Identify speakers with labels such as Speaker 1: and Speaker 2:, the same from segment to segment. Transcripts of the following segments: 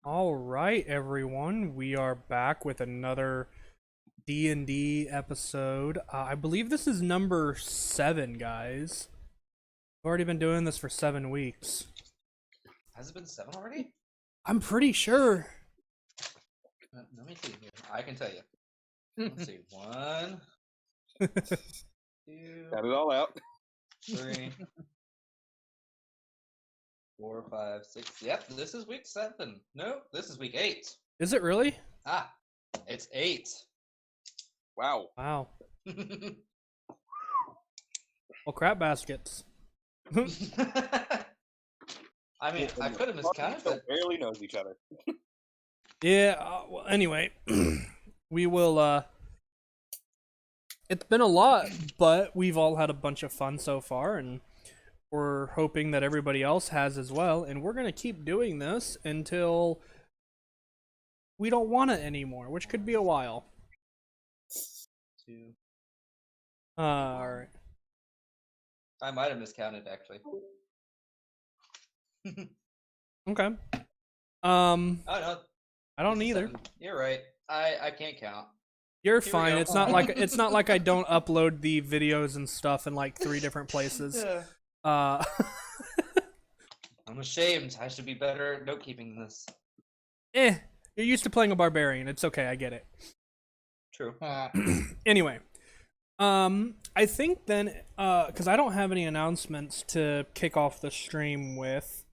Speaker 1: All right, everyone. We are back with another D&D episode. I believe this is number 7, guys. I've already been doing this for 7 weeks.
Speaker 2: Has it been 7 already?
Speaker 1: I'm pretty sure.
Speaker 2: Let me see here. I can tell you. Let's see. 1, 2,
Speaker 3: Got it all out.
Speaker 2: 3, 4, 5, 6. Yep, this is week 7. No, this is week 8.
Speaker 1: Is it really?
Speaker 2: Ah, it's 8.
Speaker 3: Wow.
Speaker 1: Wow. Well, crap baskets.
Speaker 2: I mean, I could have miscounted, but
Speaker 3: barely knows each other.
Speaker 1: Yeah, well, anyway. We will, It's been a lot, but we've all had a bunch of fun so far, and we're hoping that everybody else has as well, and we're going to keep doing this until we don't want it anymore, which could be a while.
Speaker 2: 2.
Speaker 1: Alright.
Speaker 2: I might have miscounted, actually.
Speaker 1: Okay.
Speaker 2: Oh, no.
Speaker 1: I don't
Speaker 2: this is
Speaker 1: either.
Speaker 2: 7. You're right. I can't count.
Speaker 1: You're
Speaker 2: Here we
Speaker 1: fine.
Speaker 2: go.
Speaker 1: It's not like I don't upload the videos and stuff in like 3 different places.
Speaker 2: Yeah.
Speaker 1: Uh
Speaker 2: I'm ashamed. I should be better at note keeping than this.
Speaker 1: You're used to playing a barbarian. It's okay, I get it.
Speaker 2: True.
Speaker 1: Anyway, I think then, because I don't have any announcements to kick off the stream with.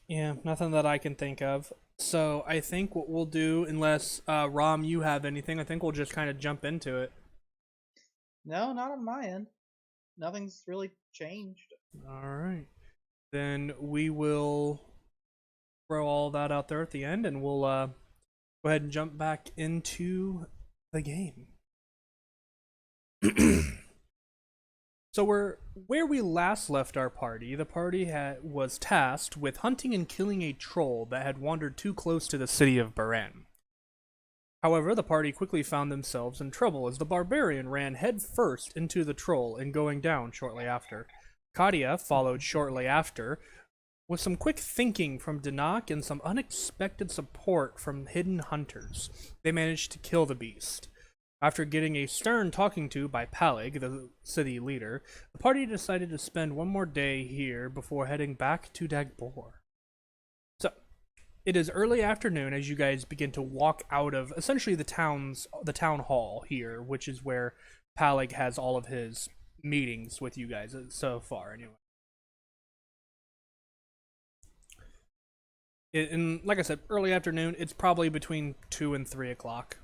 Speaker 1: Yeah, nothing that I can think of. So I think what we'll do, unless Rom, you have anything, I think we'll just kind of jump into it.
Speaker 4: No, not on my end. Nothing's really changed.
Speaker 1: All right, then we will throw all that out there at the end, and we'll go ahead and jump back into the game. So where we last left our party, the party was tasked with hunting and killing a troll that had wandered too close to the city of Baran. However, the party quickly found themselves in trouble as the barbarian ran headfirst into the troll and going down shortly after. Katia followed shortly after. With some quick thinking from Danak and some unexpected support from hidden hunters, they managed to kill the beast. After getting a stern talking to by Palig, the city leader, the party decided to spend one more day here before heading back to Dagbor. So, it is early afternoon as you guys begin to walk out of essentially the town hall here, which is where Palig has all of his meetings with you guys so far, anyway. And like I said, early afternoon, it's probably between 2 and 3 o'clock.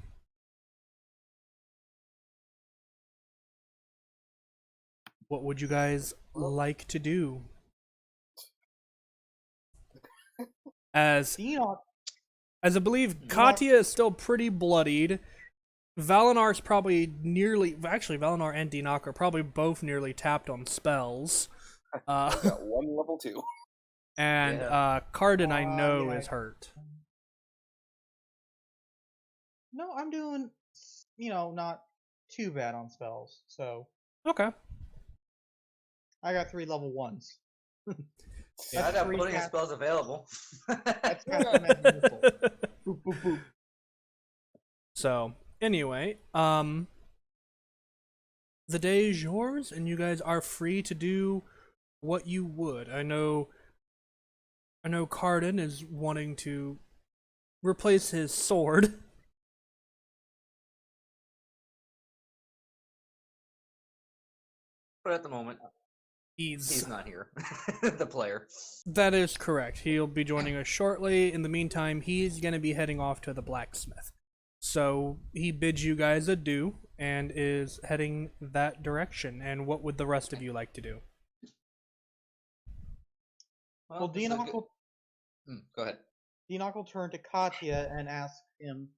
Speaker 1: What would you guys like to do? As I believe Katia is still pretty bloodied. Valinar's probably Valinar and Dinok are probably both nearly tapped on spells.
Speaker 3: Got one level 2.
Speaker 1: And Cardin, I know, is hurt.
Speaker 4: No, I'm doing, not too bad on spells. So
Speaker 1: Okay.
Speaker 4: I got 3 level 1s.
Speaker 2: I got
Speaker 4: 3
Speaker 2: plenty of
Speaker 4: cast-
Speaker 2: spells available.
Speaker 4: That's kind of magical. Boop, boop, boop.
Speaker 1: So, anyway, the day is yours, and you guys are free to do what you would. I know Cardin is wanting to replace his sword.
Speaker 2: But at the moment, he's not here. The player.
Speaker 1: That is correct. He'll be joining us shortly. In the meantime, he's going to be heading off to the blacksmith. So he bids you guys adieu and is heading that direction. And what would the rest of you like to do?
Speaker 4: Well,
Speaker 2: this is
Speaker 4: Dinok will,
Speaker 2: Go ahead.
Speaker 4: Dinok will turn to Katya and ask him,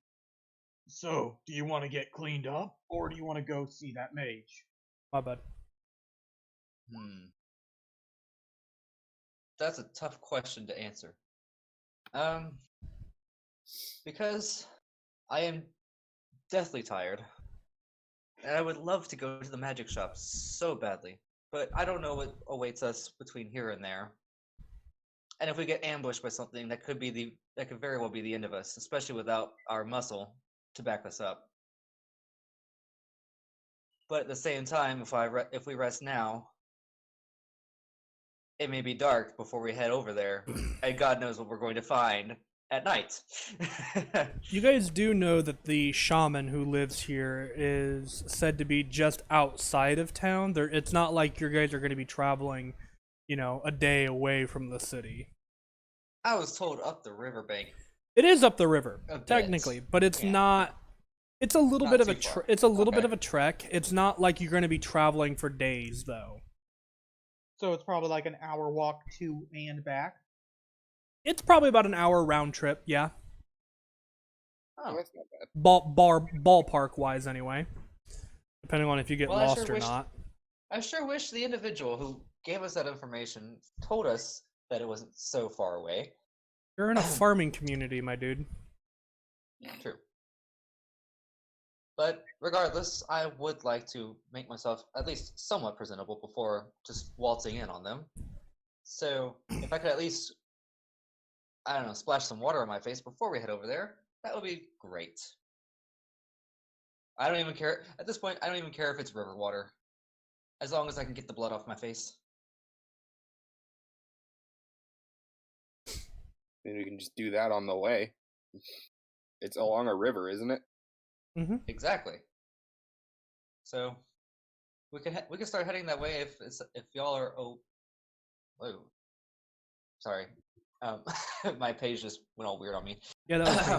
Speaker 4: "So, do you want to get cleaned up, or do you want to go see that mage?"
Speaker 1: My bad.
Speaker 2: That's a tough question to answer. Because I am deathly tired. And I would love to go to the magic shop so badly. But I don't know what awaits us between here and there. And if we get ambushed by something, that could very well be the end of us, especially without our muscle to back us up. But at the same time, if we rest now, it may be dark before we head over there, and God knows what we're going to find at night.
Speaker 1: You guys do know that the shaman who lives here is said to be just outside of town. It's not like you guys are going to be traveling, a day away from the city.
Speaker 2: I was told up the riverbank.
Speaker 1: It is up the river,
Speaker 2: A bit.
Speaker 1: technically, but it's
Speaker 2: Yeah.
Speaker 1: not. It's a little
Speaker 2: Not
Speaker 1: bit of
Speaker 2: too
Speaker 1: a
Speaker 2: far.
Speaker 1: it's a little bit
Speaker 2: Okay.
Speaker 1: of a trek. It's not like you're going to be traveling for days, though.
Speaker 4: So it's probably like an hour walk to and back.
Speaker 1: It's probably about an hour round trip, yeah.
Speaker 2: Oh.
Speaker 3: That's not bad.
Speaker 1: Ballpark wise, anyway. Depending on if you get
Speaker 2: Well, I
Speaker 1: lost
Speaker 2: sure
Speaker 1: or
Speaker 2: wish-
Speaker 1: not.
Speaker 2: I sure wish the individual who gave us that information told us that it wasn't so far away.
Speaker 1: You're in a farming community, my dude.
Speaker 2: True. But regardless, I would like to make myself at least somewhat presentable before just waltzing in on them. So if I could at least, I don't know, splash some water on my face before we head over there, that would be great. I don't even care. At this point, I don't even care if it's river water. As long as I can get the blood off my face.
Speaker 3: Maybe we can just do that on the way. It's along a river, isn't it?
Speaker 1: Mm-hmm.
Speaker 2: Exactly. So we can start heading that way if y'all are whoa. Sorry. My page just went all weird on me.
Speaker 1: Yeah, that was me.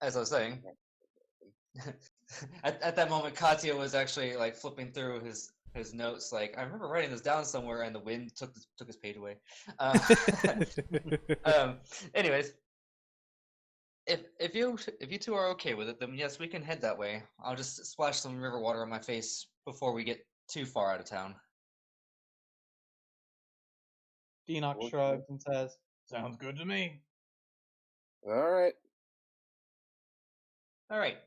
Speaker 2: As I was saying, at that moment, Katya was actually like flipping through his notes. Like, I remember writing this down somewhere, and the wind took his page away. Anyways, if you two are okay with it, then yes, we can head that way. I'll just splash some river water on my face before we get too far out of town.
Speaker 4: Enoch
Speaker 3: Okay.
Speaker 4: shrugs and says, "Sounds good to me."
Speaker 3: All right.
Speaker 2: All right,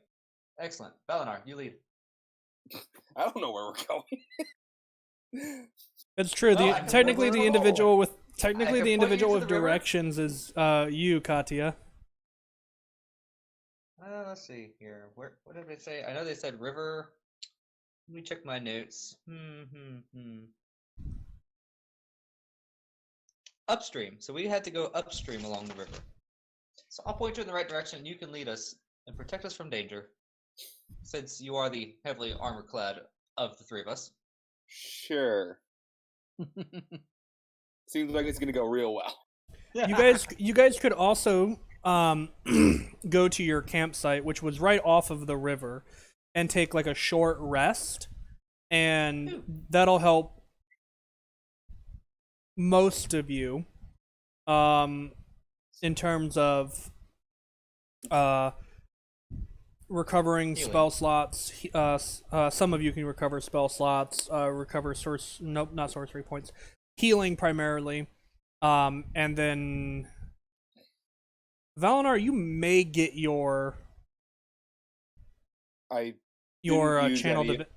Speaker 2: excellent. Valinar, you lead.
Speaker 3: I don't know where we're going.
Speaker 1: It's true.
Speaker 2: Well, I can
Speaker 1: Technically,
Speaker 2: remember
Speaker 1: the
Speaker 2: it all.
Speaker 1: individual with
Speaker 2: I can point you to
Speaker 1: with
Speaker 2: the river.
Speaker 1: directions is you, Katya.
Speaker 2: Let's see here. What did they say? I know they said river. Let me check my notes. Upstream. So we had to go upstream along the river. So I'll point you in the right direction. You can lead us and protect us from danger, since you are the heavily armor-clad of the three of us.
Speaker 3: Sure. Seems like it's gonna go real well.
Speaker 1: You guys could also go to your campsite, which was right off of the river, and take like a short rest, and
Speaker 2: Ooh.
Speaker 1: that'll help most of you in terms of recovering
Speaker 2: Healing.
Speaker 1: spell slots. Some of you can recover spell slots, recover not sorcery points, healing primarily, and then Valinar, you may get your
Speaker 3: I
Speaker 1: your
Speaker 3: use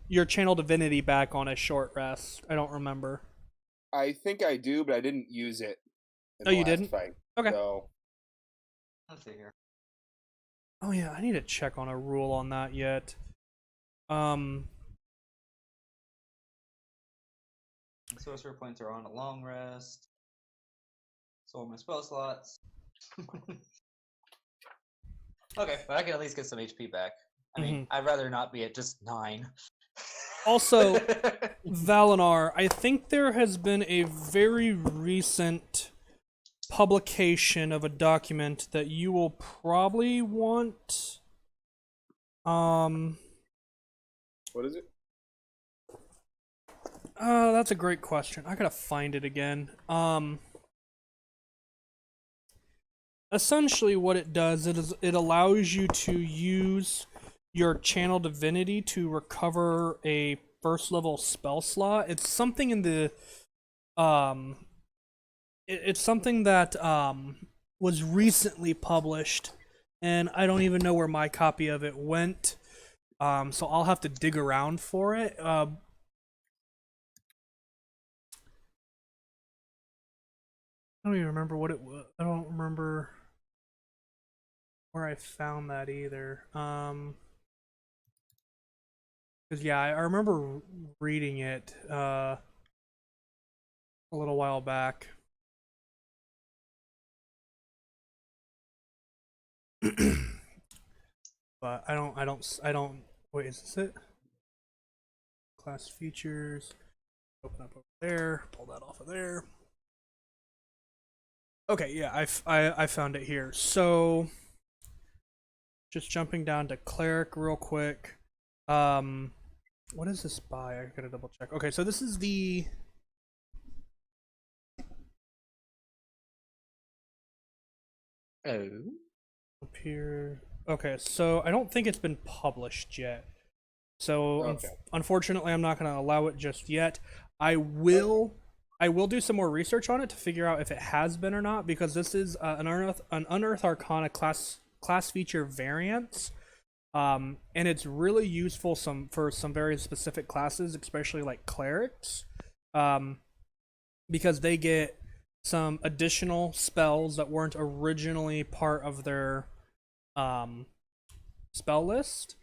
Speaker 1: your channel divinity back on a short rest. I don't remember.
Speaker 3: think I do, but I didn't use it. In
Speaker 1: Oh,
Speaker 3: the
Speaker 1: you
Speaker 3: last
Speaker 1: didn't?
Speaker 3: Fight.
Speaker 1: Okay.
Speaker 3: So
Speaker 2: Let's see here.
Speaker 1: Oh yeah, I need to check on a rule on that yet.
Speaker 2: Sorcerer points are on a long rest. So are my spell slots. Okay, but I can at least get some HP back. I mean, I'd rather not be at just 9.
Speaker 1: Also, Valinar, I think there has been a very recent publication of a document that you will probably want.
Speaker 3: what is it?
Speaker 1: That's a great question. I gotta find it again. Essentially what it does is it allows you to use your channel divinity to recover a first level spell slot. It's something in the it's something that was recently published, and I don't even know where my copy of it went. So I'll have to dig around for it. I don't even remember what it was. I don't remember where I found that either. Cause yeah, I remember reading it a little while back. But I don't. Wait, is this it? Class features. Open up over there. Pull that off of there. Okay, yeah, I found it here. So, just jumping down to cleric real quick. Um, what is this by? I gotta double check. Okay, so this is the.
Speaker 2: Oh.
Speaker 1: Up here. Okay, so I don't think it's been published yet. So
Speaker 3: Okay.
Speaker 1: unfortunately, I'm not going to allow it just yet. I will do some more research on it to figure out if it has been or not, because this is an Unearth Arcana class feature variance, and it's really useful for some very specific classes, especially like clerics, because they get some additional spells that weren't originally part of their spell list,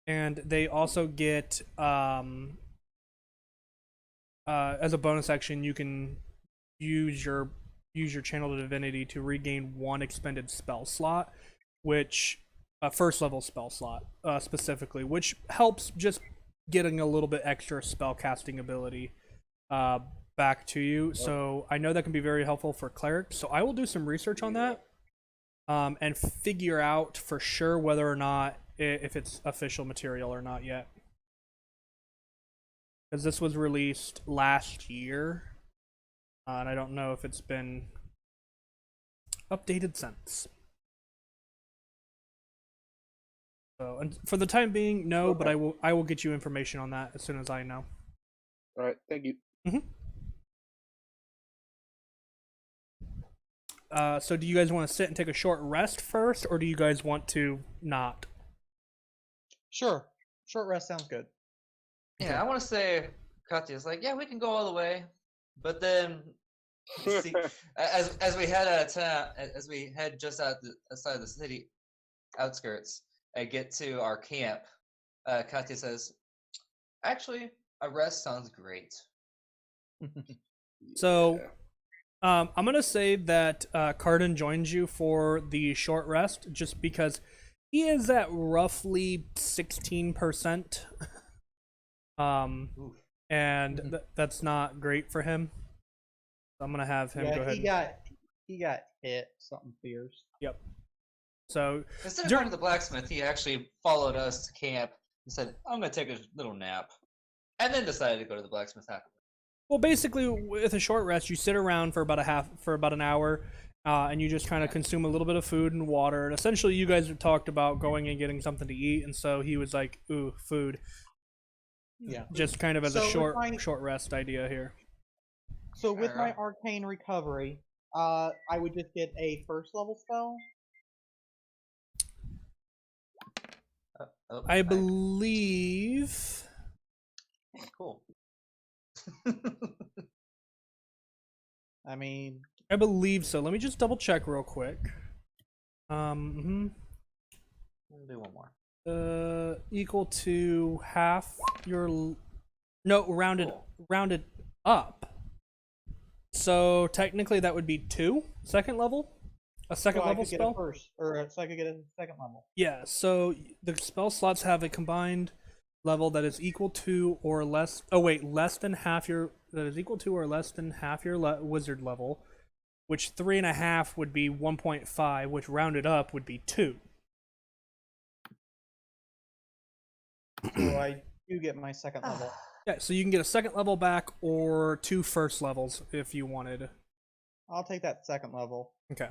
Speaker 1: and they also get as a bonus action you can use your channel divinity to regain one expended spell slot, which first level spell slot specifically, which helps just getting a little bit extra spell casting ability uh, back to you. So I know that can be very helpful for clerics. So I will do some research on that and figure out for sure whether or not if it's official material or not yet. Because this was released last year, and I don't know if it's been updated since. So, and for the time being, no. But
Speaker 3: Okay.
Speaker 1: I will get you information on that as soon as I know.
Speaker 3: All right. Thank you.
Speaker 1: So do you guys want to sit and take a short rest first, or do you guys want to not?
Speaker 4: Sure. Short rest sounds good.
Speaker 2: Yeah,
Speaker 1: Okay.
Speaker 2: I want to say Katya's like, yeah, we can go all the way, but then see, as we head out of town, as we head just outside the city outskirts and get to our camp, Katya says, actually, a rest sounds great.
Speaker 1: So I'm gonna say that Cardin joins you for the short rest, just because he is at roughly 16%,
Speaker 2: Oof.
Speaker 1: and that's not great for him. So I'm gonna have him go
Speaker 4: Yeah,
Speaker 1: ahead.
Speaker 4: he got hit something fierce.
Speaker 1: Yep. So
Speaker 2: Instead of
Speaker 1: dur-
Speaker 2: going to the blacksmith, he actually followed us to camp and said, I'm going to take a little nap. And then decided to go to the blacksmith after.
Speaker 1: well, basically, with a short rest, you sit around for about an hour, and you just kind of
Speaker 2: Yeah.
Speaker 1: consume a little bit of food and water. And essentially, you guys have talked about going and getting something to eat, and so he was like, "Ooh, food."
Speaker 4: Yeah.
Speaker 1: Just kind of as a
Speaker 4: So with my
Speaker 1: short rest idea here.
Speaker 4: so with my
Speaker 2: Alright.
Speaker 4: arcane recovery, I would just get a first level spell.
Speaker 2: Oh,
Speaker 1: I believe.
Speaker 2: Cool.
Speaker 4: I mean,
Speaker 1: I believe so. Let me just double check real quick.
Speaker 2: We'll do one more.
Speaker 1: Equal to half your no rounded
Speaker 2: Cool.
Speaker 1: rounded up. So technically that would be two second level, a second
Speaker 4: so I
Speaker 1: level
Speaker 4: could get a
Speaker 1: spell.
Speaker 4: first, or so I could get a second level.
Speaker 1: Yeah. So the spell slots have a combined level that is equal to or less. Oh wait, less than half your that is equal to or less than half your wizard level, which 3.5 would be 1.5, which rounded up would be 2.
Speaker 4: So I do get my second level.
Speaker 1: Yeah, so you can get a second level back or 2 first levels if you wanted.
Speaker 4: I'll take that second level.
Speaker 1: Okay.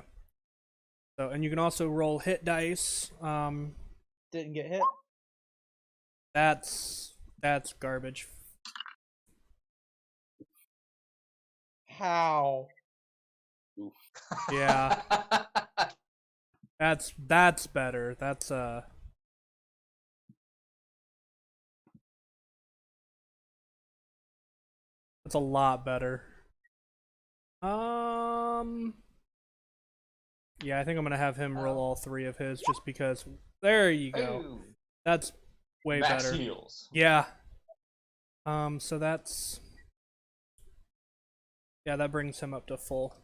Speaker 1: So, and you can also roll hit dice.
Speaker 4: Didn't get hit.
Speaker 1: That's garbage.
Speaker 4: How?
Speaker 3: Oof.
Speaker 1: Yeah, that's better. That's a lot better. Yeah, I think I'm gonna have him roll
Speaker 2: Oh.
Speaker 1: all 3 of his just because. There you go.
Speaker 2: Ooh,
Speaker 1: That's way
Speaker 2: max
Speaker 1: better.
Speaker 2: heals.
Speaker 1: Yeah. So that's. Yeah, that brings him up to full.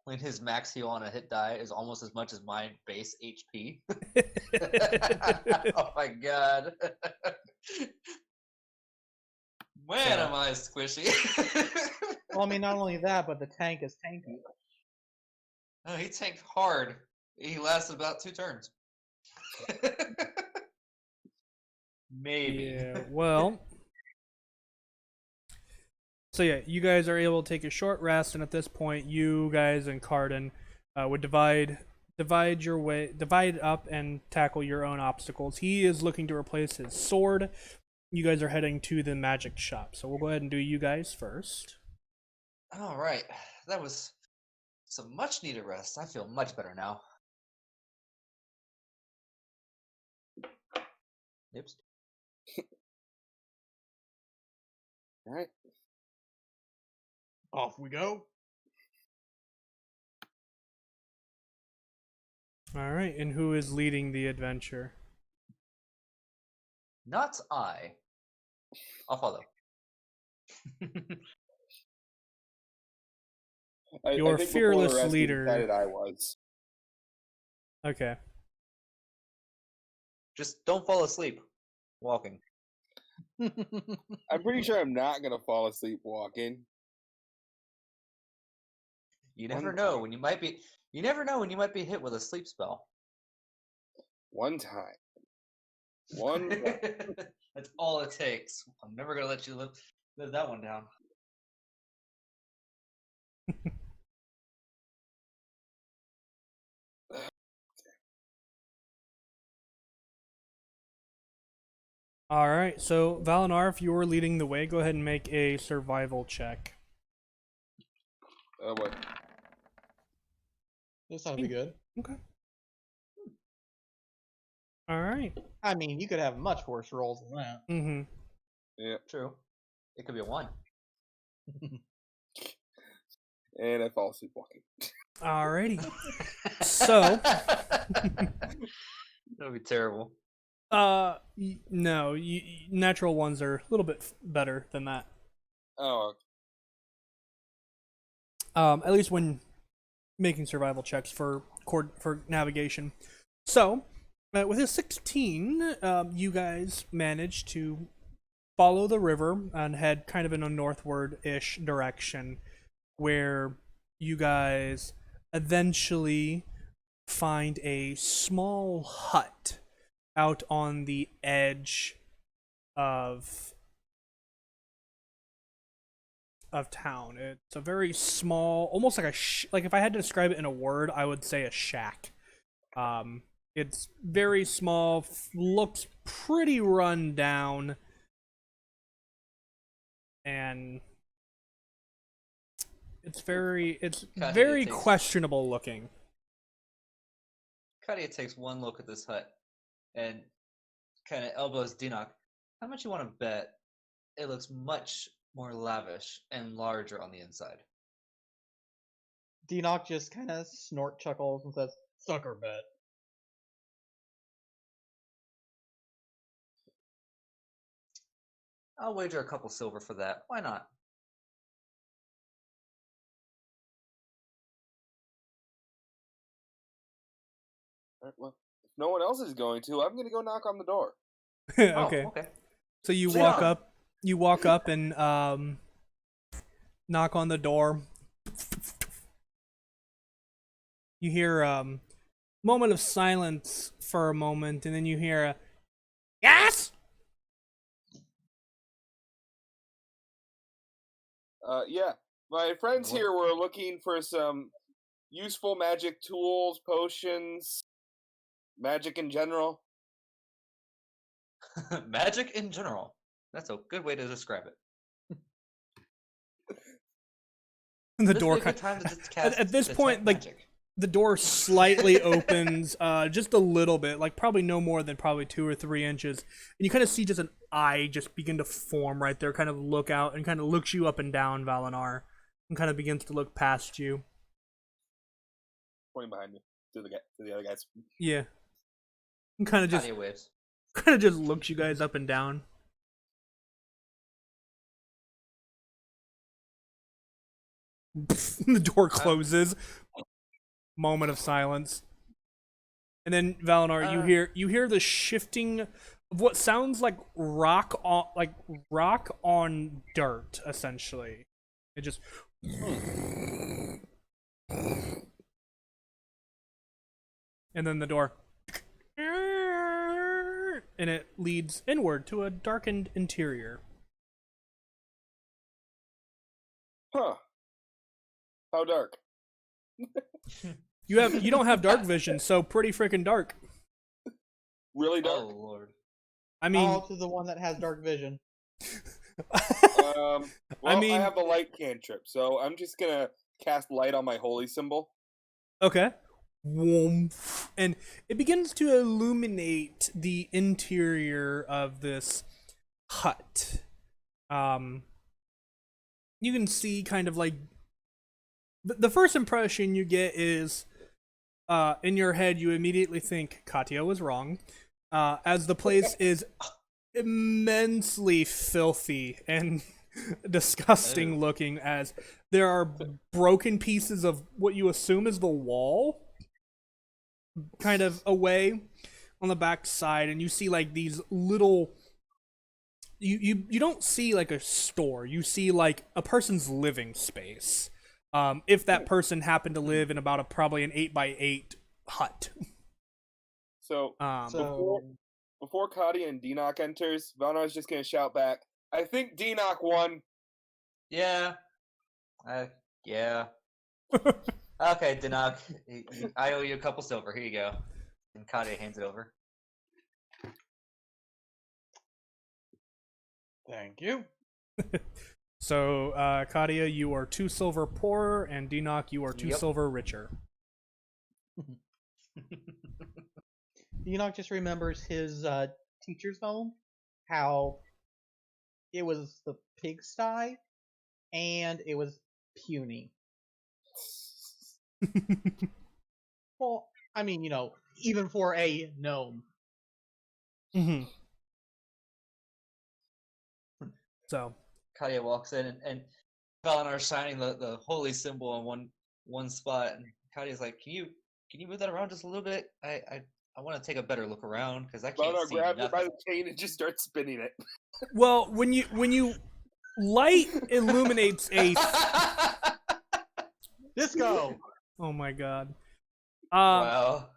Speaker 2: When his max heal on a hit die is almost as much as my base HP. Oh my god. Man,
Speaker 1: So-
Speaker 2: am I squishy.
Speaker 4: Well, I mean, not only that, but the tank is tanky.
Speaker 2: Oh, he tanked hard. He lasted about 2 turns. Maybe.
Speaker 1: Yeah, well. So yeah, you guys are able to take a short rest, and at this point, you guys and Cardin would divide up and tackle your own obstacles. He is looking to replace his sword. You guys are heading to the magic shop, so we'll go ahead and do you guys first.
Speaker 2: All right. That was some much needed rest. I feel much better now. Oops.
Speaker 3: All right.
Speaker 4: Off we go.
Speaker 1: All right, and who is leading the adventure?
Speaker 2: Not I. I'll follow.
Speaker 1: Your
Speaker 3: I think
Speaker 1: fearless
Speaker 3: before the rest, we
Speaker 1: leader.
Speaker 3: decided I was.
Speaker 1: Okay.
Speaker 2: Just don't fall asleep walking.
Speaker 3: I'm pretty sure I'm not gonna fall asleep walking.
Speaker 2: You never
Speaker 3: One
Speaker 2: know
Speaker 3: time.
Speaker 2: when you might be. You never know when you might be hit with a sleep spell.
Speaker 3: One time. One.
Speaker 2: That's all it takes. I'm never gonna let you live that one down.
Speaker 1: All right, so Valinar, if you were leading the way, go ahead and make a survival check.
Speaker 3: Oh boy.
Speaker 4: This ought to be good.
Speaker 1: Okay. All right.
Speaker 4: I mean, you could have much worse rolls than that.
Speaker 1: Mm-hmm.
Speaker 3: Yeah.
Speaker 2: True. It could be a 1.
Speaker 3: And I fall asleep walking.
Speaker 1: Alrighty. So,
Speaker 2: That would be terrible.
Speaker 1: no, natural ones are a little bit better than that.
Speaker 3: Oh.
Speaker 1: At least when making survival checks for navigation. So, with a 16, you guys managed to follow the river and head kind of in a northward-ish direction, where you guys eventually find a small hut out on the edge of town. It's a very small, almost like like if I had to describe it in a word, I would say a shack. It's very small, looks pretty run down, and it's very
Speaker 2: Katia takes-
Speaker 1: questionable looking.
Speaker 2: Katia takes one look at this hut and kind of elbows Dinok. How much you want to bet it looks much more lavish and larger on the inside?
Speaker 4: Denock just kind of snort chuckles and says, "Sucker bet."
Speaker 2: I'll wager a couple silver for that. Why not?
Speaker 3: All right, well, if no one else is going to, I'm gonna go knock on the door.
Speaker 1: Okay.
Speaker 2: Oh, okay.
Speaker 1: So you
Speaker 2: Sit
Speaker 1: walk
Speaker 2: down.
Speaker 1: up. You walk up and knock on the door. You hear moment of silence for a moment, and then you hear a yes.
Speaker 3: Yeah. My friends here were looking for some useful magic tools, potions, magic in general.
Speaker 2: Magic in general. That's a good way to describe it.
Speaker 1: And the
Speaker 2: This
Speaker 1: door
Speaker 2: would be a
Speaker 1: kind
Speaker 2: good time to just cast
Speaker 1: at this
Speaker 2: detect
Speaker 1: point, like
Speaker 2: magic.
Speaker 1: the door slightly opens just a little bit, like probably no more than probably 2 or 3 inches, and you kind of see just an eye just begin to form right there, kind of look out and kind of looks you up and down, Valinar, and kind of begins to look past you.
Speaker 3: Pointing behind me to the other guys.
Speaker 1: Yeah. And kind of
Speaker 2: Katia waves.
Speaker 1: just looks you guys up and down. The door closes. Moment of silence. And then Valinar, you hear the shifting of what sounds like rock on dirt, essentially. It just and then the door and it leads inward to a darkened interior.
Speaker 3: Huh. How dark?
Speaker 1: You don't have dark vision, so pretty freaking dark.
Speaker 3: Really dark?
Speaker 2: Oh lord.
Speaker 1: I mean,
Speaker 4: All to the one that has dark vision.
Speaker 3: Well,
Speaker 1: I mean,
Speaker 3: I have the light cantrip, so I'm just gonna cast light on my holy symbol.
Speaker 1: okay. Woomph. And it begins to illuminate the interior of this hut. You can see kind of like the first impression you get is in your head you immediately think Katia was wrong, as the place is immensely filthy and disgusting looking, as there are broken pieces of what you assume is the wall kind of away on the back side, and you see like these little you don't see like a store, you see like a person's living space, if that person happened to live in about probably an 8x8 hut.
Speaker 3: So,
Speaker 4: So
Speaker 3: before Katia and Denock enters, Valnar's just gonna shout back, I think Denock won.
Speaker 2: Yeah. Yeah. Okay, Dinog, I owe you a couple silver. Here you go. And Katia hands it over.
Speaker 4: thank you.
Speaker 1: So, Katia, you are 2 silver poorer, and Denock, you are 2 silver richer.
Speaker 4: Enoch just remembers his teacher's home, how it was the pigsty, and it was puny. Well, I mean, even for a gnome.
Speaker 1: Mm-hmm. So
Speaker 2: Katia walks in, and Valinar's shining the holy symbol on one spot, and Katia's like, "Can you move that around just a little bit? I want to take a better look around because I can't
Speaker 3: Valnar
Speaker 2: see
Speaker 3: grabs it
Speaker 2: nothing."
Speaker 3: by the chain and just starts spinning it.
Speaker 1: well, when you light illuminates a
Speaker 4: Disco!
Speaker 1: oh my god.
Speaker 2: Wow.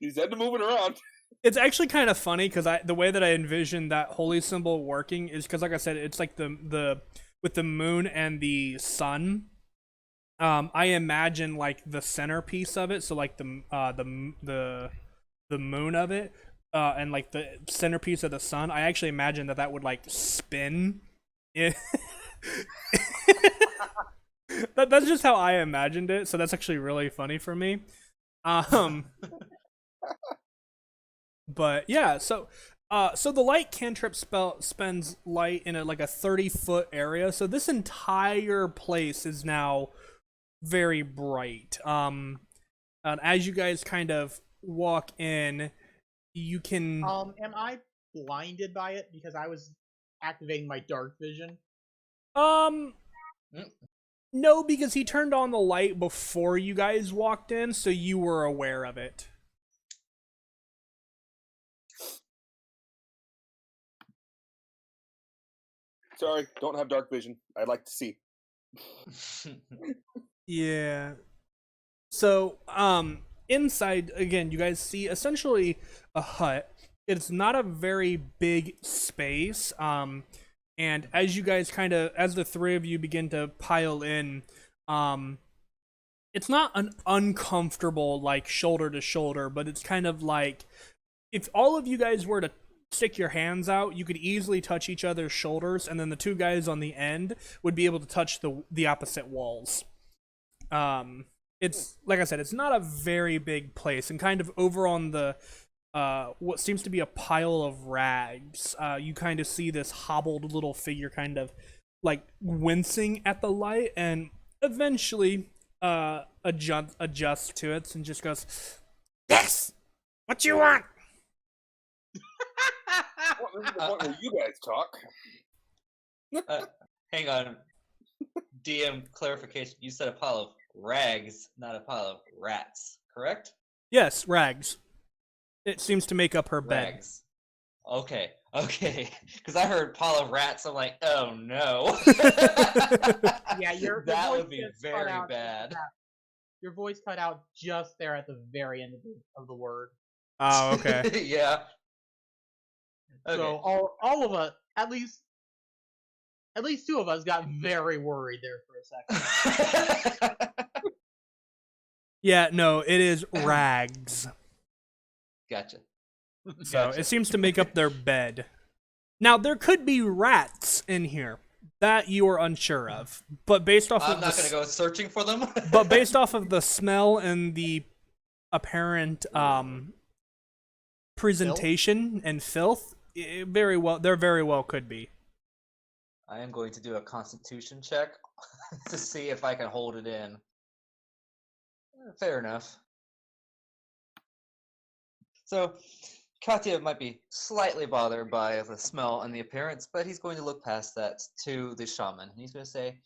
Speaker 3: He's had to move it around.
Speaker 1: It's actually kind of funny because the way that I envision that holy symbol working is because, like I said, it's like the with the moon and the sun. I imagine like the centerpiece of it, so like the moon of it, and like the centerpiece of the sun. I actually imagine that would like spin. That's just how I imagined it, so that's actually really funny for me. But yeah, so the light cantrip spell spends light in a 30-foot area, so this entire place is now very bright. And as you guys kind of walk in, you can
Speaker 4: Am I blinded by it because I was activating my dark vision?
Speaker 1: no, because he turned on the light before you guys walked in, so you were aware of it.
Speaker 3: Sorry, don't have dark vision. I'd like to see.
Speaker 1: Yeah. So, inside, again, you guys see essentially a hut. It's not a very big space. And as you guys as the 3 of you begin to pile in, it's not an uncomfortable, like, shoulder to shoulder, but it's kind of like, if all of you guys were to stick your hands out, you could easily touch each other's shoulders, and then the 2 guys on the end would be able to touch the opposite walls. it's like I said, it's not a very big place, and kind of over on the what seems to be a pile of rags, you kind of see this hobbled little figure kind of like wincing at the light, and eventually adjusts to it and just goes, "Yes, what you want?"
Speaker 3: Well, this is the point where you guys talk.
Speaker 2: Hang on. DM clarification. You said a pile of rags, not a pile of rats, correct?
Speaker 1: Yes, rags. It seems to make up her bed.
Speaker 2: Rags. Okay. Because I heard pile of rats. I'm like, oh no.
Speaker 4: Yeah, your
Speaker 2: that
Speaker 4: voice
Speaker 2: would be
Speaker 4: just cut
Speaker 2: very
Speaker 4: out
Speaker 2: bad.
Speaker 4: just Your voice cut out just there at the very end of the word.
Speaker 1: Oh, okay.
Speaker 2: Yeah. Okay.
Speaker 4: So all of us, at least two of us, got very worried there for a second.
Speaker 1: Yeah, no, it is rags.
Speaker 2: Gotcha.
Speaker 1: So it seems to make up their bed. Now there could be rats in here that you are unsure of, but based off
Speaker 2: I'm
Speaker 1: of
Speaker 2: not going to go searching for them.
Speaker 1: but based off of the smell and the apparent presentation and filth, there very well could be.
Speaker 2: I am going to do a constitution check to see if I can hold it in. Fair enough. So, Katya might be slightly bothered by the smell and the appearance, but he's going to look past that to the shaman. He's going to say,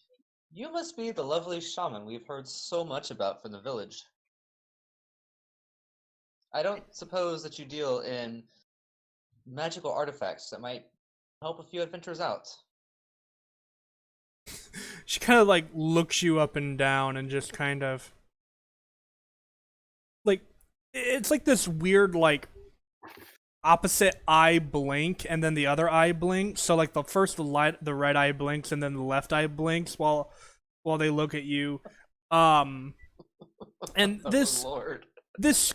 Speaker 2: "You must be the lovely shaman we've heard so much about from the village. I don't suppose that you deal in magical artifacts that might help a few adventurers out."
Speaker 1: She kind of like looks you up and down and just kind of like, it's like this weird like opposite eye blink and then the other eye blinks. So like the right eye blinks and then the left eye blinks while they look at you. And this
Speaker 2: Oh, Lord.
Speaker 1: this,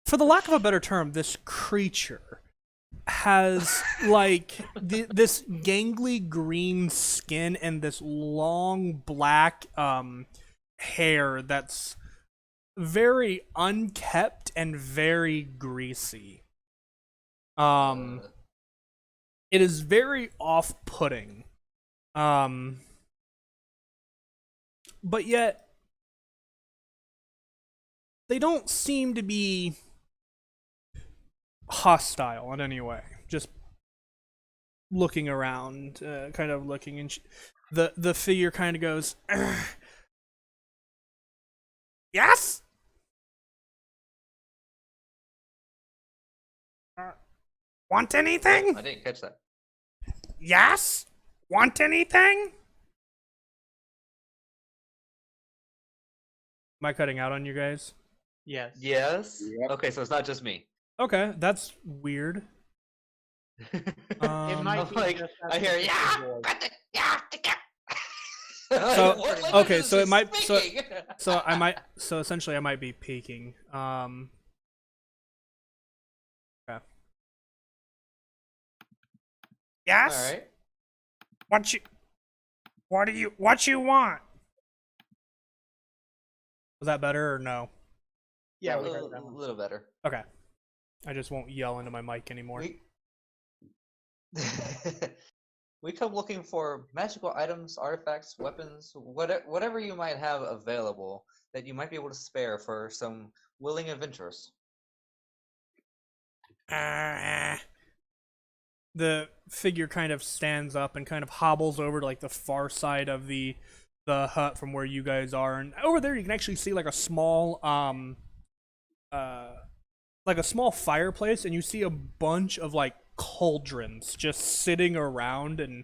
Speaker 1: for the lack of a better term, this creature has like this gangly green skin and this long black hair that's very unkept and very greasy. It is very off-putting. But yet they don't seem to be hostile in any way. Just looking around, kind of looking, and the figure kind of goes, "Yes? Want anything?
Speaker 2: I didn't catch that.
Speaker 1: Yes? Want anything?" Am I cutting out on you guys?
Speaker 4: Yes.
Speaker 2: Yes?
Speaker 3: Yep.
Speaker 2: Okay, so it's not just me.
Speaker 1: Okay, that's weird.
Speaker 4: It
Speaker 2: I'm
Speaker 4: might be
Speaker 2: like,
Speaker 4: just
Speaker 2: I hear,
Speaker 4: voice.
Speaker 1: So,
Speaker 2: What language
Speaker 1: okay,
Speaker 2: is
Speaker 1: so
Speaker 2: he
Speaker 1: it might- so-
Speaker 2: speaking?
Speaker 1: So essentially I might be peeking. Okay. Yes?
Speaker 2: All right.
Speaker 1: What you want? Was that better or no?
Speaker 4: Yeah,
Speaker 2: a
Speaker 4: we heard
Speaker 2: little,
Speaker 4: that one.
Speaker 2: little better.
Speaker 1: Okay. I just won't yell into my mic anymore.
Speaker 2: We we come looking for magical items, artifacts, weapons, whatever you might have available that you might be able to spare for some willing adventurers.
Speaker 1: The figure kind of stands up and kind of hobbles over to like the far side of the hut from where you guys are, and over there you can actually see like a small fireplace, and you see a bunch of like cauldrons just sitting around and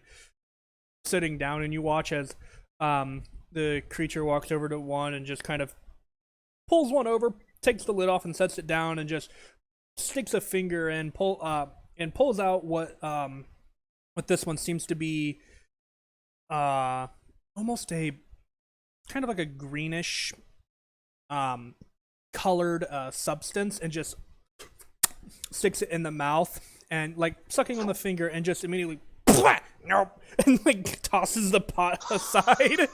Speaker 1: sitting down, and you watch as the creature walks over to one and just kind of pulls one over, takes the lid off and sets it down, and just sticks a finger and pulls out what this one seems to be almost a kind of like a greenish colored substance, and just sticks it in the mouth and like sucking on the finger, and just immediately nope, and like tosses the pot aside.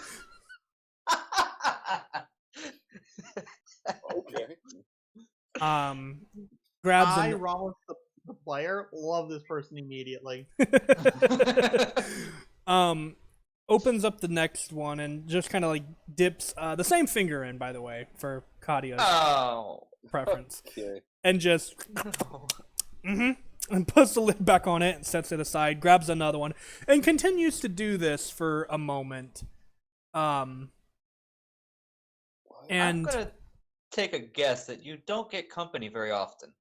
Speaker 1: grabs
Speaker 4: I,
Speaker 1: an
Speaker 4: Ramos, the player, love this person immediately.
Speaker 1: opens up the next one and just kind of like dips the same finger in, by the way, for Kadia's
Speaker 2: Oh.
Speaker 1: preference,
Speaker 3: Okay.
Speaker 1: and just and puts the lid back on it and sets it aside, grabs another one, and continues to do this for a moment.
Speaker 2: I'm
Speaker 1: And
Speaker 2: gonna take a guess that you don't get company very often.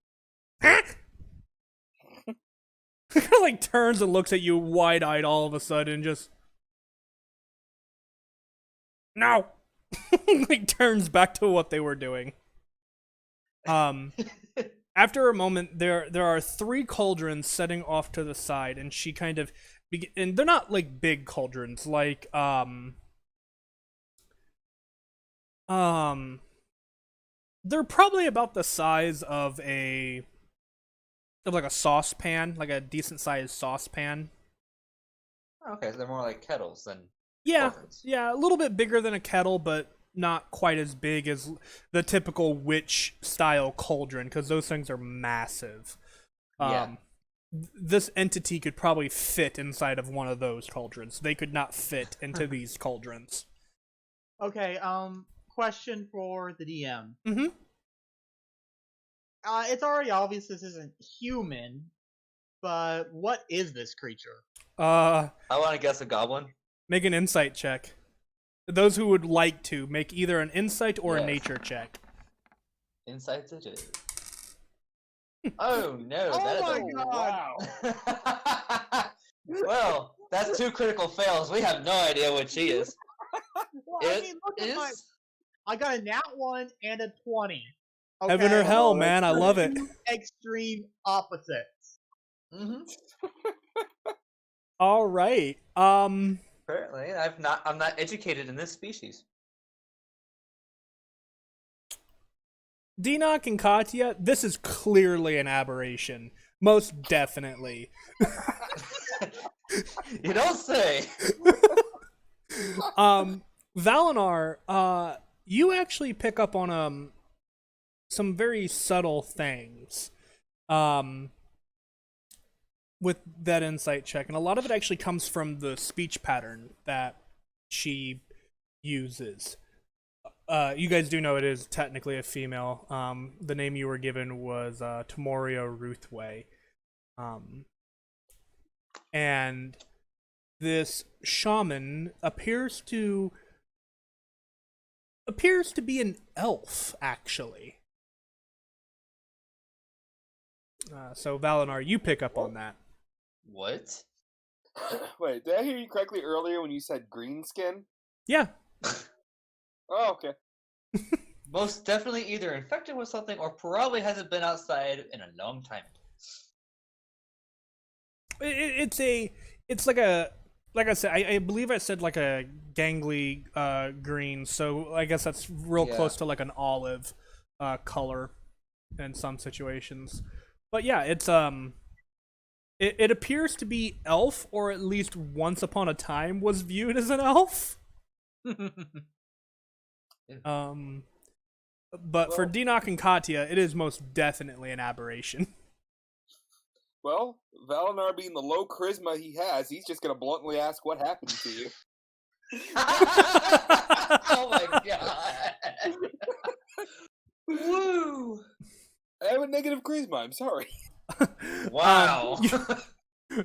Speaker 1: like turns and looks at you wide-eyed all of a sudden and just no like turns back to what they were doing. After a moment, there are 3 cauldrons setting off to the side, and she kind of and they're not like big cauldrons, like they're probably about the size of like a saucepan, like a decent sized saucepan.
Speaker 2: Okay, so they're more like kettles than
Speaker 1: Yeah,
Speaker 2: cauldrons.
Speaker 1: yeah, a little bit bigger than a kettle, but not quite as big as the typical witch style cauldron, because those things are massive.
Speaker 2: Yeah.
Speaker 1: This entity could probably fit inside of one of those cauldrons. They could not fit into these cauldrons.
Speaker 4: Okay, question for the DM.
Speaker 1: Mm-hmm.
Speaker 4: It's already obvious this isn't human, but what is this creature?
Speaker 2: I want to guess a goblin.
Speaker 1: Make an insight check. Those who would like to make either an insight or a
Speaker 2: Yes.
Speaker 1: nature check.
Speaker 2: Insights it is. Oh no,
Speaker 4: Oh
Speaker 2: that is
Speaker 4: my god!
Speaker 2: Well, that's 2 critical fails. We have no idea what she is.
Speaker 4: Well,
Speaker 2: It
Speaker 4: I mean, look at my.
Speaker 2: is.
Speaker 4: I got a nat 1 and a 20.
Speaker 1: Heaven or hell,
Speaker 3: Oh,
Speaker 1: man. I love it.
Speaker 4: Two extreme opposites.
Speaker 2: Mm-hmm.
Speaker 1: All right.
Speaker 2: Apparently, I'm not educated in this species.
Speaker 1: Dinok and Katya, this is clearly an aberration. Most definitely.
Speaker 2: You don't say.
Speaker 1: Valinar, you actually pick up on some very subtle things with that insight check, and a lot of it actually comes from the speech pattern that she uses. You guys do know it is technically a female. The name you were given was Tamoria Ruthway. And this shaman appears to be an elf, actually. So Valinar, you pick up on that.
Speaker 2: What?
Speaker 3: Wait, did I hear you correctly earlier when you said green skin?
Speaker 1: Yeah.
Speaker 3: Oh, okay.
Speaker 2: Most definitely either infected with something or probably hasn't been outside in a long time.
Speaker 1: It's like a, like I said, I believe I said like a gangly green, so I guess that's real
Speaker 2: Yeah.
Speaker 1: close to like an olive color in some situations. But yeah, it's it appears to be elf, or at least once upon a time was viewed as an elf. But for
Speaker 3: Well-
Speaker 1: Dinok and Katya, it is most definitely an aberration.
Speaker 3: Well, Valinar being the low charisma he has, he's just gonna bluntly ask what happened to you.
Speaker 2: Oh my god! Woo!
Speaker 3: I have a negative charisma, I'm sorry.
Speaker 2: Wow.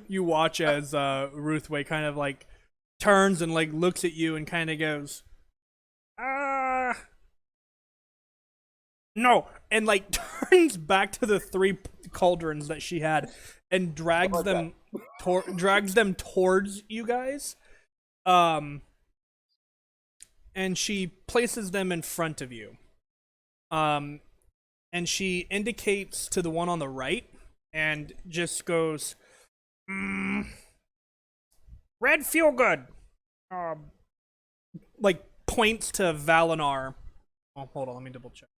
Speaker 1: You watch as Ruthway kind of like turns and like looks at you and kind of goes, no, and like turns back to the 3 cauldrons that she had and drags them towards you guys. And she places them in front of you. And she indicates to the one on the right and just goes, red feel good. Like points to Valinar. Oh, hold on, let me double check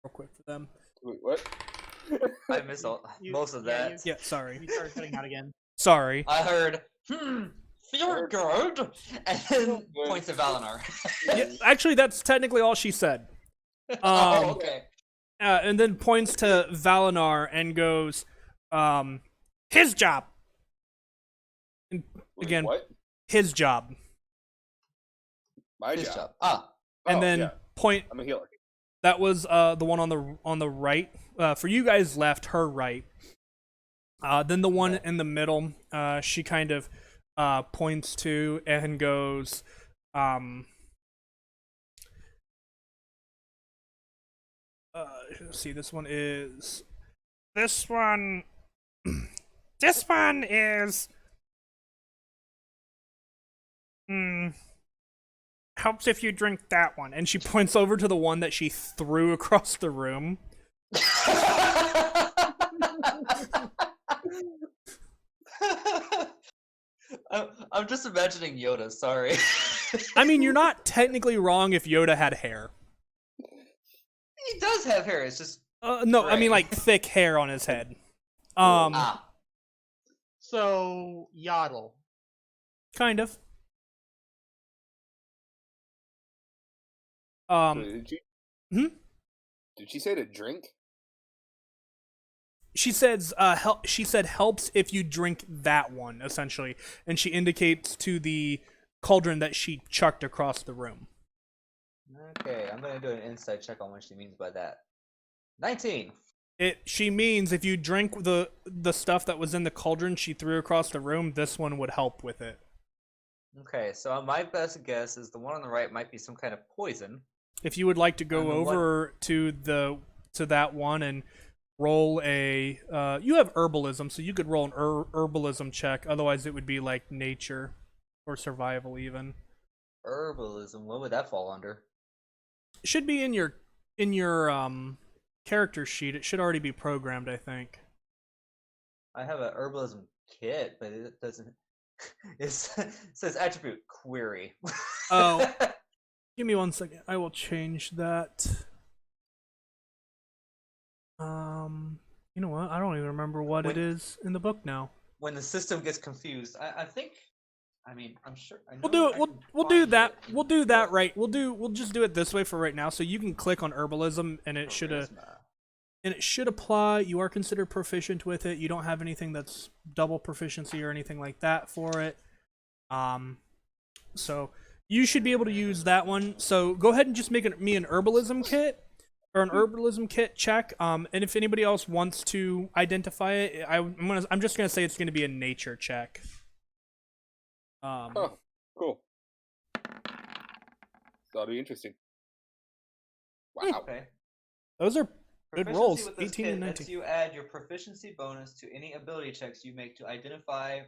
Speaker 1: real quick for them.
Speaker 3: Wait, what?
Speaker 2: I missed most of that.
Speaker 4: You,
Speaker 1: Yeah, sorry.
Speaker 4: you started cutting out again.
Speaker 1: Sorry.
Speaker 2: I heard, feel good, and then points to Valinar.
Speaker 1: Yeah, actually, that's technically all she said.
Speaker 2: Oh, okay.
Speaker 1: and then points to Valinar and goes, his job. And
Speaker 3: Wait,
Speaker 1: again,
Speaker 3: what?
Speaker 1: his job.
Speaker 3: My
Speaker 2: His
Speaker 3: job.
Speaker 2: job. Ah,
Speaker 1: And
Speaker 3: Oh,
Speaker 1: then
Speaker 3: yeah.
Speaker 1: point.
Speaker 3: I'm a healer.
Speaker 1: That was the one on the right. For you guys left, her right. Then the one
Speaker 2: Okay.
Speaker 1: in the middle, she kind of points to and goes, let's see, this one is. This one. This one is. Helps if you drink that one. And she points over to the one that she threw across the room.
Speaker 2: I'm just imagining Yoda. Sorry.
Speaker 1: I mean, you're not technically wrong if Yoda had hair.
Speaker 2: He does have hair. It's just
Speaker 1: No, I mean
Speaker 2: gray.
Speaker 1: like thick hair on his head.
Speaker 2: Ah.
Speaker 4: So, Yaddle.
Speaker 1: Kind of.
Speaker 3: So did she?
Speaker 1: Hmm?
Speaker 3: Did she say to drink?
Speaker 1: She says, she said helps if you drink that one, essentially, and she indicates to the cauldron that she chucked across the room.
Speaker 2: Okay, I'm gonna do an insight check on what she means by that. 19.
Speaker 1: She means if you drink the stuff that was in the cauldron she threw across the room, this one would help with it.
Speaker 2: Okay, so my best guess is the one on the right might be some kind of poison.
Speaker 1: If you would like to go
Speaker 2: And the
Speaker 1: over to that one and roll a, you have herbalism, so you could roll an herbalism check. Otherwise, it would be like nature or survival even.
Speaker 2: Herbalism. What would that fall under?
Speaker 1: It should be in your character sheet. It should already be programmed, I think.
Speaker 2: I have a herbalism kit, but it doesn't. It says attribute query.
Speaker 1: Oh. Give me 1 second. I will change that. You know what? I don't even remember what it is in the book now.
Speaker 2: When the system gets confused, I think. I mean, I'm sure. I know
Speaker 1: We'll do
Speaker 2: I
Speaker 1: it.
Speaker 2: can
Speaker 1: We'll do
Speaker 2: find
Speaker 1: that.
Speaker 2: it in
Speaker 1: We'll do that
Speaker 2: book.
Speaker 1: right. We'll just do it this way for right now. So you can click on herbalism, and it should
Speaker 2: Charisma.
Speaker 1: apply. You are considered proficient with it. You don't have anything that's double proficiency or anything like that for it. So you should be able to use that one. So go ahead and just make me an herbalism kit or an herbalism kit check. And if anybody else wants to identify it, I'm just gonna say it's gonna be a nature check.
Speaker 3: Huh. Cool. That'll be interesting. Wow.
Speaker 2: Okay.
Speaker 1: Those are good
Speaker 2: Proficiency
Speaker 1: rolls.
Speaker 2: with this
Speaker 1: 18
Speaker 2: kit
Speaker 1: and
Speaker 2: lets
Speaker 1: 19.
Speaker 2: you add your proficiency bonus to any ability checks you make to identify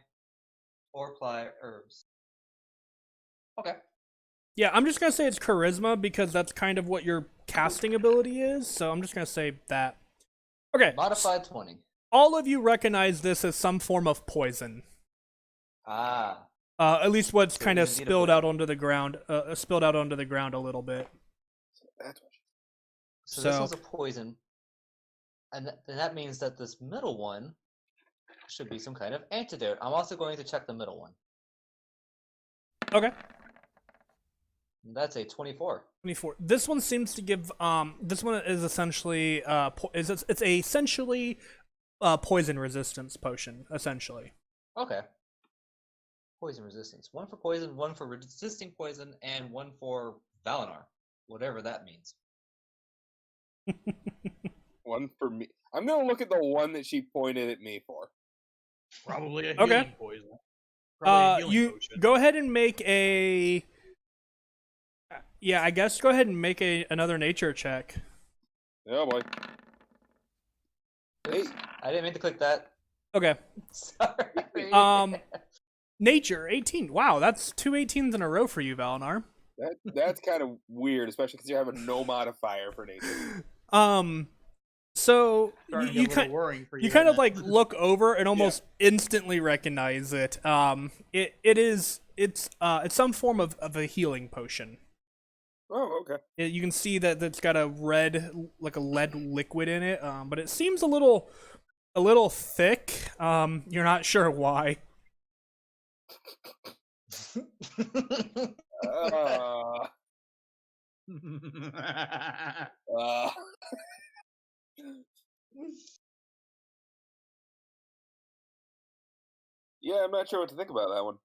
Speaker 2: or apply herbs. Okay.
Speaker 1: Yeah, I'm just gonna say it's charisma because that's kind of what your casting ability is. So I'm just gonna say that. Okay.
Speaker 2: Modified 20.
Speaker 1: All of you recognize this as some form of poison.
Speaker 2: Ah.
Speaker 1: At least what's
Speaker 2: So
Speaker 1: kind
Speaker 2: it
Speaker 1: of
Speaker 2: is indeed a
Speaker 1: spilled out
Speaker 2: poison.
Speaker 1: onto the ground. Spilled out onto the ground a little bit.
Speaker 3: That's what
Speaker 2: So this
Speaker 1: So-
Speaker 2: one's a poison. And that means that this middle one should be some kind of antidote. I'm also going to check the middle one.
Speaker 1: Okay.
Speaker 2: And that's a 24.
Speaker 1: 24. This one seems to give. This one is essentially. It's a essentially, poison resistance potion. Essentially.
Speaker 2: Okay. Poison resistance. One for poison, one for resisting poison, and one for Valinar. Whatever that means.
Speaker 3: one for me. I'm gonna look at the one that she pointed at me for.
Speaker 4: Probably a
Speaker 1: Okay.
Speaker 4: healing poison. Probably a healing
Speaker 1: You
Speaker 4: potion.
Speaker 1: go ahead and make a. Yeah, I guess go ahead and make another nature check.
Speaker 3: Oh boy. Hey.
Speaker 2: I didn't mean to click that.
Speaker 1: Okay.
Speaker 2: Sorry.
Speaker 1: Nature 18. Wow, that's 2 18s in a row for you, Valinar.
Speaker 3: That's kind of weird, especially because you have a no modifier for nature.
Speaker 1: So
Speaker 4: Starting to
Speaker 1: you
Speaker 4: get a little
Speaker 1: kind
Speaker 4: worrying for
Speaker 1: you
Speaker 4: you,
Speaker 1: kind of
Speaker 4: isn't it?
Speaker 1: like look over and almost instantly recognize it. It's some form of a healing potion.
Speaker 3: Oh, okay.
Speaker 1: You can see that it's got a lead liquid in it, but it seems a little thick. You're not sure why.
Speaker 3: Uh, Yeah, I'm not sure what to think about that one.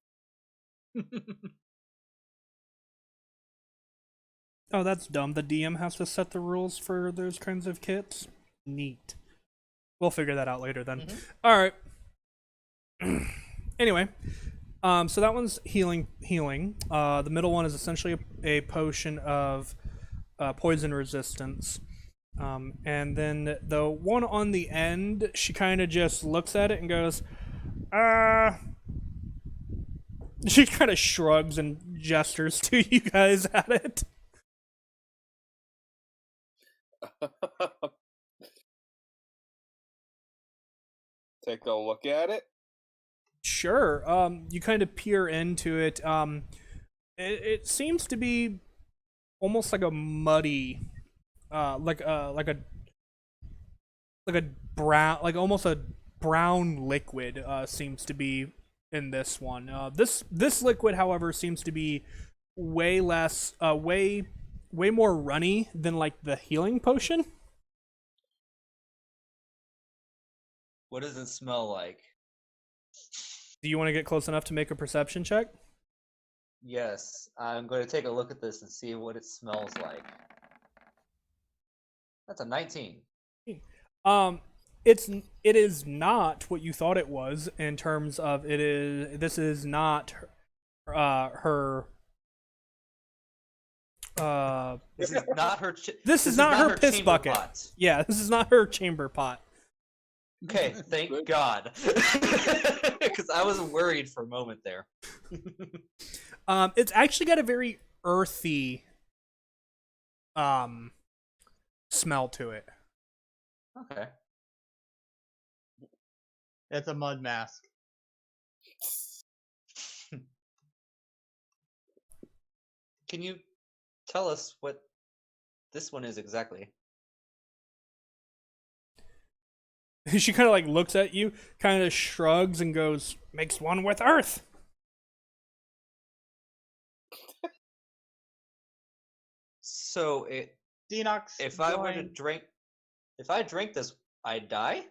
Speaker 1: Oh, that's dumb. The DM has to set the rules for those kinds of kits. Neat. We'll figure that out later then. All right. Anyway, so that one's healing. The middle one is essentially a potion of poison resistance. And then the one on the end, she kind of just looks at it and goes, She kind of shrugs and gestures to you guys at it.
Speaker 3: Take a look at it.
Speaker 1: Sure. You kind of peer into it. It seems to be almost like a muddy, like a brown, like almost a brown liquid. Seems to be in this one. This liquid, however, seems to be way less, way more runny than like the healing potion.
Speaker 2: What does it smell like?
Speaker 1: Do you want to get close enough to make a perception check?
Speaker 2: Yes, I'm going to take a look at this and see what it smells like. That's a 19.
Speaker 1: It is not what you thought it was in terms of this is not her
Speaker 2: This is not her.
Speaker 1: this is not her piss
Speaker 2: chamber
Speaker 1: bucket.
Speaker 2: pot.
Speaker 1: Yeah, this is not her chamber pot.
Speaker 2: Okay, thank God, because I was worried for a moment there.
Speaker 1: It's actually got a very earthy smell to it.
Speaker 2: Okay.
Speaker 4: It's a mud mask.
Speaker 2: Can you tell us what this one is exactly?
Speaker 1: She kind of like looks at you, kind of shrugs and goes, "Makes one with earth."
Speaker 2: So it.
Speaker 4: Denox,
Speaker 2: If I were to drink, if I drink this, I'd die.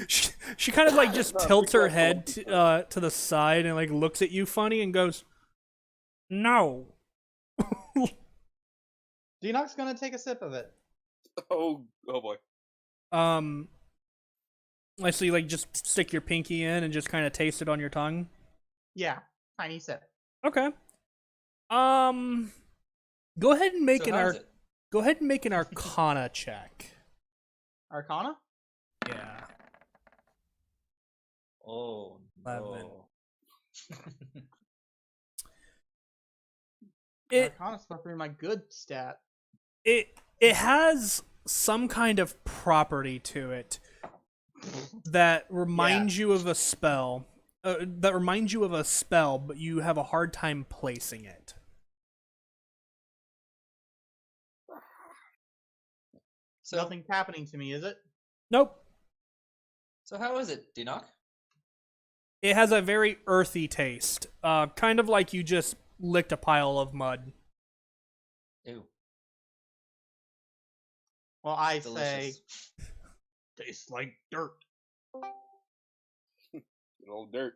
Speaker 1: She kind of like just
Speaker 3: No,
Speaker 1: tilts her
Speaker 3: exactly.
Speaker 1: head to the side and like looks at you funny and goes, "No."
Speaker 4: Denox's gonna take a sip of it.
Speaker 3: Oh boy.
Speaker 1: Like, so you like just stick your pinky in and just kind of taste it on your tongue.
Speaker 4: Yeah, tiny sip.
Speaker 1: Okay. Go ahead and make
Speaker 2: So how is it?
Speaker 1: go ahead and make an Arcana check.
Speaker 4: Arcana?
Speaker 1: Yeah.
Speaker 2: Oh
Speaker 1: 11.
Speaker 2: no.
Speaker 4: Arcana's supposed to be my good stat.
Speaker 1: It has some kind of property to it that reminds you of a spell. That reminds you of a spell, but you have a hard time placing it.
Speaker 2: So,
Speaker 4: Nothing's happening to me, is it?
Speaker 1: Nope.
Speaker 2: so how is it, Dinok?
Speaker 1: It has a very earthy taste. Kind of like you just licked a pile of mud.
Speaker 2: Ew,
Speaker 4: Well, I
Speaker 2: delicious.
Speaker 4: say, tastes like dirt.
Speaker 3: Good old dirt.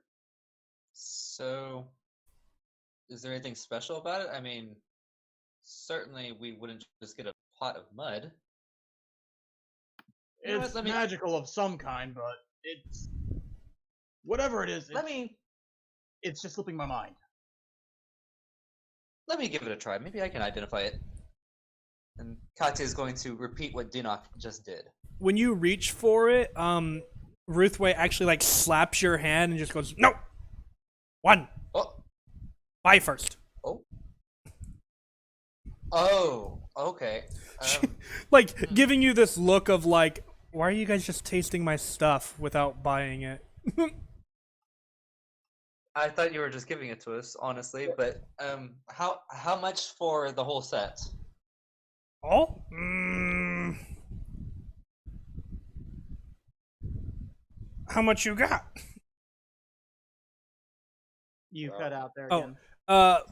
Speaker 2: So, is there anything special about it? I mean, certainly we wouldn't just get a pot of mud. You know what,
Speaker 4: It's
Speaker 2: let me-
Speaker 4: magical of some kind, but it's whatever it is. It's just slipping my mind.
Speaker 2: Let me give it a try. Maybe I can identify it. And Katya is going to repeat what Dinok just did.
Speaker 1: When you reach for it, Ruthway actually like slaps your hand and just goes, "No! One!
Speaker 2: Oh,
Speaker 1: Buy first."
Speaker 2: oh, okay.
Speaker 1: Like giving you this look of like, why are you guys just tasting my stuff without buying it?
Speaker 2: I thought you were just giving it to us, honestly. But how much for the whole set?
Speaker 1: Oh? How much you got?
Speaker 4: You cut out there
Speaker 1: Oh,
Speaker 4: again.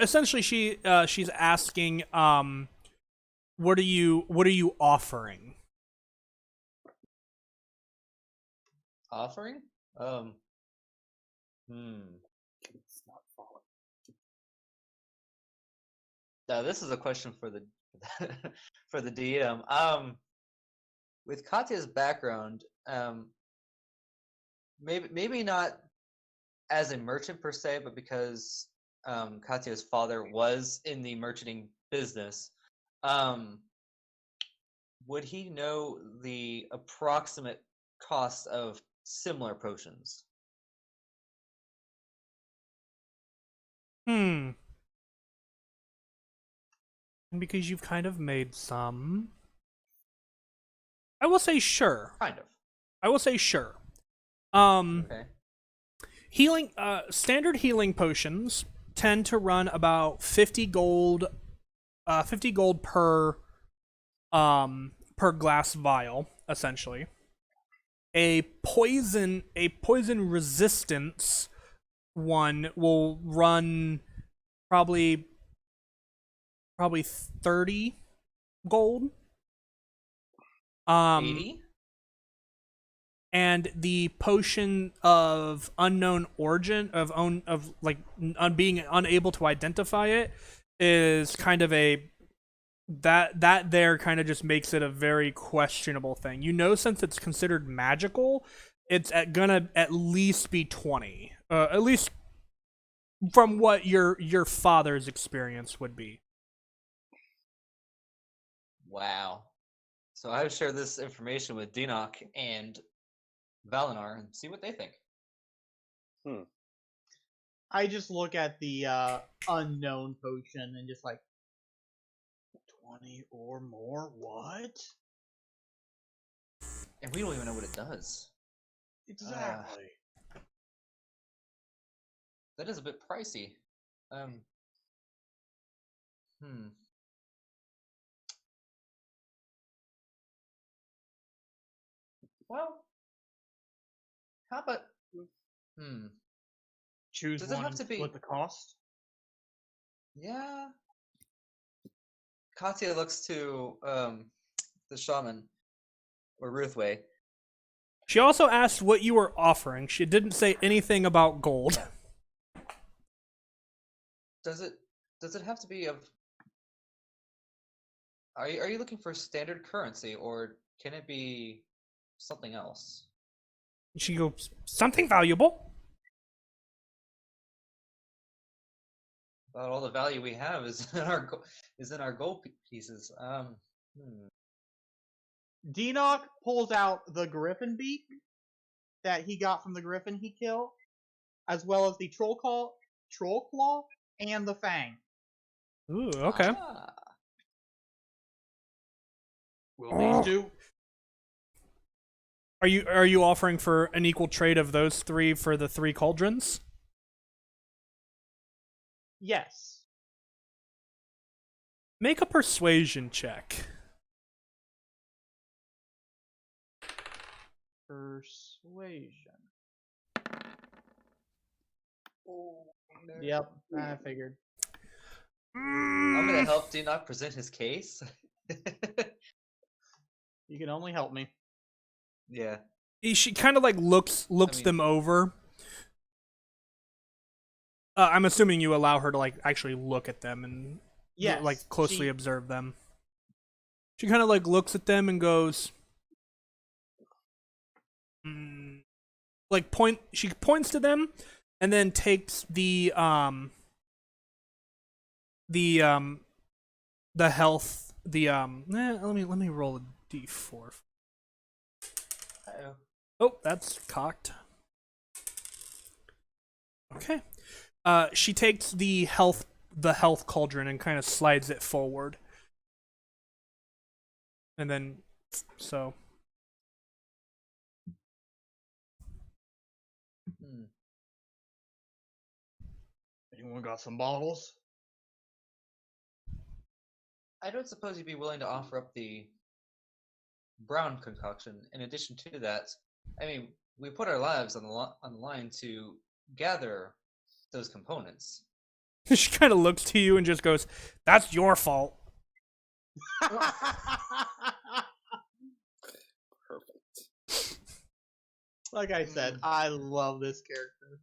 Speaker 1: essentially she's asking, what are you offering?
Speaker 2: Offering? Um. Hmm.
Speaker 3: It's not falling.
Speaker 2: Now this is a question for the for the DM. With Katya's background, maybe not as a merchant per se, but because Katya's father was in the merchanting business, um, would he know the approximate cost of similar potions?
Speaker 1: And because you've kind of made some, I will say sure.
Speaker 2: Kind of.
Speaker 1: I will say sure.
Speaker 2: Okay.
Speaker 1: Healing, standard healing potions tend to run about 50 gold, 50 gold per glass vial, essentially. A poison resistance one will run probably 30 gold.
Speaker 2: 80?
Speaker 1: And the potion of unknown origin of like being unable to identify it is kind of a that there kind of just makes it a very questionable thing. You know, since it's considered magical, it's gonna at least be 20. At least from what your father's experience would be.
Speaker 2: Wow. So I would share this information with Dinok and Valinar and see what they think.
Speaker 4: I just look at the unknown potion and just like 20 or more. What?
Speaker 2: And we don't even know what it does.
Speaker 4: Exactly.
Speaker 2: That is a bit pricey. Well, how about
Speaker 4: Choose
Speaker 2: Does it
Speaker 4: one
Speaker 2: have
Speaker 4: and
Speaker 2: to be-
Speaker 4: split the cost.
Speaker 2: Yeah. Katya looks to the shaman or Ruthway.
Speaker 1: She also asked what you were offering. She didn't say anything about gold.
Speaker 2: Does it have to be of Are you looking for standard currency or can it be something else?
Speaker 1: She goes, something valuable.
Speaker 2: About all the value we have is in our gold pieces.
Speaker 4: Denock pulls out the griffin beak that he got from the griffin he killed, as well as the troll claw, and the fang.
Speaker 1: Ooh, okay.
Speaker 2: Ah,
Speaker 4: Will these do?
Speaker 1: Are you offering for an equal trade of those three for the 3 cauldrons?
Speaker 4: Yes.
Speaker 1: Make a persuasion check.
Speaker 4: Persuasion. Yep, I figured.
Speaker 2: I'm gonna help Dinok present his case.
Speaker 4: You can only help me.
Speaker 2: Yeah.
Speaker 1: She kind of like looks them over. I'm assuming you allow her to like actually look at them and
Speaker 4: Yes,
Speaker 1: like closely observe them. She kind of like looks at them and goes, like She points to them, and then takes the health. Let me roll a d4.
Speaker 2: Uh-oh.
Speaker 1: Oh, that's cocked. Okay. She takes the health cauldron and kind of slides it forward. And then so
Speaker 4: Anyone got some bottles?
Speaker 2: I don't suppose you'd be willing to offer up the brown concoction. In addition to that, I mean, we put our lives on the line to gather those components.
Speaker 1: she kind of looks to you and just goes, "That's your fault."
Speaker 3: Perfect.
Speaker 4: Like I said, I love this character.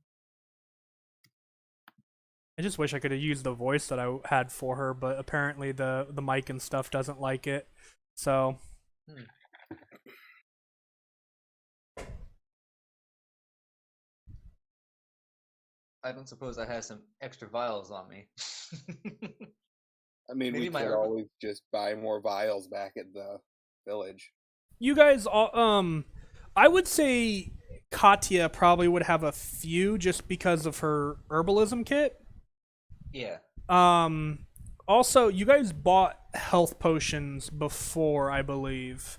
Speaker 1: I just wish I could have used the voice that I had for her, but apparently the mic and stuff doesn't like it. So
Speaker 2: I don't suppose I have some extra vials on me.
Speaker 3: I mean,
Speaker 2: Maybe
Speaker 3: we
Speaker 2: my
Speaker 3: could
Speaker 2: herb-
Speaker 3: always just buy more vials back at the village.
Speaker 1: you guys all I would say Katya probably would have a few just because of her herbalism kit.
Speaker 2: Yeah.
Speaker 1: Also, you guys bought health potions before, I believe.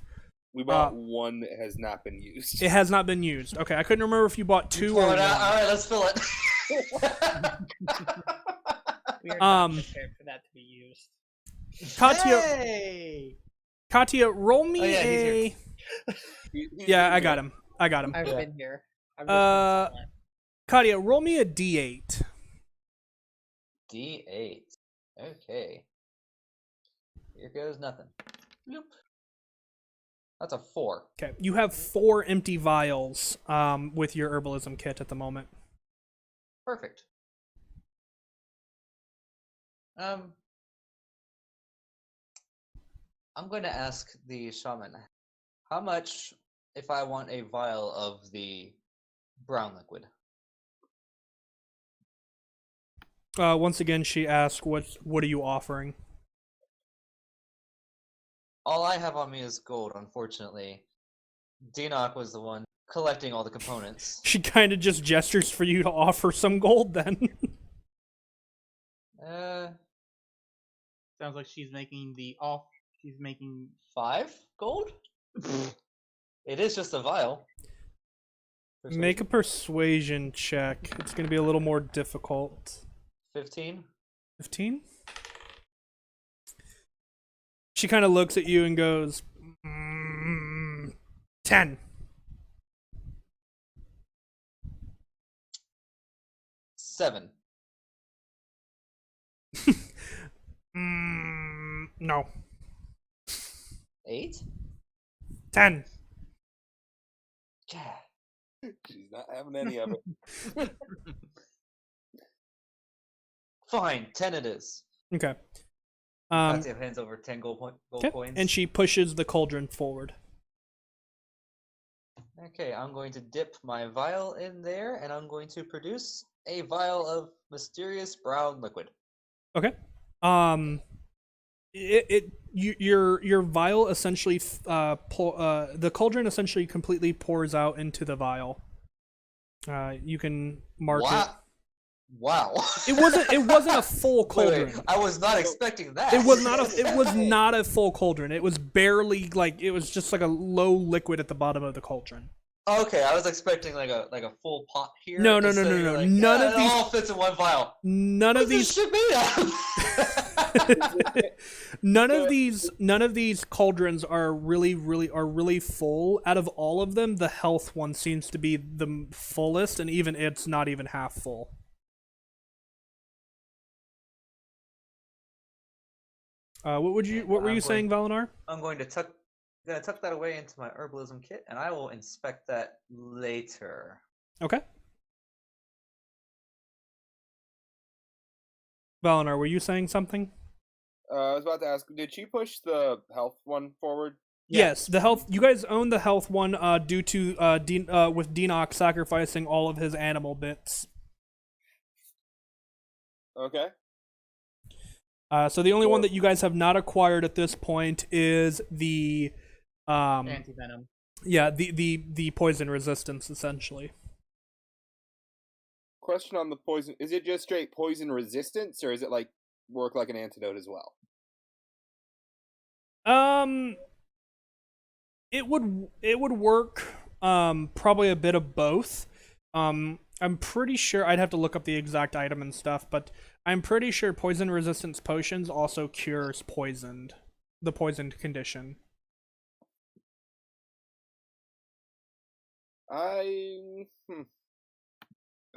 Speaker 3: We bought one that has not been used.
Speaker 1: It has not been used. Okay, I couldn't remember if you bought two
Speaker 2: Pull
Speaker 1: or
Speaker 2: it out.
Speaker 1: one.
Speaker 2: All right, let's fill it.
Speaker 5: We are not
Speaker 1: Um,
Speaker 5: prepared for that to be used.
Speaker 1: Katya,
Speaker 4: Hey!
Speaker 1: Katya, roll me
Speaker 2: Oh, yeah, he's here.
Speaker 1: a.
Speaker 3: He's
Speaker 1: Yeah,
Speaker 3: been
Speaker 1: I got
Speaker 3: good.
Speaker 1: him. I got him.
Speaker 5: I've
Speaker 2: Yeah.
Speaker 5: been here. I've just
Speaker 1: Uh,
Speaker 5: been silent.
Speaker 1: Katya, roll me a d8.
Speaker 2: D8. Okay. Here goes nothing. Bloop. That's a 4.
Speaker 1: Okay, you have 4 empty vials with your herbalism kit at the moment.
Speaker 2: Perfect. I'm going to ask the shaman, how much if I want a vial of the brown liquid?
Speaker 1: Once again, she asks, "What are you offering?"
Speaker 2: All I have on me is gold, unfortunately. Denock was the one collecting all the components.
Speaker 1: She kind of just gestures for you to offer some gold. Then
Speaker 4: Sounds like she's making the off. She's making.
Speaker 2: 5 gold? It is just a vial.
Speaker 1: make a persuasion check. It's going to be a little more difficult.
Speaker 2: 15.
Speaker 1: 15. She kind of looks at you and goes, 10.
Speaker 2: 7.
Speaker 1: No.
Speaker 2: 8?
Speaker 1: 10.
Speaker 2: Yeah.
Speaker 3: She's not having any of it.
Speaker 2: Fine, 10 it is.
Speaker 1: Okay.
Speaker 2: Katya hands over 10 gold
Speaker 1: Okay.
Speaker 2: coins.
Speaker 1: And she pushes the cauldron forward.
Speaker 2: Okay, I'm going to dip my vial in there, and I'm going to produce a vial of mysterious brown liquid.
Speaker 1: Okay. Your vial essentially the cauldron essentially completely pours out into the vial. You can mark it.
Speaker 2: Wow.
Speaker 1: It wasn't a full cauldron.
Speaker 2: Wait, I was not expecting that.
Speaker 1: It was not a full cauldron. It was barely it was just like a low liquid at the bottom of the cauldron.
Speaker 2: Okay, I was expecting like a full pot here.
Speaker 1: No.
Speaker 2: instead you're like,
Speaker 1: None
Speaker 2: yeah,
Speaker 1: of
Speaker 2: it
Speaker 1: these
Speaker 2: all fits in one vial.
Speaker 1: none of
Speaker 2: What's this
Speaker 1: these
Speaker 2: shit made out of?
Speaker 1: none of these cauldrons are really full. Out of all of them, the health one seems to be the fullest, and even it's not even half full. What were you saying, Valinar?
Speaker 2: I'm going to tuck that away into my herbalism kit, and I will inspect that later.
Speaker 1: Okay. Valinar, were you saying something?
Speaker 3: I was about to ask, did she push the health one forward?
Speaker 1: Yes, the health. You guys own the health one due to with Denock sacrificing all of his animal bits.
Speaker 3: Okay.
Speaker 1: So the only one that you guys have not acquired at this point is the
Speaker 4: Anti-venom.
Speaker 1: yeah, the poison resistance essentially.
Speaker 3: Question on the poison: is it just straight poison resistance, or is it like work like an antidote as well?
Speaker 1: It would work probably a bit of both. I'm pretty sure I'd have to look up the exact item and stuff, but I'm pretty sure poison resistance potions also cures the poisoned condition.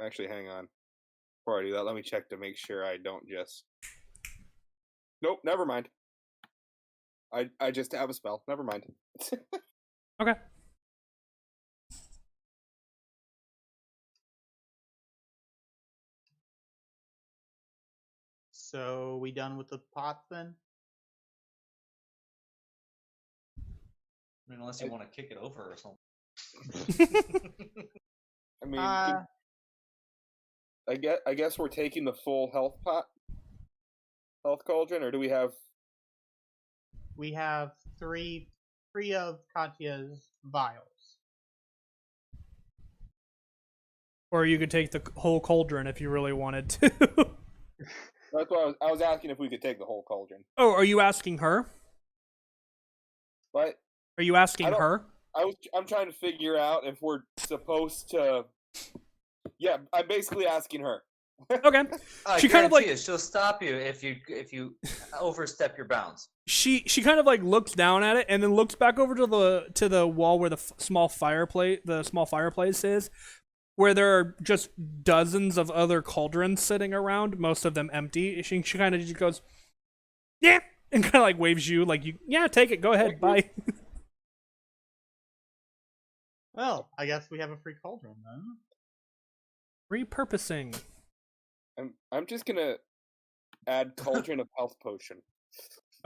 Speaker 3: Actually, hang on. Before I do that, let me check to make sure I don't just. Nope, never mind. I just have a spell. Never mind.
Speaker 1: Okay.
Speaker 4: So we done with the pots then?
Speaker 2: I mean, unless you want to kick it over or something.
Speaker 3: I mean,
Speaker 4: Uh,
Speaker 3: I guess we're taking the full health cauldron, or do we have?
Speaker 4: we have three of Katya's vials.
Speaker 1: Or you could take the whole cauldron if you really wanted to.
Speaker 3: That's what I was asking, if we could take the whole cauldron.
Speaker 1: Oh, are you asking her?
Speaker 3: But
Speaker 1: Are you asking
Speaker 3: I don't-
Speaker 1: her?
Speaker 3: I'm trying to figure out if we're supposed to. Yeah, I'm basically asking her.
Speaker 1: Okay.
Speaker 2: I
Speaker 1: She kind of, like-
Speaker 2: guarantee you, she'll stop you if you overstep your bounds.
Speaker 1: She kind of like looks down at it and then looks back over to the wall where the small fireplace is, where there are just dozens of other cauldrons sitting around, most of them empty. She kind of just goes, yeah, and kind of like waves you like, yeah, take it, go ahead, bye.
Speaker 4: Well, I guess we have a free cauldron then.
Speaker 1: Repurposing.
Speaker 3: I'm just gonna add cauldron of health potion.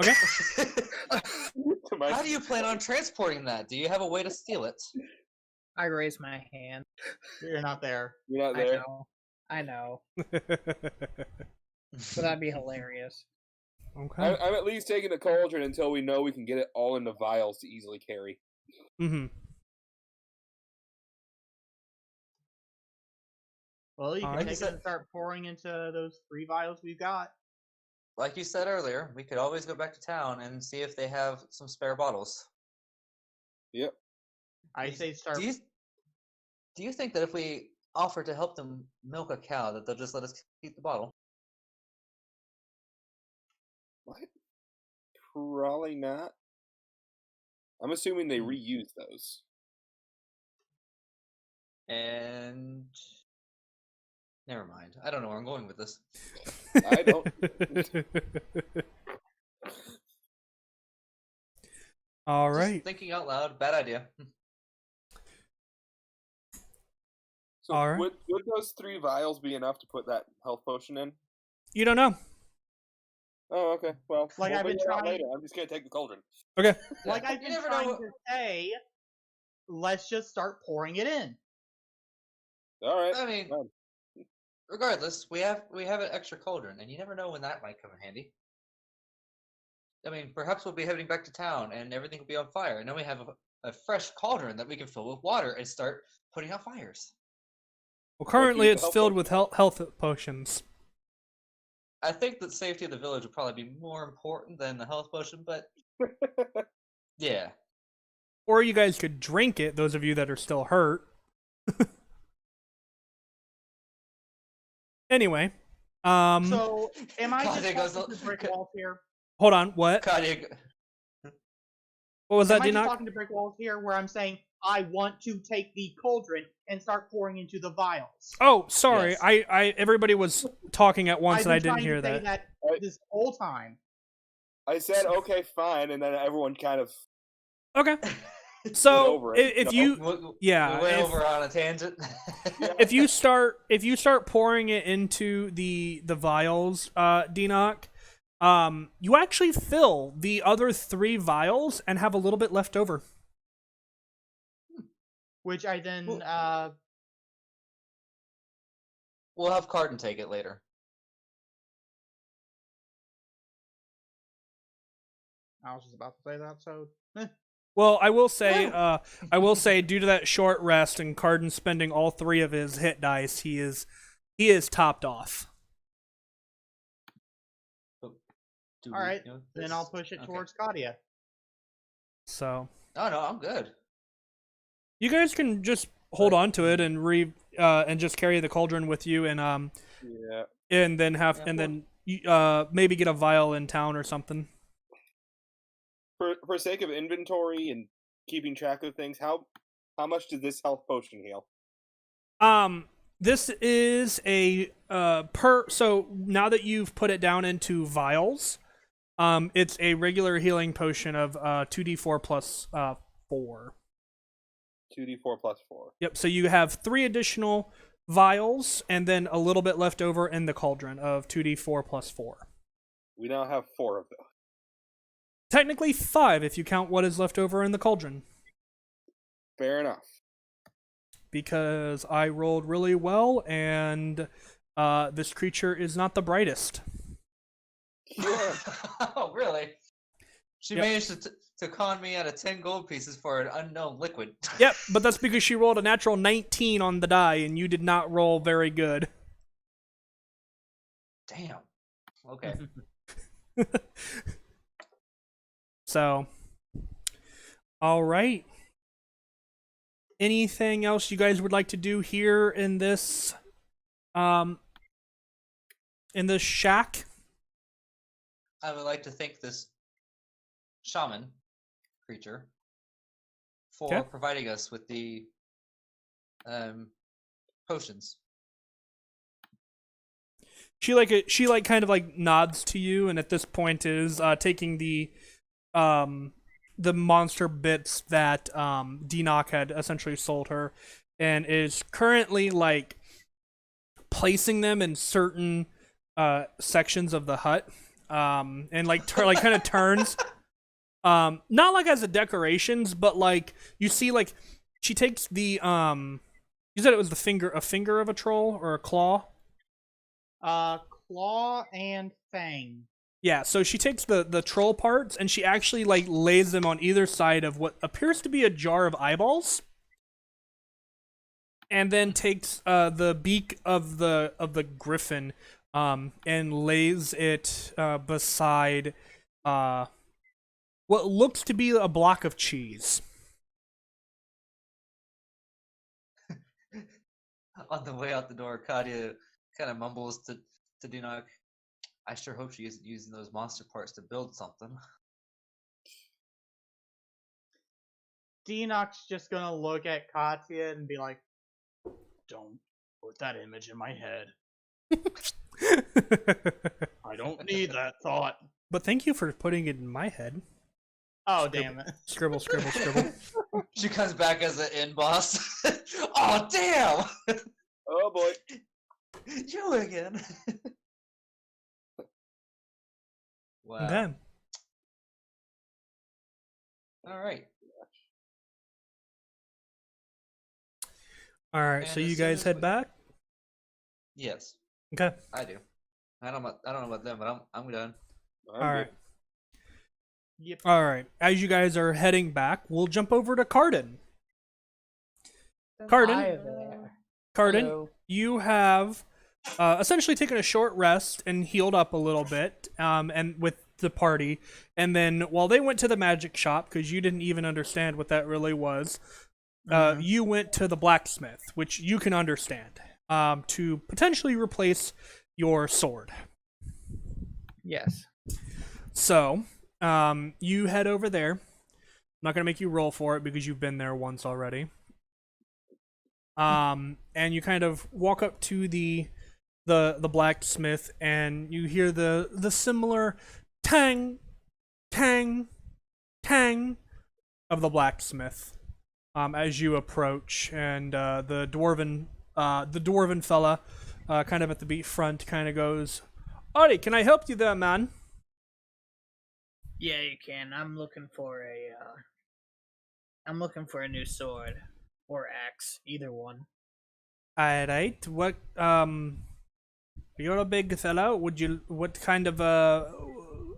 Speaker 1: Okay.
Speaker 3: to my-
Speaker 2: How do you plan on transporting that? Do you have a way to steal it?
Speaker 5: I raise my hand.
Speaker 4: You're not there.
Speaker 3: You're not
Speaker 5: I
Speaker 3: there.
Speaker 5: know. I know. But that'd be hilarious.
Speaker 1: Okay.
Speaker 3: I'm at least taking the cauldron until we know we can get it all into vials to easily carry.
Speaker 1: Mm-hmm.
Speaker 4: Well, you can
Speaker 1: Alright.
Speaker 4: take it and start pouring into those 3 vials we've got.
Speaker 2: Like you said earlier, we could always go back to town and see if they have some spare bottles.
Speaker 3: Yep.
Speaker 4: I say start.
Speaker 2: Do you think that if we offer to help them milk a cow, that they'll just let us keep the bottle?
Speaker 3: What? Probably not. I'm assuming they reuse those.
Speaker 2: And never mind. I don't know where I'm going with this.
Speaker 3: I don't.
Speaker 1: All
Speaker 2: Just
Speaker 1: right.
Speaker 2: thinking out loud, bad idea.
Speaker 3: So
Speaker 1: All right.
Speaker 3: would those 3 vials be enough to put that health potion in?
Speaker 1: You don't know.
Speaker 3: Oh, okay. Well,
Speaker 4: Like
Speaker 3: we'll
Speaker 4: I've been
Speaker 3: figure it out
Speaker 4: trying-
Speaker 3: later. I'm just gonna take the cauldron.
Speaker 1: Okay.
Speaker 4: Like
Speaker 2: Yeah,
Speaker 4: I've
Speaker 2: you
Speaker 4: been
Speaker 2: never
Speaker 4: trying
Speaker 2: know.
Speaker 4: to say, let's just start pouring it in.
Speaker 3: All right.
Speaker 2: I mean,
Speaker 3: fine.
Speaker 2: regardless, we have an extra cauldron, and you never know when that might come in handy. I mean, perhaps we'll be heading back to town, and everything will be on fire, and then we have a fresh cauldron that we can fill with water and start putting out fires.
Speaker 1: Well, currently
Speaker 3: keep the
Speaker 1: it's
Speaker 3: health
Speaker 1: filled with
Speaker 3: potion.
Speaker 1: health potions.
Speaker 2: I think that safety of the village would probably be more important than the health potion, but yeah.
Speaker 1: Or you guys could drink it, those of you that are still hurt. Anyway.
Speaker 4: So, am I
Speaker 2: God,
Speaker 4: just
Speaker 2: it goes
Speaker 4: talking
Speaker 2: a-
Speaker 4: to brick walls here?
Speaker 1: Hold on, what?
Speaker 2: Kadia,
Speaker 1: What was
Speaker 4: Am
Speaker 1: that,
Speaker 4: I just
Speaker 1: Dinoc?
Speaker 4: talking to brick walls here where I'm saying I want to take the cauldron and start pouring into the vials?
Speaker 1: Oh, sorry.
Speaker 2: Yes.
Speaker 1: I everybody was talking at once
Speaker 4: I've
Speaker 1: and I
Speaker 4: been
Speaker 1: didn't
Speaker 4: trying
Speaker 1: hear
Speaker 4: to say
Speaker 1: that.
Speaker 3: Right.
Speaker 4: this whole time.
Speaker 3: I said okay, fine, and then everyone kind of
Speaker 1: Okay. So
Speaker 3: over it.
Speaker 1: if
Speaker 3: No.
Speaker 1: you yeah,
Speaker 2: we went
Speaker 1: if-
Speaker 2: over on a tangent.
Speaker 1: if you start pouring it into the vials, Dinoc, you actually fill the other 3 vials and have a little bit left over.
Speaker 4: Which I then,
Speaker 2: Well- We'll have Carden take it later.
Speaker 4: I was just about to say that, so.
Speaker 1: Well, I will say, due to that short rest and Carden spending all 3 of his hit dice, he is topped off.
Speaker 2: Do we
Speaker 4: Alright,
Speaker 2: know
Speaker 4: Then
Speaker 2: this?
Speaker 4: I'll push it
Speaker 2: Okay.
Speaker 4: towards Kadia.
Speaker 1: So
Speaker 2: Oh no, I'm good.
Speaker 1: you guys can just hold on to it and and just carry the cauldron with you and
Speaker 3: yeah.
Speaker 1: and then have
Speaker 2: Yeah,
Speaker 1: and
Speaker 2: well-
Speaker 1: then maybe get a vial in town or something.
Speaker 3: For sake of inventory and keeping track of things, how much does this health potion heal?
Speaker 1: This is a so now that you've put it down into vials, it's a regular healing potion of 2d4 plus 4.
Speaker 3: 2d4 plus 4.
Speaker 1: Yep, so you have 3 additional vials and then a little bit left over in the cauldron of 2d4 plus 4.
Speaker 3: We now have 4 of those.
Speaker 1: Technically 5 if you count what is left over in the cauldron.
Speaker 3: Fair enough.
Speaker 1: Because I rolled really well, and this creature is not the brightest.
Speaker 3: Sure.
Speaker 2: Oh, really? She
Speaker 1: Yep.
Speaker 2: managed to con me out of 10 gold pieces for an unknown liquid.
Speaker 1: Yep, but that's because she rolled a natural 19 on the die, and you did not roll very good.
Speaker 2: Damn. Okay.
Speaker 1: So, all right. Anything else you guys would like to do here in this shack?
Speaker 2: I would like to thank this shaman creature for
Speaker 1: Okay.
Speaker 2: providing us with the potions.
Speaker 1: She kind of like nods to you, and at this point is taking the monster bits that Denock had essentially sold her, and is currently like placing them in certain sections of the hut, and like kind of turns, not like as a decorations, but like you see like she takes the you said it was a finger of a troll or a claw.
Speaker 4: Claw and fang.
Speaker 1: Yeah, so she takes the troll parts and she actually like lays them on either side of what appears to be a jar of eyeballs, and then takes the beak of the griffin and lays it beside what looks to be a block of cheese.
Speaker 2: On the way out the door, Kadia kind of mumbles to Dinok, I sure hope she isn't using those monster parts to build something.
Speaker 4: Denock's just gonna look at Katya and be like, "Don't put that image in my head. I don't need that thought."
Speaker 1: But thank you for putting it in my head.
Speaker 4: Oh, damn it.
Speaker 1: Scribble, scribble, scribble.
Speaker 2: She comes back as an end boss. Oh, damn!
Speaker 3: Oh boy.
Speaker 2: You again. Wow.
Speaker 1: Okay.
Speaker 2: All right.
Speaker 1: All right.
Speaker 2: And
Speaker 1: So
Speaker 2: as
Speaker 1: you
Speaker 2: soon
Speaker 1: guys
Speaker 2: as
Speaker 1: head
Speaker 2: we-
Speaker 1: back.
Speaker 2: Yes,
Speaker 1: Okay.
Speaker 2: I do. I don't know about them, but I'm done.
Speaker 3: I'm
Speaker 1: All
Speaker 3: good.
Speaker 1: right.
Speaker 4: Yep.
Speaker 1: All right. As you guys are heading back, we'll jump over to Cardin. Cardin.
Speaker 5: Hi there.
Speaker 1: Cardin,
Speaker 5: Hello.
Speaker 1: you have essentially taken a short rest and healed up a little bit, and with the party, and then while they went to the magic shop, because you didn't even understand what that really was, you went to the blacksmith, which you can understand, to potentially replace your sword.
Speaker 5: Yes.
Speaker 1: So, you head over there. I'm not gonna make you roll for it because you've been there once already. And you kind of walk up to the blacksmith, and you hear the similar tang, tang, tang of the blacksmith as you approach, and the dwarven fella, kind of at the beat front, kind of goes, "Alright, can I help you there, man?"
Speaker 5: Yeah, you can. I'm looking for a new sword or axe, either one.
Speaker 1: Alright, what you're a big fella. What kind of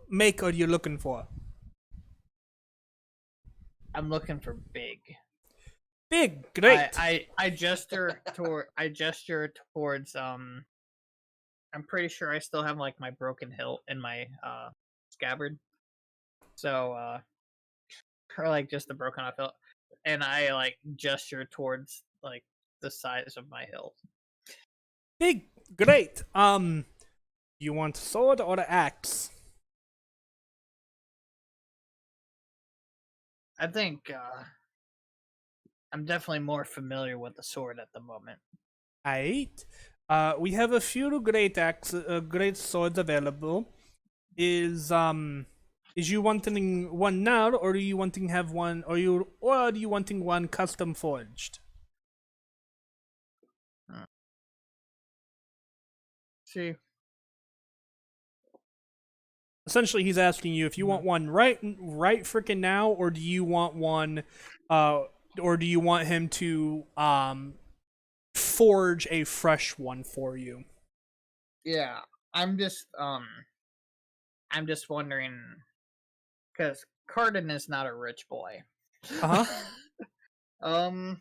Speaker 1: make are you looking for?
Speaker 5: I'm looking for big.
Speaker 1: Big, great.
Speaker 5: I gesture towards I'm pretty sure I still have like my broken hilt in my scabbard. So or like just the broken off hilt. And I like gesture towards like the size of my hilt.
Speaker 1: Big, great. You want sword or axe?
Speaker 5: I think I'm definitely more familiar with the sword at the moment.
Speaker 1: Alright. We have a few great swords available. Is you wanting one now, or do you wanting have one, or are you wanting one custom forged?
Speaker 5: See,
Speaker 1: essentially he's asking you if you want one right freaking now, or do you want one, or do you want him to forge a fresh one for you?
Speaker 5: Yeah, I'm just wondering because Cardin is not a rich boy.
Speaker 1: Uh-huh.
Speaker 5: Um,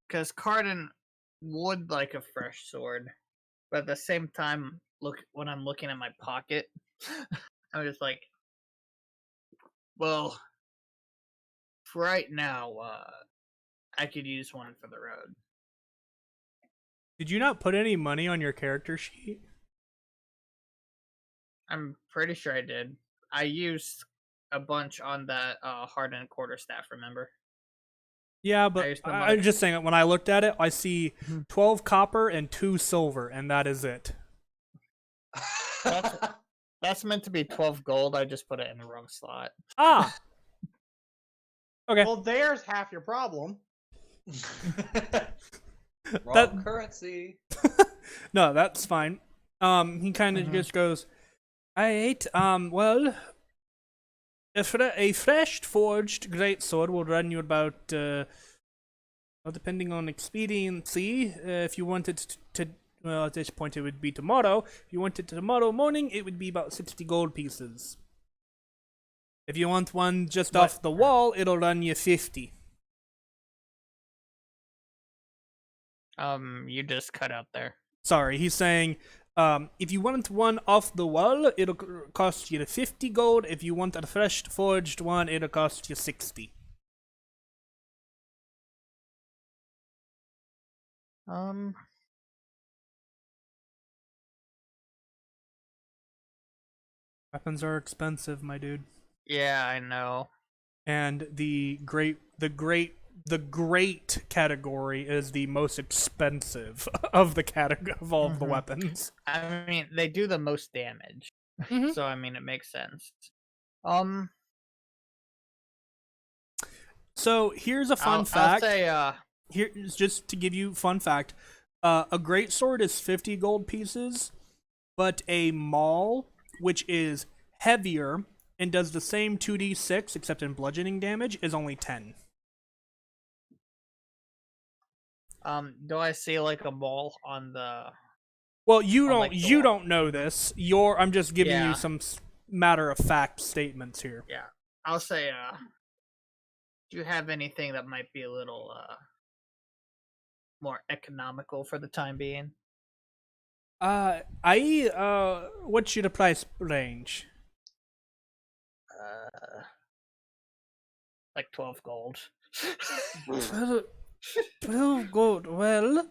Speaker 5: because Cardin would like a fresh sword, but at the same time, when I'm looking at my pocket, I'm just like, well, for right now, I could use one for the road.
Speaker 1: Did you not put any money on your character sheet?
Speaker 5: I'm pretty sure I did. I used a bunch on that hardened quarterstaff. Remember?
Speaker 1: Yeah,
Speaker 5: I
Speaker 1: but
Speaker 5: used the
Speaker 1: I'm
Speaker 5: money.
Speaker 1: just saying that when I looked at it, I see 12 copper and 2 silver, and that is it.
Speaker 5: That's meant to be 12 gold. I just put it in the wrong slot.
Speaker 1: Ah! Okay.
Speaker 4: Well, there's half your problem.
Speaker 2: Wrong currency.
Speaker 1: No, that's fine. He kind of just goes, alright, well, a fresh forged greatsword will run you about, well, depending on expediency, if you want it to, well, at this point it would be tomorrow. If you want it tomorrow morning, it would be about 60 gold pieces. If you want one just off the wall, it'll run you 50.
Speaker 5: You just cut out there.
Speaker 1: Sorry, he's saying, if you want one off the wall, it'll cost you 50 gold. If you want a fresh forged one, it'll cost you 60. Weapons are expensive, my dude.
Speaker 5: Yeah, I know.
Speaker 1: And the great category is the most expensive of the of all of the weapons.
Speaker 5: I mean, they do the most damage, so I mean, it makes sense.
Speaker 1: So here's a fun fact.
Speaker 5: I'll say,
Speaker 1: Here's just to give you fun fact. A great sword is 50 gold pieces, but a maul, which is heavier and does the same 2d6 except in bludgeoning damage, is only 10.
Speaker 5: do I see like a mole on the?
Speaker 1: Well,
Speaker 5: like,
Speaker 1: you don't know this. I'm just giving you some matter of fact statements here.
Speaker 5: Yeah, I'll say, do you have anything that might be a little more economical for the time being?
Speaker 1: What's your price range?
Speaker 5: Like 12 gold.
Speaker 1: 12 gold. Well,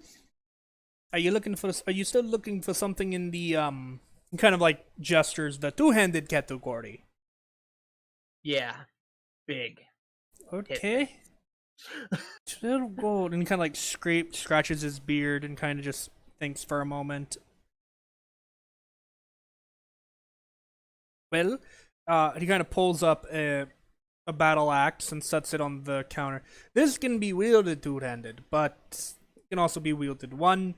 Speaker 1: are you still looking for something in the kind of like gestures, the two-handed category?
Speaker 5: Yeah, big.
Speaker 1: Okay. 12 gold, and he kind of like scratches his beard and kind of just thinks for a moment. Well, he kind of pulls up a battle axe and sets it on the counter. This can be wielded two-handed, but it can also be wielded one.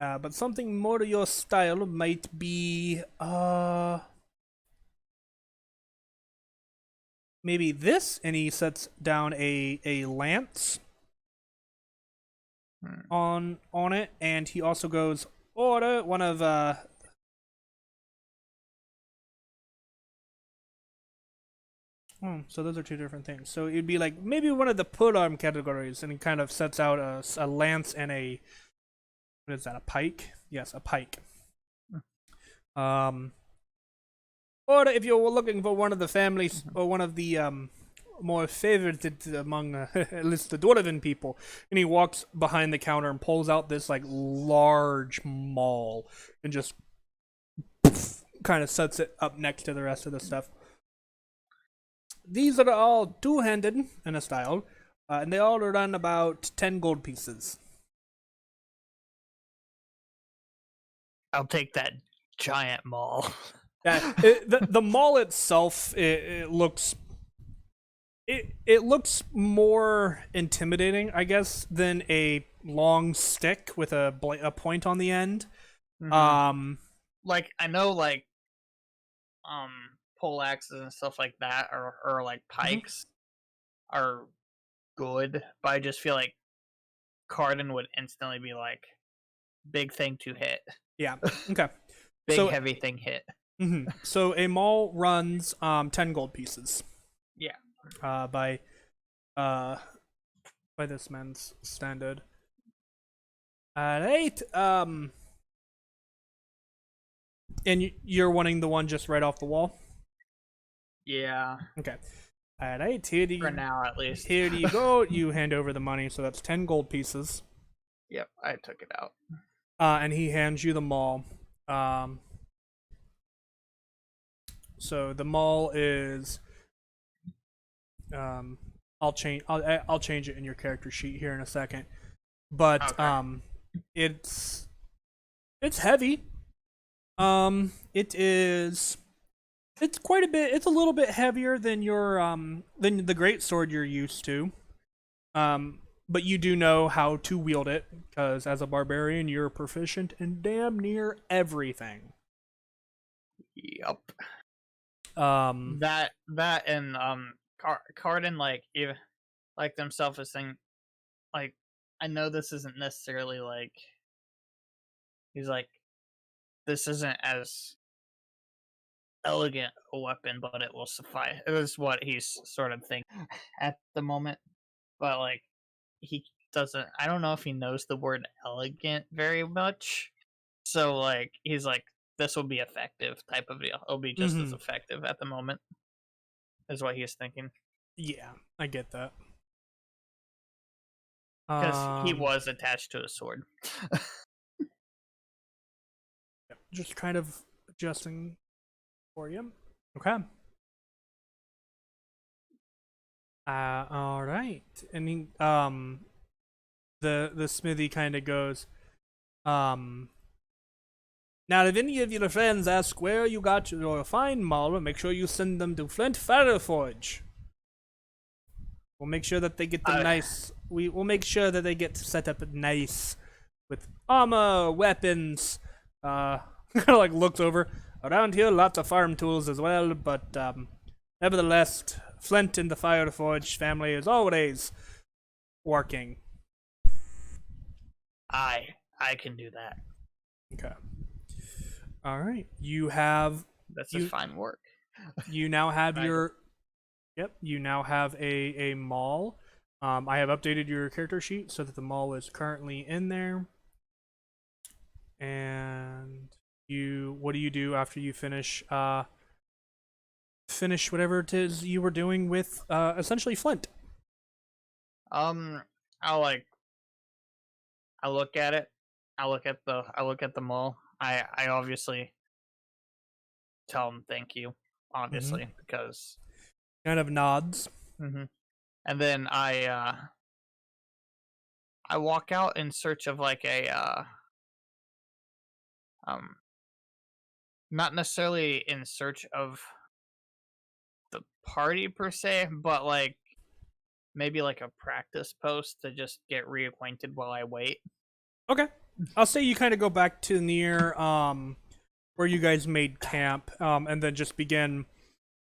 Speaker 1: But something more to your style might be maybe this, and he sets down a lance on it, and he also goes, order one of so those are two different things. So it'd be like maybe one of the polearm categories, and he kind of sets out a lance and a, what is that, a pike? Yes, a pike. Or if you're looking for one of the families, or one of the more favorited among at least the dwarven people, and he walks behind the counter and pulls out this like large maul and just kind of sets it up next to the rest of the stuff. These are all two-handed in a style, and they all run about 10 gold pieces.
Speaker 5: I'll take that giant maul.
Speaker 1: Yeah, the maul itself, it looks it looks more intimidating, I guess, than a long stick with a point on the end.
Speaker 5: Mhm.
Speaker 1: Like
Speaker 5: I know pole axes and stuff like that, or like pikes are good, but I just feel like Cardin would instantly be like big thing to hit,
Speaker 1: yeah, okay.
Speaker 5: big
Speaker 1: So
Speaker 5: heavy thing hit.
Speaker 1: so a maul runs 10 gold pieces.
Speaker 5: Yeah.
Speaker 1: By this man's standard. Alright, and you're wanting the one just right off the wall?
Speaker 5: Yeah.
Speaker 1: Okay. Alright, here do you
Speaker 5: For now, at least.
Speaker 1: Here do you go. You hand over the money, so that's 10 gold pieces.
Speaker 5: Yep, I took it out.
Speaker 1: And he hands you the maul. So the maul is I'll change it in your character sheet here in a second. But
Speaker 5: Okay.
Speaker 1: it's heavy. It's quite a bit. It's a little bit heavier than your than the great sword you're used to. But you do know how to wield it because as a barbarian, you're proficient in damn near everything.
Speaker 5: Yep.
Speaker 1: Um,
Speaker 5: That and Cardin like themselves as saying like I know this isn't necessarily like he's like this isn't as elegant a weapon, but it will suffice. It is what he's sort of thinking at the moment. But like he doesn't I don't know if he knows the word elegant very much. So like he's like this will be effective type of deal. It'll be just as effective at the moment. Is what he's thinking.
Speaker 1: yeah, I get that.
Speaker 5: Because he was attached to a sword.
Speaker 1: Just kind of adjusting for you. Okay. All right. And he, the smithy kind of goes, now if any of your friends ask where you got your fine maul, make sure you send them to Flint Fireforge. We'll make sure that they get the nice. We'll make sure that they get set up nice with armor, weapons. Kind of like looks over around here. Lots of farm tools as well, but nevertheless, Flint and the Fireforge family is always working.
Speaker 5: I can do that.
Speaker 1: Okay. All right. You have.
Speaker 5: That's just fine work.
Speaker 1: You now have your. Yep. You now have a maul. I have updated your character sheet so that the maul is currently in there. And what do you do after you finish whatever it is you were doing with essentially Flint?
Speaker 5: I look at it. I look at the mall. I obviously tell him thank you, obviously, because
Speaker 1: kind of nods.
Speaker 5: And then I walk out in search of like a not necessarily in search of the party per se, but like maybe like a practice post to just get reacquainted while I wait.
Speaker 1: Okay. I'll say you kind of go back to near where you guys made camp and then just begin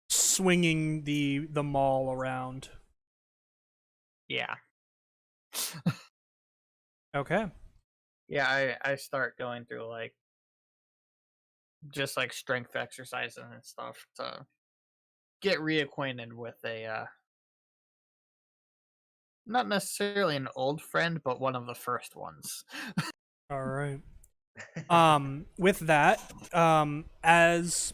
Speaker 1: swinging the maul around.
Speaker 5: Yeah.
Speaker 1: Okay.
Speaker 5: Yeah, I start going through like just like strength exercises and stuff to get reacquainted with a not necessarily an old friend, but one of the first ones.
Speaker 1: All right. With that, as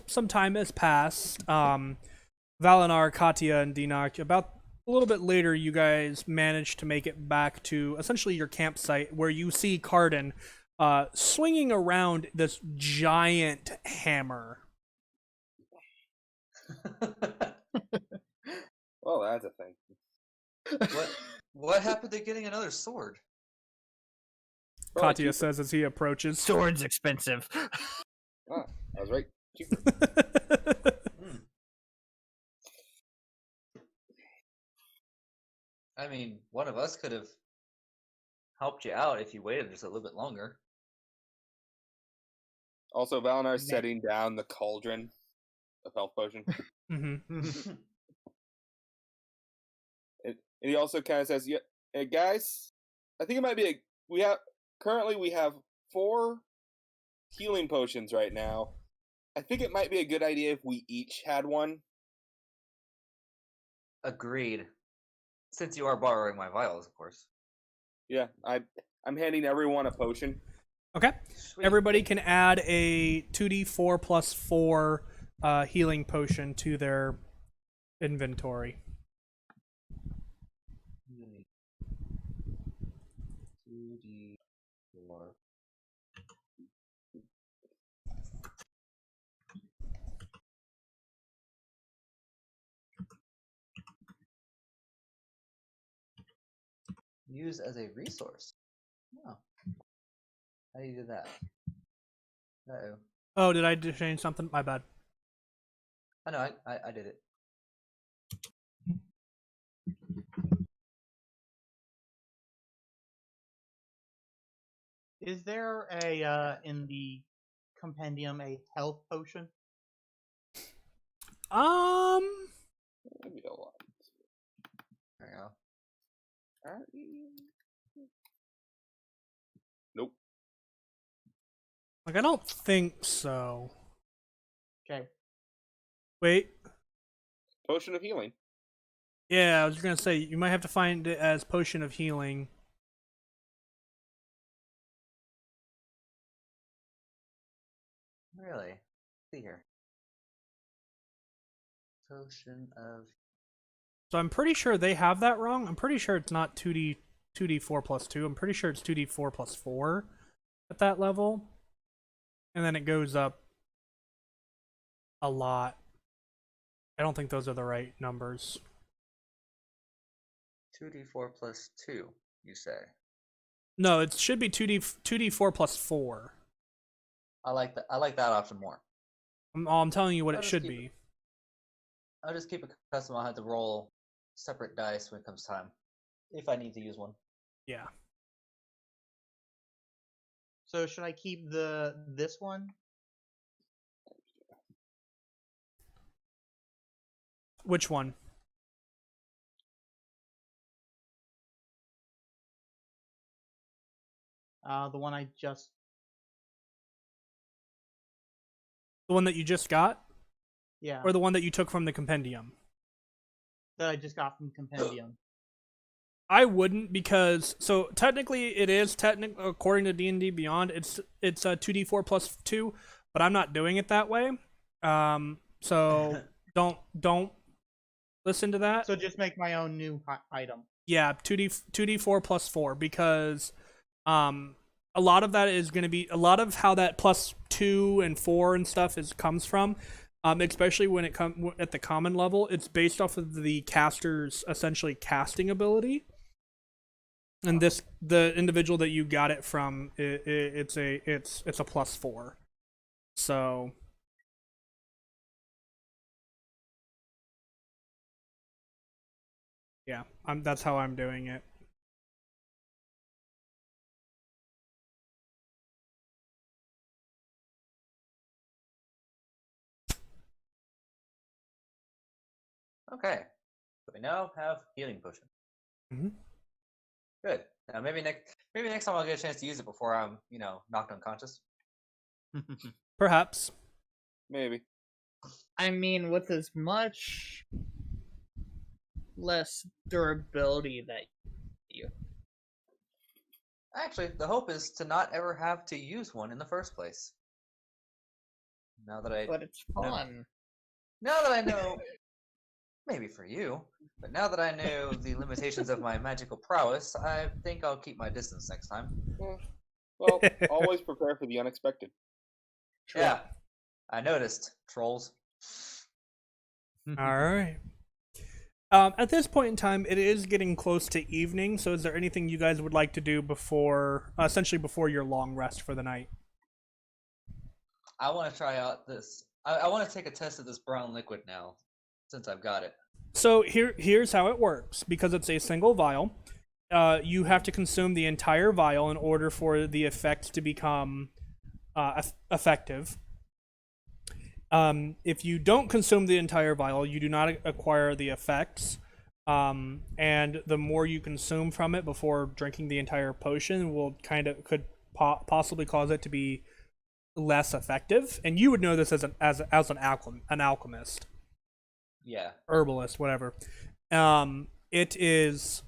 Speaker 1: some time has passed, Valinar, Katya, and Dinak, about a little bit later, you guys manage to make it back to essentially your campsite, where you see Cardin swinging around this giant hammer.
Speaker 3: Well, that's a thing.
Speaker 2: What happened to getting another sword?
Speaker 1: Katya says as he approaches.
Speaker 5: Sword's expensive.
Speaker 3: Ah, I was right. Cheaper.
Speaker 2: I mean, one of us could have helped you out if you waited just a little bit longer.
Speaker 3: Also, Valinar's
Speaker 4: Nay.
Speaker 3: setting down the cauldron of health potion.
Speaker 1: Mm-hmm.
Speaker 3: And he also kind of says, "Yeah, hey guys, I think it might be we have 4 healing potions right now. I think it might be a good idea if we each had one."
Speaker 2: Agreed. Since you are borrowing my vials, of course.
Speaker 3: Yeah, I'm handing everyone a potion.
Speaker 1: Okay.
Speaker 2: Sweet.
Speaker 1: Everybody can add a 2d4 plus 4 healing potion to their inventory.
Speaker 2: 2d4. Use as a resource. Oh. How do you do that? Uh-oh.
Speaker 1: Oh, did I change something? My bad.
Speaker 2: I know, I did it.
Speaker 4: Is there a in the compendium a health potion?
Speaker 3: Maybe a lot.
Speaker 2: There you go.
Speaker 3: Nope.
Speaker 1: Like, I don't think so.
Speaker 4: Okay.
Speaker 1: Wait.
Speaker 3: Potion of healing.
Speaker 1: Yeah, I was gonna say, you might have to find it as Potion of Healing.
Speaker 2: Really? Let's see here. Potion of...
Speaker 1: So I'm pretty sure they have that wrong. I'm pretty sure it's not 2d4 plus 2. I'm pretty sure it's 2d4 plus 4 at that level. And then it goes up a lot. I don't think those are the right numbers.
Speaker 2: 2d4 plus 2, you say?
Speaker 1: No, it should be 2d4 plus 4.
Speaker 2: I like that option more.
Speaker 1: I'm telling you what
Speaker 2: I'll
Speaker 1: it
Speaker 2: just
Speaker 1: should
Speaker 2: keep
Speaker 1: be.
Speaker 2: I'll just keep it custom. I'll have to roll separate dice when it comes time. If I need to use one.
Speaker 1: Yeah.
Speaker 4: So should I keep this one?
Speaker 1: Which one?
Speaker 4: The one I just
Speaker 1: The one that you just got?
Speaker 4: yeah
Speaker 1: Or the one that you took from the compendium?
Speaker 4: that I just got from compendium.
Speaker 1: I wouldn't, because so technically it is according to D&D Beyond, it's a 2d4 plus 2, but I'm not doing it that way. So don't listen to that.
Speaker 4: So just make my own new item.
Speaker 1: Yeah, 2d4 plus 4, because a lot of that is going to be a lot of how that plus 2 and 4 and stuff comes from, especially when it comes at the common level. It's based off of the caster's essentially casting ability. And the individual that you got it from, it's a plus 4. So yeah, that's how I'm doing it.
Speaker 2: Okay. So we now have healing potion.
Speaker 1: Mm-hmm.
Speaker 2: Good. Now maybe next time I'll get a chance to use it before I'm, knocked unconscious.
Speaker 1: Perhaps.
Speaker 3: Maybe.
Speaker 5: I mean, with as much less durability that you.
Speaker 2: Actually, the hope is to not ever have to use one in the first place. Now that
Speaker 5: But it's fun.
Speaker 2: Now that I know, maybe for you, but now that I know the limitations of my magical prowess, I think I'll keep my distance next time.
Speaker 3: Well, always prepare for the unexpected.
Speaker 5: True.
Speaker 2: Yeah, I noticed, trolls.
Speaker 1: All right. At this point in time, it is getting close to evening. So, is there anything you guys would like to do essentially before your long rest for the night?
Speaker 2: I want to try out this. I want to take a test of this brown liquid now. since I've got it.
Speaker 1: So here's how it works. Because it's a single vial, you have to consume the entire vial in order for the effect to become effective. If you don't consume the entire vial, you do not acquire the effects. And the more you consume from it before drinking the entire potion could possibly cause it to be less effective. And you would know this as an alchemist,
Speaker 2: Yeah.
Speaker 1: herbalist, whatever. It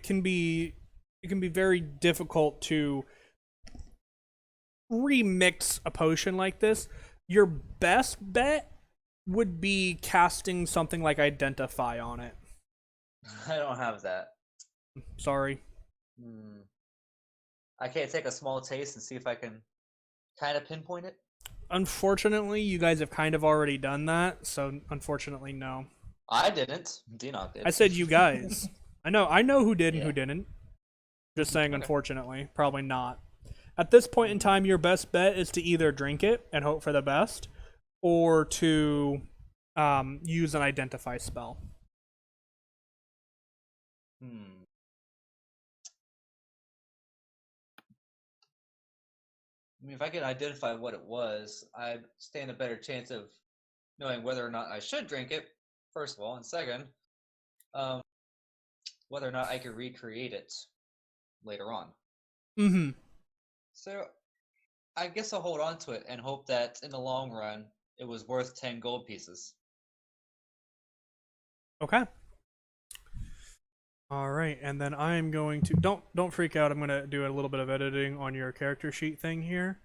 Speaker 1: can be very difficult to remix a potion like this. Your best bet would be casting something like Identify on it.
Speaker 2: I don't have that.
Speaker 1: Sorry.
Speaker 2: I can't take a small taste and see if I can kind of pinpoint it.
Speaker 1: Unfortunately, you guys have kind of already done that, so unfortunately, no.
Speaker 2: I didn't. Dinoc did.
Speaker 1: I said you guys. I know who did and who
Speaker 2: Yeah.
Speaker 1: didn't. Just saying,
Speaker 2: Okay.
Speaker 1: unfortunately, probably not. At this point in time, your best bet is to either drink it and hope for the best, or to use an Identify spell.
Speaker 2: I mean, if I could identify what it was, I'd stand a better chance of knowing whether or not I should drink it, first of all, and second, whether or not I could recreate it later on.
Speaker 1: Mm-hmm.
Speaker 2: So, I guess I'll hold on to it and hope that in the long run, it was worth 10 gold pieces.
Speaker 1: Okay. All right, and then I'm going to don't freak out. I'm going to do a little bit of editing on your character sheet thing here.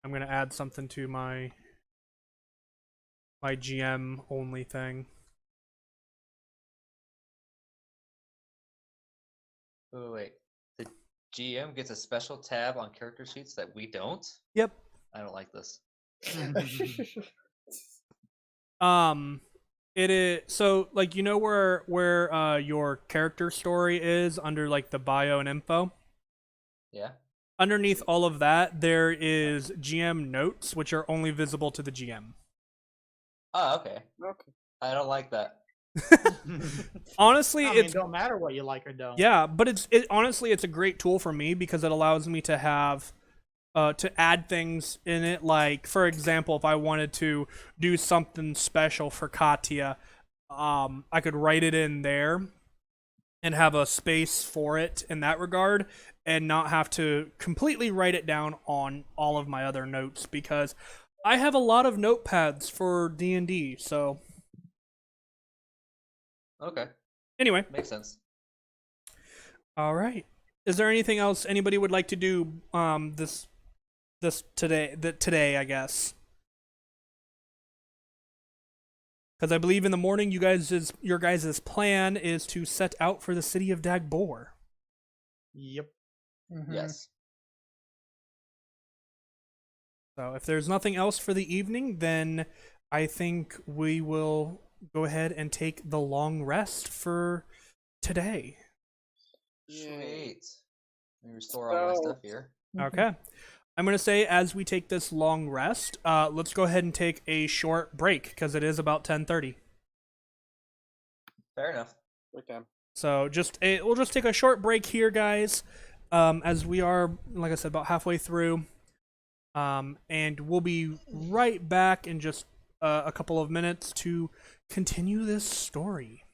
Speaker 1: I'm going to add something to my GM only thing.
Speaker 2: Wait. The GM gets a special tab on character sheets that we don't?
Speaker 1: Yep.
Speaker 2: I don't like this.
Speaker 1: It is so like where your character story is under like the bio and info.
Speaker 2: Yeah.
Speaker 1: Underneath all of that, there is GM notes, which are only visible to the GM.
Speaker 2: Oh, okay.
Speaker 3: Okay.
Speaker 2: I don't like that.
Speaker 1: Honestly,
Speaker 4: I mean,
Speaker 1: it's
Speaker 4: don't matter what you like or don't.
Speaker 1: yeah, but honestly it's a great tool for me because it allows me to have to add things in it. Like, for example, if I wanted to do something special for Katya, I could write it in there and have a space for it in that regard and not have to completely write it down on all of my other notes because I have a lot of notepads for D&D, so
Speaker 2: Okay.
Speaker 1: anyway.
Speaker 2: Makes sense.
Speaker 1: All right. Is there anything else anybody would like to do today, I guess? Because I believe in the morning your guys' plan is to set out for the city of Dagbor.
Speaker 4: Yep.
Speaker 2: Yes.
Speaker 1: So if there's nothing else for the evening, then I think we will go ahead and take the long rest for today.
Speaker 2: Sweet. Let me restore all my stuff here.
Speaker 1: Okay. I'm going to say as we take this long rest, let's go ahead and take a short break because it is about 10:30.
Speaker 2: Fair enough.
Speaker 3: Break time.
Speaker 1: So we'll just take a short break here, guys, as we are, like I said, about halfway through. And we'll be right back in just a couple of minutes to continue this story.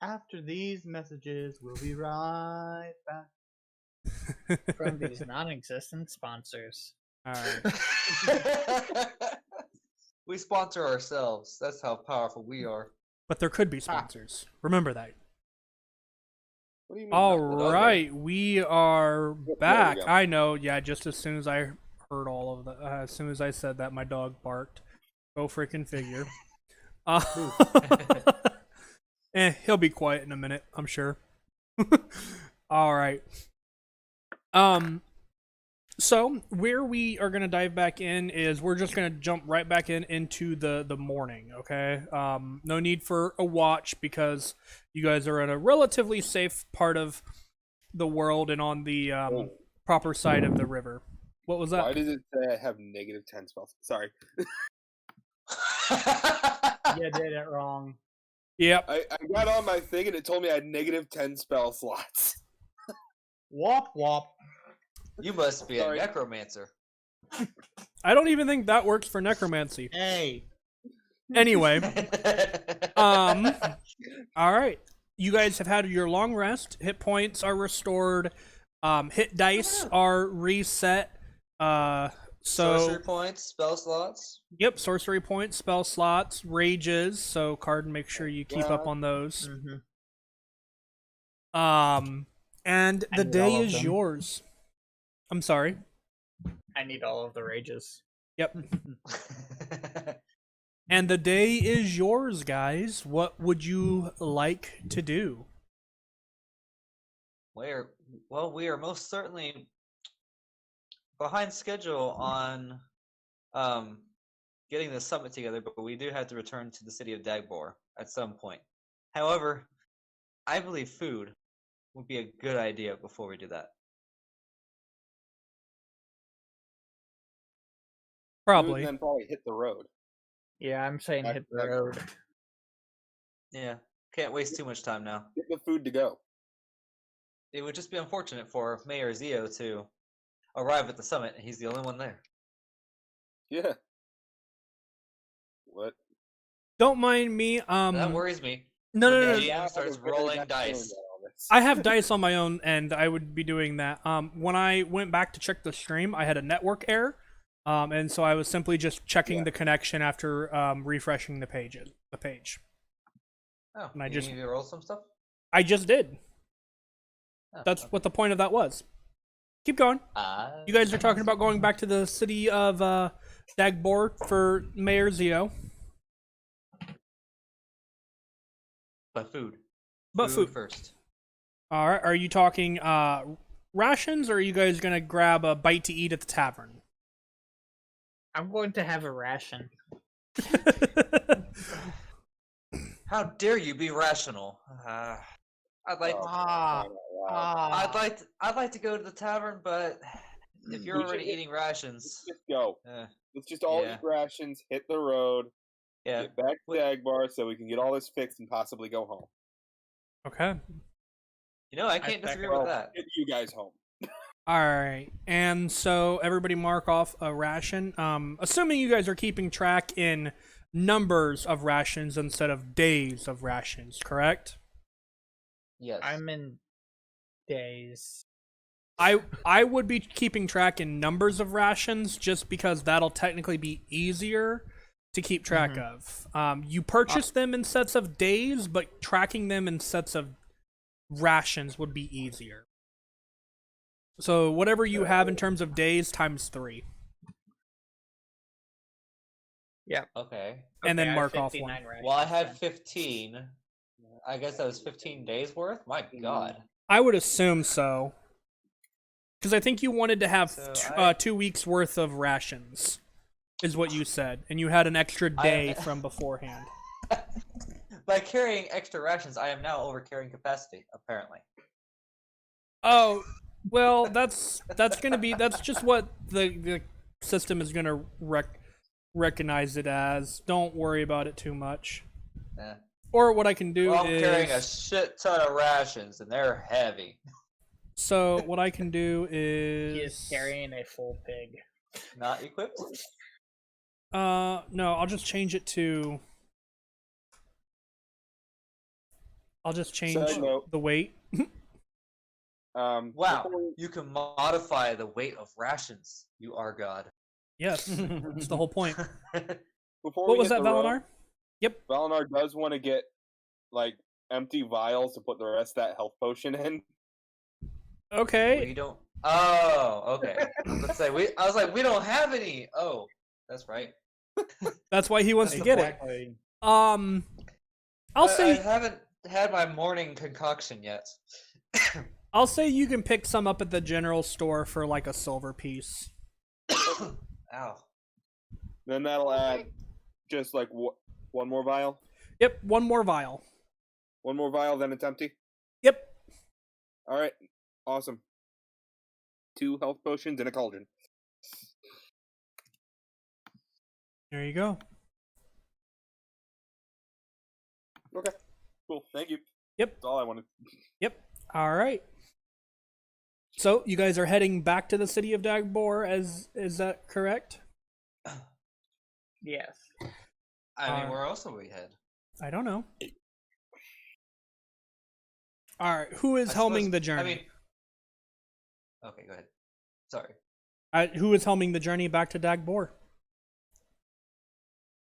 Speaker 4: After these messages, we'll be right back.
Speaker 5: From these non-existent sponsors.
Speaker 1: All right.
Speaker 2: We sponsor ourselves. That's how powerful we are.
Speaker 1: But there could be sponsors. Remember that.
Speaker 3: What do you mean?
Speaker 1: All
Speaker 3: not the dog?
Speaker 1: right, we are
Speaker 3: There we
Speaker 1: back.
Speaker 3: go.
Speaker 1: I know. Yeah, just as soon as I heard all of that, as soon as I said that, my dog barked. Go freaking figure. He'll be quiet in a minute, I'm sure. All right. So where we are gonna dive back in is we're just gonna jump right back into the morning. Okay. No need for a watch because you guys are in a relatively safe part of the world and on the proper side of the river. What was that?
Speaker 3: Why does it say I have -10 spells? Sorry.
Speaker 5: You did it wrong.
Speaker 1: Yep.
Speaker 3: I got on my thing and it told me I had -10 spell slots.
Speaker 4: Wop wop.
Speaker 2: You must be
Speaker 3: Sorry.
Speaker 2: a necromancer.
Speaker 1: I don't even think that works for necromancy.
Speaker 4: Hey.
Speaker 1: Anyway, all right. You guys have had your long rest. Hit points are restored. Hit dice are reset. So
Speaker 2: Sorcery points, spell slots.
Speaker 1: yep, sorcery points, spell slots, rages. So card, make sure you keep up on those. And the
Speaker 5: need
Speaker 1: day
Speaker 5: all of
Speaker 1: is
Speaker 5: them.
Speaker 1: yours. I'm sorry.
Speaker 5: I need all of the rages.
Speaker 1: Yep. And the day is yours, guys. What would you like to do?
Speaker 2: we are most certainly behind schedule on getting the summit together, but we do have to return to the city of Dagbor at some point. However, I believe food would be a good idea before we do that.
Speaker 1: Probably.
Speaker 3: And then probably hit the road.
Speaker 5: Yeah, I'm saying
Speaker 3: Back
Speaker 5: hit
Speaker 3: to
Speaker 5: the
Speaker 3: that.
Speaker 5: road.
Speaker 2: Yeah, can't waste too much time now.
Speaker 3: Get the food to go.
Speaker 2: It would just be unfortunate for Mayor Zio to arrive at the summit and he's the only one there.
Speaker 3: Yeah. What?
Speaker 1: Don't mind me.
Speaker 2: That worries me.
Speaker 1: No,
Speaker 2: when
Speaker 1: no,
Speaker 2: the
Speaker 1: no.
Speaker 2: GM starts rolling dice.
Speaker 1: I have dice on my own, and I would be doing that. When I went back to check the stream, I had a network error, and so I was simply just checking the connection after refreshing the page.
Speaker 2: Oh,
Speaker 1: And I
Speaker 2: you
Speaker 1: just-
Speaker 2: need to roll some stuff?
Speaker 1: I just did.
Speaker 2: Oh,
Speaker 1: That's
Speaker 2: okay.
Speaker 1: what the point of that was. Keep going. You guys are talking about going back to the city of Dagbor for Mayor Zio.
Speaker 2: But food.
Speaker 1: But food.
Speaker 2: first.
Speaker 1: All right. Are you talking rations, or are you guys gonna grab a bite to eat at the tavern?
Speaker 5: I'm going to have a ration.
Speaker 2: How dare you be rational? I'd like I'd like to go to the tavern, but if you're
Speaker 3: We
Speaker 2: already
Speaker 3: should-
Speaker 2: eating rations,
Speaker 3: Just go.
Speaker 2: eh,
Speaker 3: Let's just all
Speaker 2: Yeah.
Speaker 3: eat rations, hit the road,
Speaker 2: yeah.
Speaker 3: get back to
Speaker 2: Wait.
Speaker 3: Dagbar so we can get all this fixed and possibly go home.
Speaker 1: Okay.
Speaker 2: You know, I can't disagree
Speaker 3: Well,
Speaker 2: with that.
Speaker 3: get you guys home.
Speaker 1: All right. And so everybody mark off a ration. Assuming you guys are keeping track in numbers of rations instead of days of rations, correct?
Speaker 2: Yes.
Speaker 5: I'm in days.
Speaker 1: I would be keeping track in numbers of rations just because that'll technically be easier to keep track of. You purchase them in sets of days, but tracking them in sets of rations would be easier. So whatever you have in terms of days times 3.
Speaker 2: Okay.
Speaker 1: And then
Speaker 5: I have
Speaker 1: mark off
Speaker 5: 59
Speaker 1: one.
Speaker 5: rations
Speaker 2: Well, I had
Speaker 5: then.
Speaker 2: 15. I guess that was 15 days worth? My god.
Speaker 1: I would assume so. Because I think you wanted to have
Speaker 2: So
Speaker 1: 2 weeks worth of rations, is what you said. And you had an extra day from beforehand.
Speaker 2: By carrying extra rations, I am now over carrying capacity, apparently.
Speaker 1: Oh, well, that's just what the system is gonna recognize it as. Don't worry about it too much.
Speaker 2: Eh.
Speaker 1: Or what I can do
Speaker 2: Well, I'm carrying a
Speaker 1: is
Speaker 2: shit ton of rations, and they're heavy.
Speaker 1: so what I can do
Speaker 5: He
Speaker 1: is
Speaker 5: is carrying a full pig.
Speaker 2: Not equipped?
Speaker 1: no, I'll just change it to. I'll just change
Speaker 3: Side note.
Speaker 1: the weight.
Speaker 2: Wow,
Speaker 3: before we-
Speaker 2: you can modify the weight of rations. You are God.
Speaker 1: Yes, that's the whole point.
Speaker 3: before
Speaker 1: What
Speaker 3: we
Speaker 1: was
Speaker 3: hit
Speaker 1: that,
Speaker 3: the road,
Speaker 1: Valinar? Yep.
Speaker 3: Valinar does want to get like empty vials to put the rest of that health potion in.
Speaker 1: Okay.
Speaker 2: We don't. Oh, okay. I was like, we don't have any. Oh, that's right.
Speaker 1: That's why he wants to get it.
Speaker 5: Exactly.
Speaker 1: I'll
Speaker 2: I
Speaker 1: say
Speaker 2: haven't had my morning concoction yet.
Speaker 1: you can pick some up at the general store for like a silver piece.
Speaker 2: Ow.
Speaker 3: Then that'll add just like one more vial.
Speaker 1: Yep, one more vial.
Speaker 3: One more vial, then it's empty.
Speaker 1: Yep.
Speaker 3: All right, awesome. 2 health potions and a cauldron.
Speaker 1: There you go.
Speaker 3: Okay. Cool. Thank you.
Speaker 1: Yep.
Speaker 3: That's all I wanted.
Speaker 1: Yep. All right. So you guys are heading back to the city of Dagbor, is that correct?
Speaker 5: Yes.
Speaker 2: I mean, where else would we head?
Speaker 1: I don't know. All right. Who is
Speaker 2: I
Speaker 1: helming
Speaker 2: suppose-
Speaker 1: the journey?
Speaker 2: I mean, okay, go ahead. Sorry.
Speaker 1: Who is helming the journey back to Dagbor?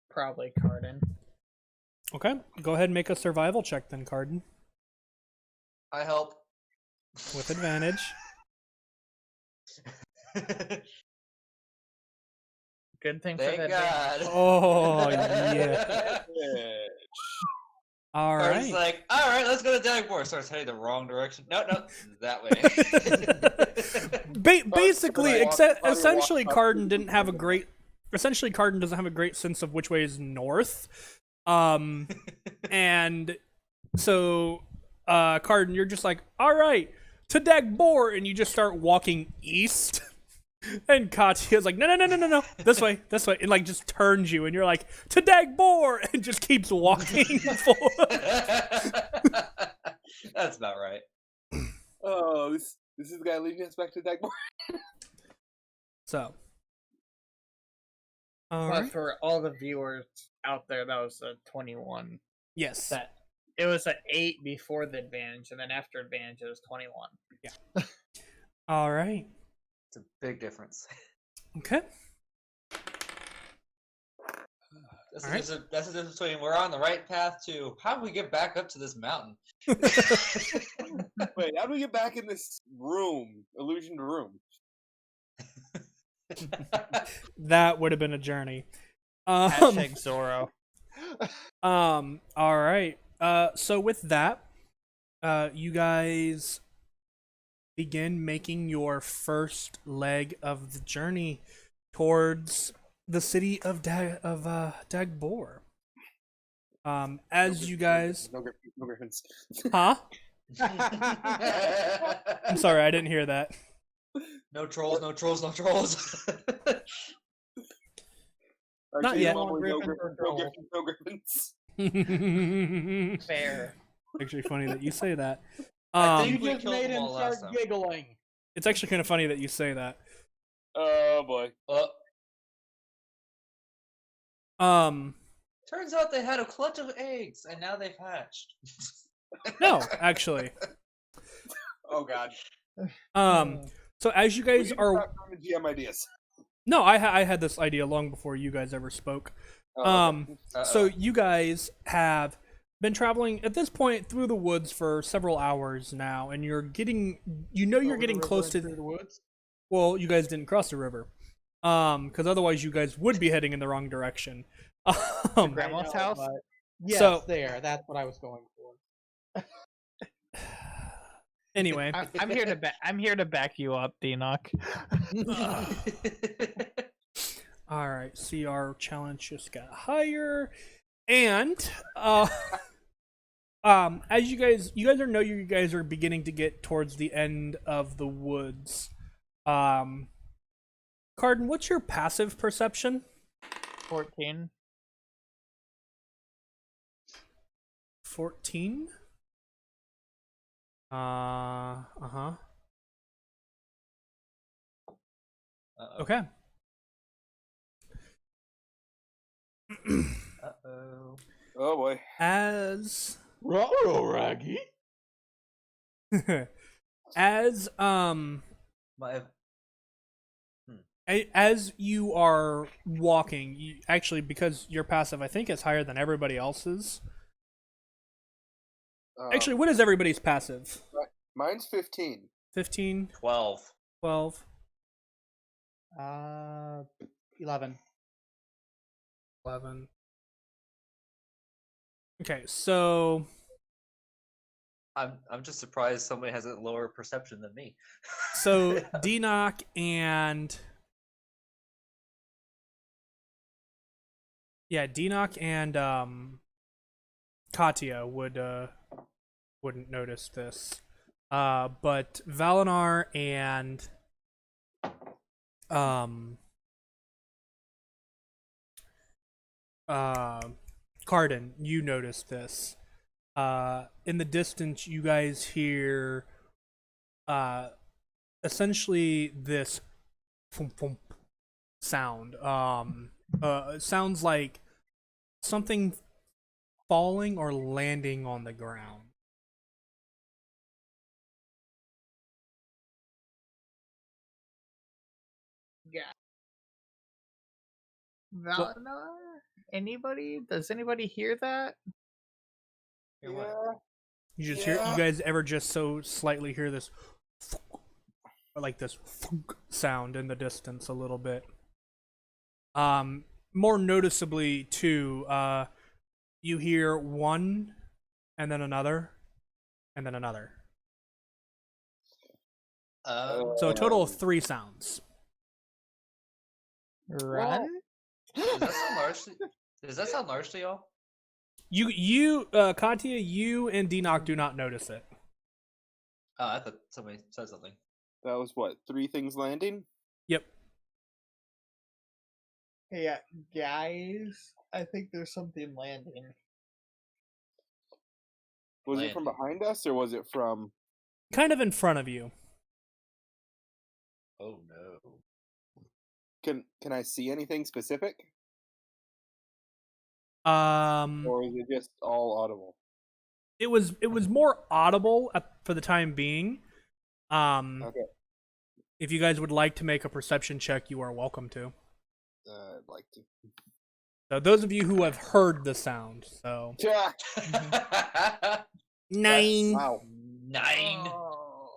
Speaker 5: Probably Cardin.
Speaker 1: Okay. Go ahead and make a survival check then, Carden,
Speaker 2: I help.
Speaker 1: with advantage.
Speaker 5: Good thing for
Speaker 2: Thank
Speaker 5: that.
Speaker 2: God.
Speaker 1: Oh, yeah. All
Speaker 2: Or it's
Speaker 1: right.
Speaker 2: like, all right, let's go to Dagbor. Starts heading the wrong direction. No, that way.
Speaker 1: Basically,
Speaker 3: Right.
Speaker 1: essentially,
Speaker 3: Walk-
Speaker 1: Carden didn't have a great. Essentially, Carden doesn't have a great sense of which way is north. And so, Carden, you're just like, all right, to Dagbor, and you just start walking east. And Katya's like, no, this way, and like just turns you, and you're like, to Dagbor, and just keeps walking forward.
Speaker 2: That's about right.
Speaker 3: Oh, this is the guy leading us back to Dagbor.
Speaker 1: So, all
Speaker 5: But
Speaker 1: right.
Speaker 5: for all the viewers out there, that was a 21.
Speaker 1: Yes.
Speaker 5: That it was an 8 before the advantage, and then after advantage, it was 21.
Speaker 1: All right.
Speaker 2: It's a big difference.
Speaker 1: Okay.
Speaker 2: That's
Speaker 1: All right.
Speaker 2: the difference between we're on the right path to how do we get back up to this mountain?
Speaker 3: Wait, how do we get back in this room? Illusioned room.
Speaker 1: That would have been a journey.
Speaker 5: Hashtag Zoro.
Speaker 1: All right. So with that, you guys begin making your first leg of the journey towards the city of Dagbor. As you guys,
Speaker 3: No griffins.
Speaker 1: huh? I'm sorry, I didn't hear that.
Speaker 2: No trolls, no trolls, no trolls.
Speaker 1: Not
Speaker 3: Actually,
Speaker 1: yet.
Speaker 3: Mom,
Speaker 4: No
Speaker 3: no
Speaker 4: griffins or
Speaker 3: griffins, no griffins.
Speaker 1: Actually,
Speaker 5: Fair.
Speaker 1: funny that you say that.
Speaker 2: I
Speaker 4: You
Speaker 2: think we
Speaker 4: just
Speaker 2: killed
Speaker 4: made
Speaker 2: them
Speaker 4: him
Speaker 2: all
Speaker 4: start
Speaker 2: last time.
Speaker 4: giggling.
Speaker 1: It's actually kind of funny that you say that.
Speaker 3: Oh boy.
Speaker 2: Turns out they had a clutch of eggs, and now they've hatched.
Speaker 1: No, actually.
Speaker 3: Oh god.
Speaker 1: So as you guys are,
Speaker 3: Stop throwing GM ideas.
Speaker 1: no, I had this idea long before you guys ever spoke.
Speaker 3: Oh, okay.
Speaker 1: So you guys have been traveling at this point through the woods for several hours now, and you're getting, you're
Speaker 4: Over the
Speaker 1: getting
Speaker 4: river
Speaker 1: close
Speaker 4: and
Speaker 1: to.
Speaker 4: through the woods.
Speaker 1: Well, you guys didn't cross the river, because otherwise you guys would be heading in the wrong direction.
Speaker 5: Grandma's
Speaker 4: I know,
Speaker 5: house?
Speaker 4: but- Yes,
Speaker 1: So-
Speaker 4: there. That's what I was going for.
Speaker 1: Anyway,
Speaker 5: I'm here to I'm here to back you up, Enoch.
Speaker 1: all right. CR challenge just got higher, and as you guys are beginning to get towards the end of the woods. Carden, what's your passive perception?
Speaker 5: 14.
Speaker 1: 14. Uh-huh.
Speaker 2: Uh-oh.
Speaker 1: Okay.
Speaker 2: Uh-oh.
Speaker 3: Oh boy.
Speaker 1: As
Speaker 4: Raggy.
Speaker 1: as
Speaker 2: My
Speaker 1: as you are walking, actually, because your passive I think is higher than everybody else's. Actually, what is everybody's passive?
Speaker 3: Mine's 15.
Speaker 1: 15,
Speaker 2: 12.
Speaker 1: 12,
Speaker 4: 11.
Speaker 1: 11. Okay, so
Speaker 2: I'm just surprised somebody has a lower perception than me.
Speaker 1: Denock and Katya wouldn't notice this. But Valinar and Carden, you noticed this. In the distance, you guys hear essentially this thump, thump sound. It sounds like something falling or landing on the ground.
Speaker 5: Yeah. Valinor? Anybody? Does anybody hear that?
Speaker 2: Hear what?
Speaker 1: You just hear. You guys ever just so slightly hear this, or like this sound in the distance a little bit. More noticeably too, you hear one, and then another, and then another. So a total of 3 sounds.
Speaker 5: Run?
Speaker 2: Does that sound large? Does that sound large to y'all?
Speaker 1: Katya, you and Denock do not notice it.
Speaker 2: Oh, I thought somebody said something.
Speaker 3: That was what, 3 things landing?
Speaker 1: Yep.
Speaker 5: Hey, guys, I think there's something landing.
Speaker 3: Was it from behind us or was it from?
Speaker 1: Kind of in front of you.
Speaker 2: Oh no.
Speaker 3: Can I see anything specific?
Speaker 1: Or
Speaker 3: is it just all audible?
Speaker 1: it was more audible for the time being.
Speaker 3: Okay.
Speaker 1: If you guys would like to make a perception check, you are welcome to.
Speaker 3: I'd like to.
Speaker 1: So those of you who have heard the sound, so
Speaker 3: Yeah.
Speaker 1: 9.
Speaker 3: Wow.
Speaker 2: 9.
Speaker 5: Oh.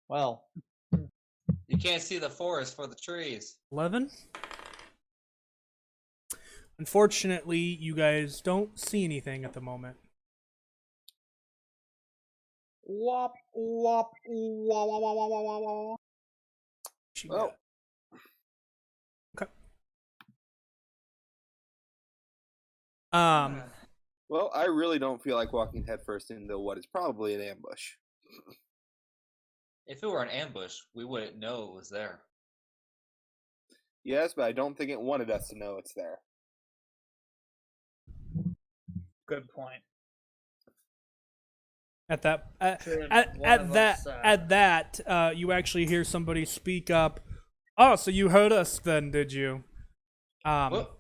Speaker 5: Well,
Speaker 2: You can't see the forest for the trees.
Speaker 1: 11. Unfortunately, you guys don't see anything at the moment.
Speaker 4: Wop, wop, wah, wah, wah, wah, wah, wah, wah.
Speaker 3: Well,
Speaker 1: Okay.
Speaker 3: well, I really don't feel like walking headfirst into what is probably an ambush.
Speaker 2: If it were an ambush, we wouldn't know it was there.
Speaker 3: Yes, but I don't think it wanted us to know it's there.
Speaker 5: good point.
Speaker 1: At that,
Speaker 5: Should
Speaker 1: at
Speaker 5: one of us,
Speaker 1: that, you actually hear somebody speak up. Oh, so you heard us then, did you?
Speaker 2: Whoop.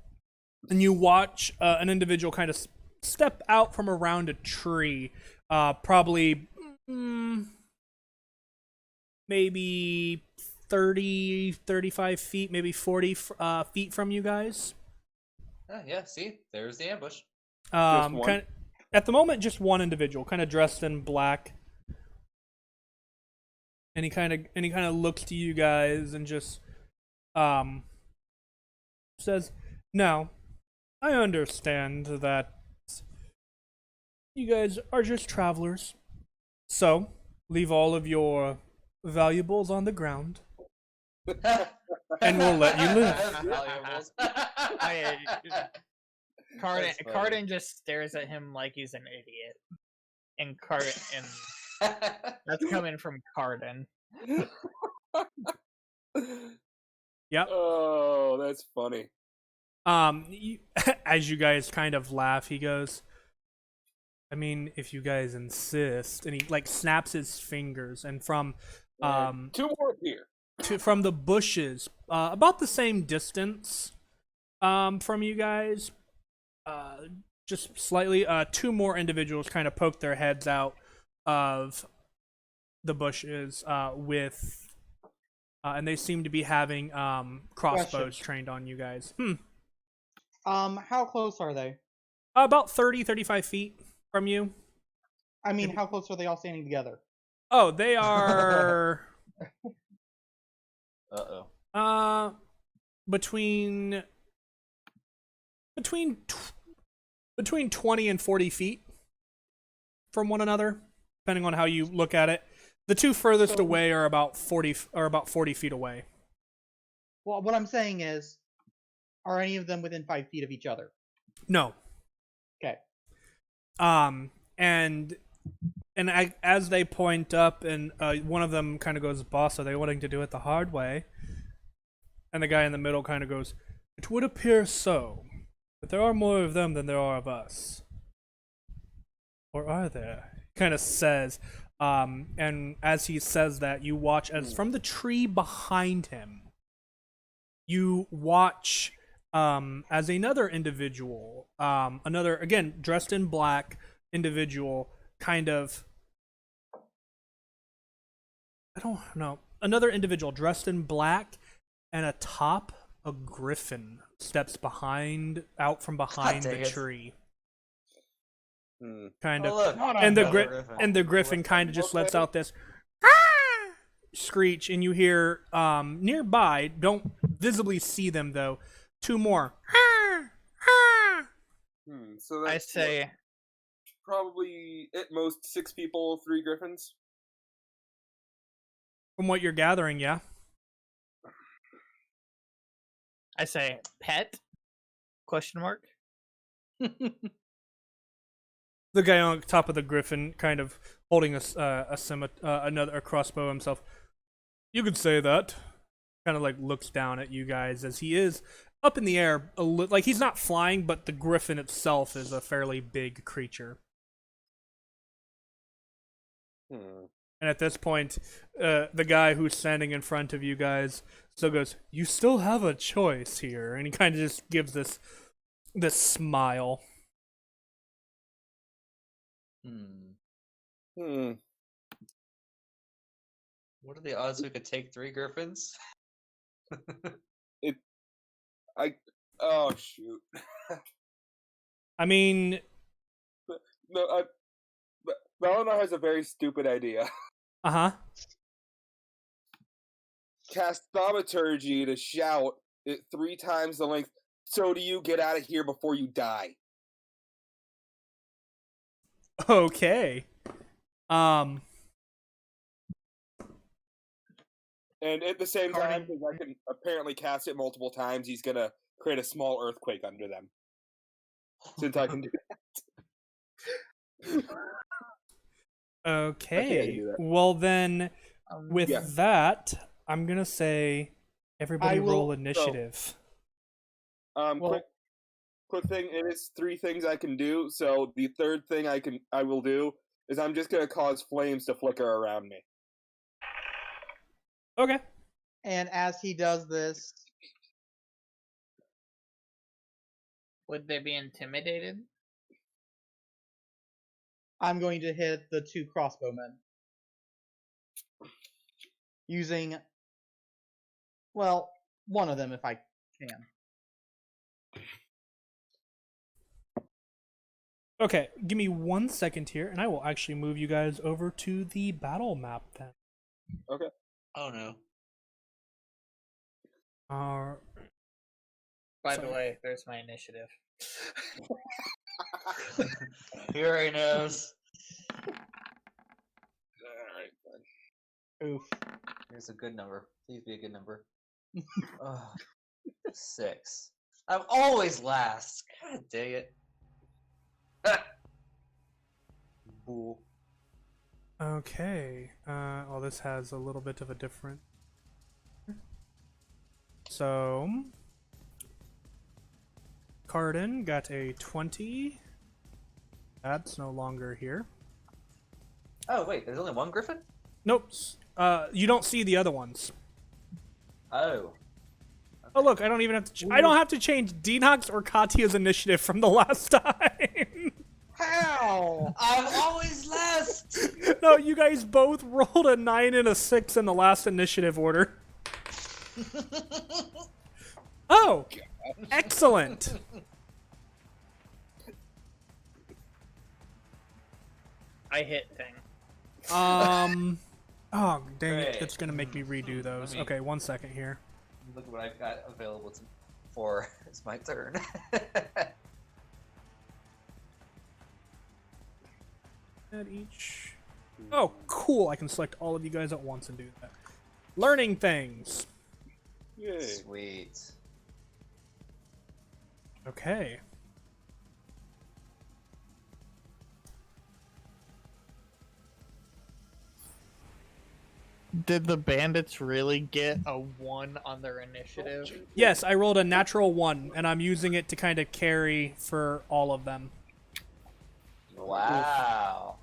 Speaker 1: And you watch an individual kind of step out from around a tree, probably maybe 30, 35 feet, maybe 40 feet from you guys.
Speaker 2: Yeah, see? There's the ambush.
Speaker 3: Just one?
Speaker 1: Kind of, at the moment, just one individual, kind of dressed in black. And he kind of looks to you guys and just says, "Now, I understand that you guys are just travelers. So, leave all of your valuables on the ground, and we'll let you live."
Speaker 2: Valuables.
Speaker 5: Carden,
Speaker 2: That's funny.
Speaker 5: Carden just stares at him like he's an idiot. And Carden, and that's coming from Carden.
Speaker 1: Yep.
Speaker 3: Oh, that's funny.
Speaker 1: As you guys kind of laugh, he goes, "I mean, if you guys insist," and he like snaps his fingers, and from
Speaker 3: 2 more here.
Speaker 1: from the bushes, about the same distance, from you guys, just slightly, 2 more individuals kind of poke their heads out of the bushes, and they seem to be having crossbows
Speaker 4: Question.
Speaker 1: trained on you guys.
Speaker 4: How close are they?
Speaker 1: About 30, 35 feet from you.
Speaker 4: I mean, how close are they all standing together?
Speaker 1: Oh, they are
Speaker 2: Uh-oh.
Speaker 1: between 20 and 40 feet from one another, depending on how you look at it. The 2 furthest away are about 40 feet away.
Speaker 4: Well, what I'm saying is, are any of them within 5 feet of each other?
Speaker 1: No.
Speaker 4: Okay.
Speaker 1: And as they point up, and one of them kind of goes, "Boss, are they wanting to do it the hard way?" And the guy in the middle kind of goes, "It would appear so. But there are more of them than there are of us. Or are there? Kind of says. And as he says that, you watch as from the tree behind him, you watch as another individual, another, again, dressed in black individual, kind of, I don't know, another individual dressed in black and atop a griffin steps out from behind the
Speaker 2: dang it.
Speaker 1: tree.
Speaker 3: Hmm.
Speaker 1: Kind
Speaker 2: Oh,
Speaker 1: of.
Speaker 2: look,
Speaker 1: And the
Speaker 2: another
Speaker 1: and the griffin kind of just lets
Speaker 3: Okay.
Speaker 1: out this screech, and you hear nearby, don't visibly see them though, two more.
Speaker 3: So
Speaker 5: I
Speaker 3: that's
Speaker 5: say,
Speaker 3: probably at most 6 people, 3 griffins.
Speaker 1: From what you're gathering, yeah.
Speaker 5: pet? Question mark.
Speaker 1: The guy on top of the griffin, kind of holding a crossbow himself. You could say that. Kind of like looks down at you guys as he is up in the air, like he's not flying, but the griffin itself is a fairly big creature.
Speaker 3: Hmm.
Speaker 1: And at this point, the guy who's standing in front of you guys still goes, "You still have a choice here," and he kind of just gives this smile.
Speaker 3: Hmm.
Speaker 2: What are the odds we could take 3 griffins?
Speaker 3: Oh shoot.
Speaker 1: I mean,
Speaker 3: No, Valinor has a very stupid idea.
Speaker 1: uh-huh.
Speaker 3: Cast thaumaturgy to shout it 3 times the length. So do you get out of here before you die?
Speaker 1: Okay.
Speaker 3: And at the same time,
Speaker 5: Pardon?
Speaker 3: because I can apparently cast it multiple times, he's gonna create a small earthquake under them. Since I can do that.
Speaker 1: Okay.
Speaker 3: do that.
Speaker 1: Well then, with
Speaker 3: Yeah.
Speaker 1: that, I'm gonna say everybody
Speaker 4: I will-
Speaker 1: roll initiative.
Speaker 4: Well-
Speaker 3: Quick thing, it is 3 things I can do, so the third thing I will do is I'm just gonna cause flames to flicker around me.
Speaker 1: Okay.
Speaker 4: And as he does this,
Speaker 5: Would they be intimidated?
Speaker 4: I'm going to hit the 2 crossbowmen. Using, well, one of them if I can.
Speaker 1: Okay, give me 1 second here, and I will actually move you guys over to the battle map then.
Speaker 3: Okay.
Speaker 2: Oh no.
Speaker 1: Uh,
Speaker 5: By
Speaker 1: Sorry.
Speaker 5: the way, there's my initiative.
Speaker 2: He already knows.
Speaker 3: Alright, fine.
Speaker 4: Oof.
Speaker 2: Here's a good number. Please be a good number. Ugh. 6. I'm always last. God dang it. Boo.
Speaker 1: okay. Well, this has a little bit of a different. So, Cardin got a 20. That's no longer here.
Speaker 2: Oh wait, there's only 1 griffin?
Speaker 1: Nope. You don't see the other ones.
Speaker 2: Oh.
Speaker 1: Oh look, I don't even have to. I don't have to change Dinox or Katya's initiative from the last time.
Speaker 4: How?
Speaker 2: I'm always last!
Speaker 1: No, you guys both rolled a 9 and a 6 in the last initiative order. Oh, excellent.
Speaker 5: I hit thing.
Speaker 1: Oh, dang it.
Speaker 2: Great.
Speaker 1: It's going to make me redo those.
Speaker 2: Let me-
Speaker 1: Okay, 1 second here.
Speaker 2: Look what I've got available for. It's my turn.
Speaker 1: At each. Oh, cool. I can select all of you guys at once and do that. Learning things.
Speaker 3: Yay.
Speaker 2: Sweet.
Speaker 1: Okay.
Speaker 5: Did the bandits really get a 1 on their initiative?
Speaker 1: Yes, I rolled a natural 1, and I'm using it to kind of carry for all of them.
Speaker 2: Wow.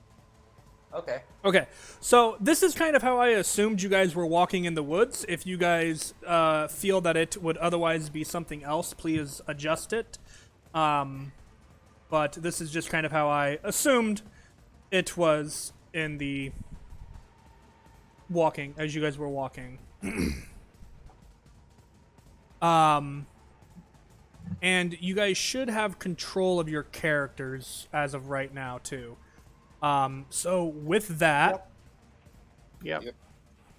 Speaker 2: Okay.
Speaker 1: Okay, so this is kind of how I assumed you guys were walking in the woods. If you guys feel that it would otherwise be something else, please adjust it. But this is just kind of how I assumed it was in the walking, as you guys were walking. And you guys should have control of your characters as of right now, too. So with that,
Speaker 5: Yep.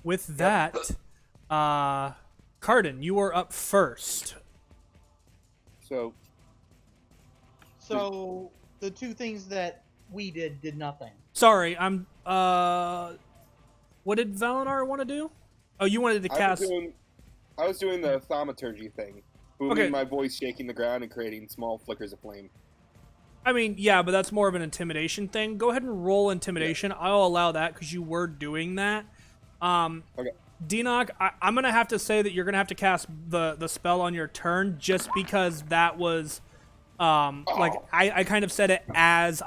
Speaker 1: with that, Cardin, you are up first.
Speaker 3: So
Speaker 4: So the two things that we did nothing.
Speaker 1: Sorry, I'm. What did Valinar want to do? Oh, you wanted to cast.
Speaker 3: I was doing the thaumaturgy thing, booming
Speaker 1: Okay.
Speaker 3: my voice, shaking the ground, and creating small flickers of flame.
Speaker 1: I mean, yeah, but that's more of an intimidation thing. Go ahead and roll intimidation. I'll allow that because you were doing that.
Speaker 3: Okay.
Speaker 1: Denog, I'm gonna have to say that you're gonna have to cast the spell on your turn, just because that was, like I kind of said it as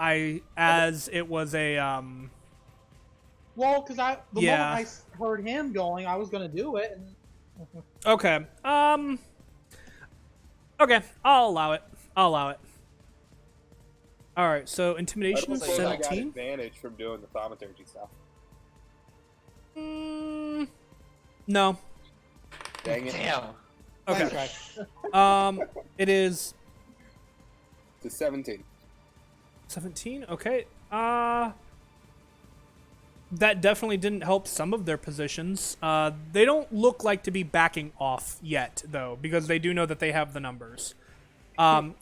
Speaker 1: it was a
Speaker 4: Well, because the
Speaker 1: Yeah.
Speaker 4: moment I heard him going, I was gonna do it. And
Speaker 1: Okay. Okay, I'll allow it. All right, so
Speaker 3: I
Speaker 1: intimidation
Speaker 3: don't suppose I got
Speaker 1: 17.
Speaker 3: advantage from doing the thaumaturgy stuff.
Speaker 1: No.
Speaker 3: Dang it.
Speaker 2: Damn.
Speaker 1: Okay.
Speaker 4: Nice try.
Speaker 1: It is
Speaker 3: To 17.
Speaker 1: 17. Okay. That definitely didn't help some of their positions. They don't look like to be backing off yet, though, because they do know that they have the numbers.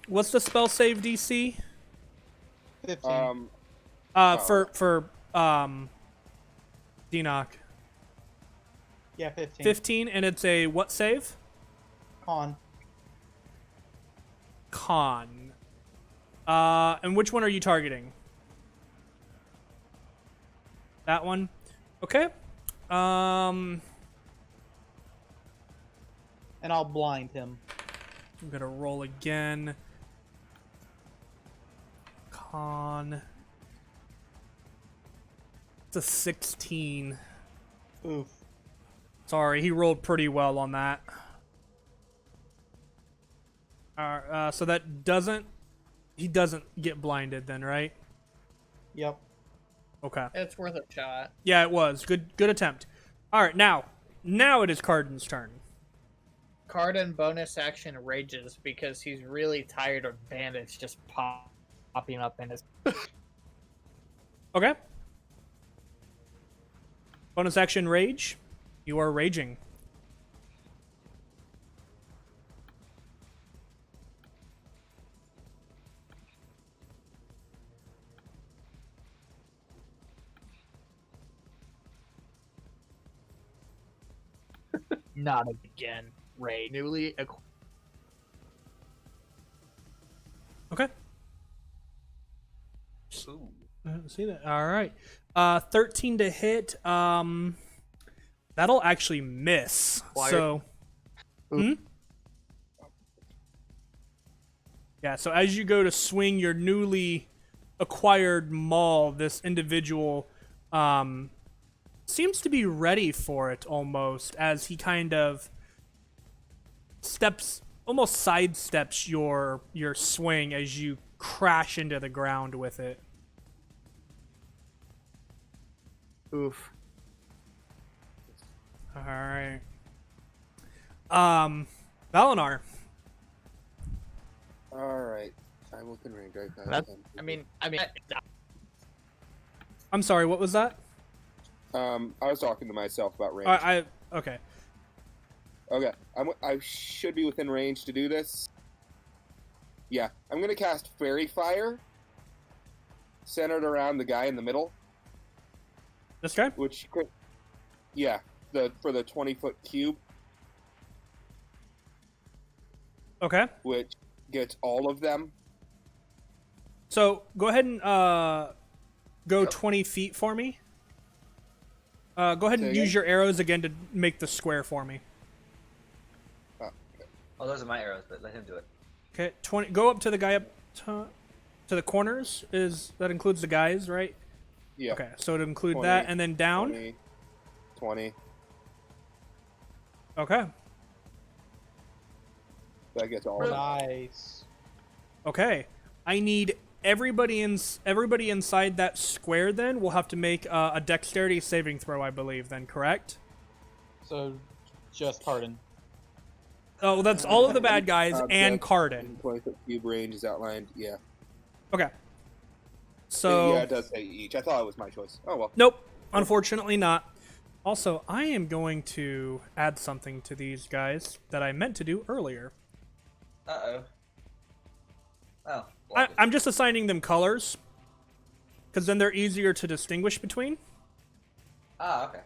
Speaker 1: What's the spell save DC?
Speaker 4: 15.
Speaker 1: For Denog.
Speaker 4: Yeah, 15.
Speaker 1: 15, and it's a what save?
Speaker 4: Con.
Speaker 1: Con. And which one are you targeting? That one? Okay.
Speaker 4: And I'll blind him.
Speaker 1: I'm gonna roll again. Con. It's a 16.
Speaker 4: Oof.
Speaker 1: Sorry, he rolled pretty well on that. So that doesn't... He doesn't get blinded then, right?
Speaker 4: Yep.
Speaker 1: Okay.
Speaker 5: It's worth a shot.
Speaker 1: Yeah, it was. Good attempt. Alright, now it is Cardin's turn.
Speaker 5: Cardin bonus action rages because he's really tired of bandits just popping up in his.
Speaker 1: Okay. Bonus action rage. You are raging.
Speaker 5: Not again. Rage. Newly
Speaker 1: Okay.
Speaker 2: Ooh.
Speaker 1: I didn't see that. All right. 13 to hit. That'll actually miss.
Speaker 5: Why-
Speaker 1: So. Yeah. So as you go to swing your newly acquired maul, this individual seems to be ready for it almost, as he kind of almost sidesteps your swing as you crash into the ground with it.
Speaker 5: oof.
Speaker 1: All right. Valinar.
Speaker 3: Alright. I'm within range.
Speaker 5: That's, I mean,
Speaker 1: I'm sorry, what was that?
Speaker 3: I was talking to myself about range.
Speaker 1: Okay.
Speaker 3: Okay. I should be within range to do this. Yeah. I'm going to cast Fairy Fire, centered around the guy in the middle,
Speaker 1: This guy?
Speaker 3: which could... Yeah. For the 20-foot cube,
Speaker 1: Okay.
Speaker 3: which gets all of them.
Speaker 1: So go ahead and go 20 feet for me. Go ahead and
Speaker 3: Say
Speaker 1: use
Speaker 3: again?
Speaker 1: your arrows again to make the square for me.
Speaker 3: Oh, okay.
Speaker 2: Oh, those are my arrows, but let him do it.
Speaker 1: Okay, 20. Go up to the guy up to the corners. That includes the guys, right?
Speaker 3: Yeah.
Speaker 1: Okay, so to include
Speaker 3: 20,
Speaker 1: that and then down.
Speaker 3: 20. 20.
Speaker 1: Okay.
Speaker 3: That gets all
Speaker 4: Nice.
Speaker 1: Okay. I need everybody inside that square. Then will have to make a dexterity saving throw, I believe. Then correct?
Speaker 4: So, just Cardin.
Speaker 1: Oh, that's all of the bad guys and
Speaker 3: Object
Speaker 1: Cardin.
Speaker 3: 20-foot cube range is outlined. Yeah.
Speaker 1: Okay. So
Speaker 3: Yeah, it does say each. I thought it was my choice. Oh well.
Speaker 1: nope, unfortunately not. Also, I am going to add something to these guys that I meant to do earlier.
Speaker 2: Uh-oh. Oh.
Speaker 1: I'm just assigning them colors, because then they're easier to distinguish between.
Speaker 2: Ah, okay.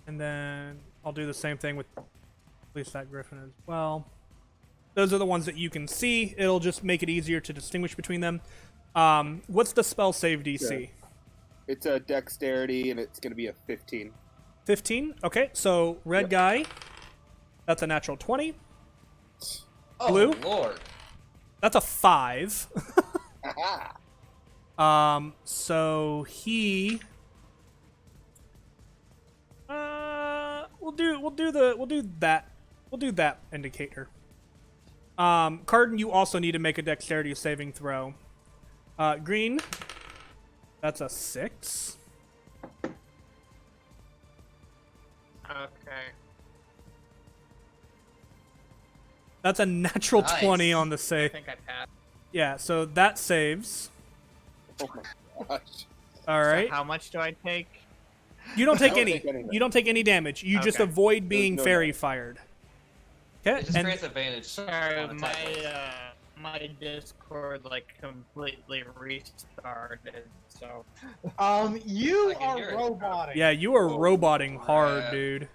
Speaker 1: And then I'll do the same thing with at least that griffin as well. Those are the ones that you can see. It'll just make it easier to distinguish between them. What's the spell save DC?
Speaker 3: It's a dexterity, and it's going to be a 15.
Speaker 1: 15? Okay, so red
Speaker 3: Yep.
Speaker 1: guy, that's a natural 20.
Speaker 2: Oh,
Speaker 1: Blue?
Speaker 2: Lord.
Speaker 1: That's a 5.
Speaker 3: Aha!
Speaker 1: So he we'll do that indicator. Cardin, you also need to make a dexterity saving throw. Green, that's a 6.
Speaker 5: Okay.
Speaker 1: That's a natural
Speaker 2: Nice.
Speaker 1: 20 on the
Speaker 5: I
Speaker 1: save.
Speaker 5: think I passed.
Speaker 1: Yeah, so that saves.
Speaker 3: Oh my gosh.
Speaker 1: All right.
Speaker 5: So how much do I take?
Speaker 1: You don't take
Speaker 3: I don't
Speaker 1: any.
Speaker 3: take anything.
Speaker 1: You don't take any damage. You just
Speaker 5: Okay.
Speaker 1: avoid being
Speaker 3: no
Speaker 1: fairy
Speaker 3: damage.
Speaker 1: fired. Okay.
Speaker 2: It just
Speaker 1: And
Speaker 2: creates advantage.
Speaker 5: Sorry,
Speaker 2: on attack rolls.
Speaker 5: my Discord like completely restarted. So
Speaker 4: You
Speaker 2: I can
Speaker 4: are
Speaker 2: hear it.
Speaker 4: robotic.
Speaker 1: yeah, you are
Speaker 3: Oh,
Speaker 1: roboting hard,
Speaker 2: crap.
Speaker 1: dude.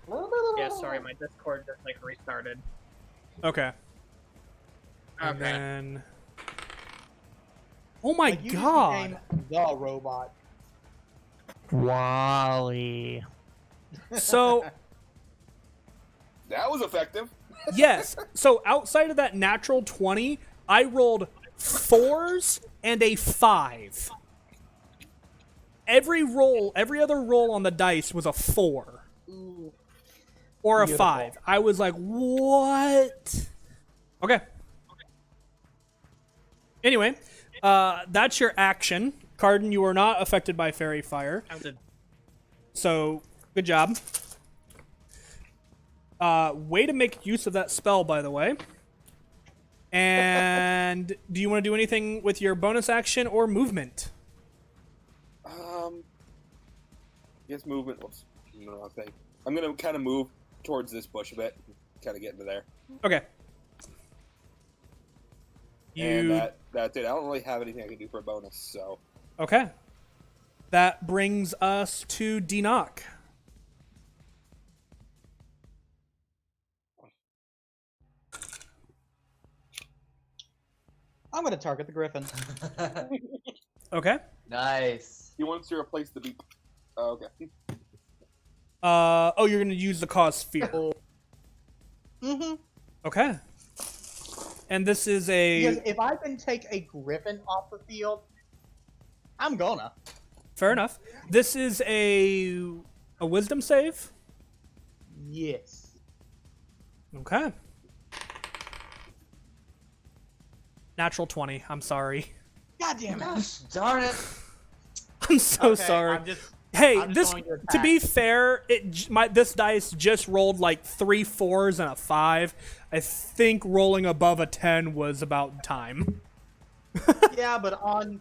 Speaker 5: yeah, sorry, my Discord just like restarted.
Speaker 1: Okay. And
Speaker 5: Okay.
Speaker 1: then. Oh my
Speaker 4: Like, you just
Speaker 1: god.
Speaker 4: became the robot.
Speaker 5: Wally.
Speaker 1: So
Speaker 3: That was effective.
Speaker 1: yes. So outside of that natural 20, I rolled 4s and a 5. Every other roll on the dice was a 4 or a
Speaker 4: Beautiful.
Speaker 1: 5. I was like, what? Okay. Anyway, that's your action. Cardin, you are not affected by fairy fire. So, good job. Way to make use of that spell, by the way. And do you want to do anything with your bonus action or movement?
Speaker 3: I guess movement was the wrong thing. I'm gonna kind of move towards this bush a bit, kind of get into there.
Speaker 1: Okay.
Speaker 3: And
Speaker 1: You
Speaker 3: that's it. I don't really have anything I can do for a bonus, so
Speaker 1: okay? That brings us to Denock.
Speaker 4: I'm gonna target the griffin.
Speaker 1: Okay.
Speaker 2: Nice.
Speaker 3: he wants to replace the beak. Oh, okay.
Speaker 1: Oh, you're gonna use the cause sphere.
Speaker 4: Mm-hmm.
Speaker 1: Okay. And this is
Speaker 4: Because
Speaker 1: a
Speaker 4: if I can take a griffin off the field, I'm gonna.
Speaker 1: fair enough. This is a wisdom save.
Speaker 4: Yes.
Speaker 1: Okay. Natural 20. I'm sorry.
Speaker 4: God damn it.
Speaker 2: Gosh darn it.
Speaker 1: I'm so
Speaker 4: Okay,
Speaker 1: sorry.
Speaker 4: I'm just
Speaker 1: Hey,
Speaker 4: I'm just
Speaker 1: this
Speaker 4: going to
Speaker 1: to
Speaker 4: attack.
Speaker 1: be fair, this dice just rolled like 3 4s and a 5. I think rolling above a 10 was about time.
Speaker 4: yeah, but on.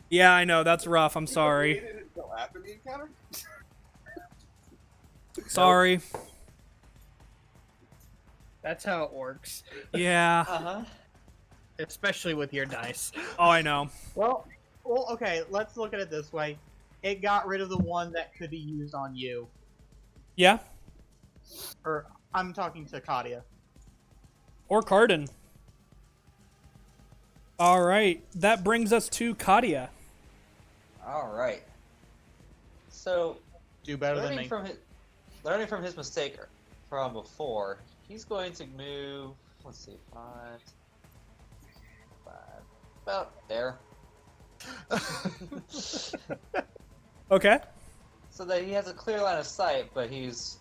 Speaker 1: Yeah, I know that's rough. I'm sorry.
Speaker 3: It didn't until after the encounter?
Speaker 1: Sorry.
Speaker 5: That's how it works,
Speaker 1: Yeah.
Speaker 2: Uh-huh.
Speaker 5: especially with your dice.
Speaker 1: Oh, I know.
Speaker 4: Well, okay. Let's look at it this way. It got rid of the one that could be used on you.
Speaker 1: Yeah.
Speaker 4: Or I'm talking to Katia.
Speaker 1: Or Cardin. All right, that brings us to Kadia.
Speaker 2: All right. So
Speaker 4: Do better than me.
Speaker 2: learning from his mistake from before, he's going to move. Let's see, five, about there.
Speaker 1: Okay.
Speaker 2: So that he has a clear line of sight, but he's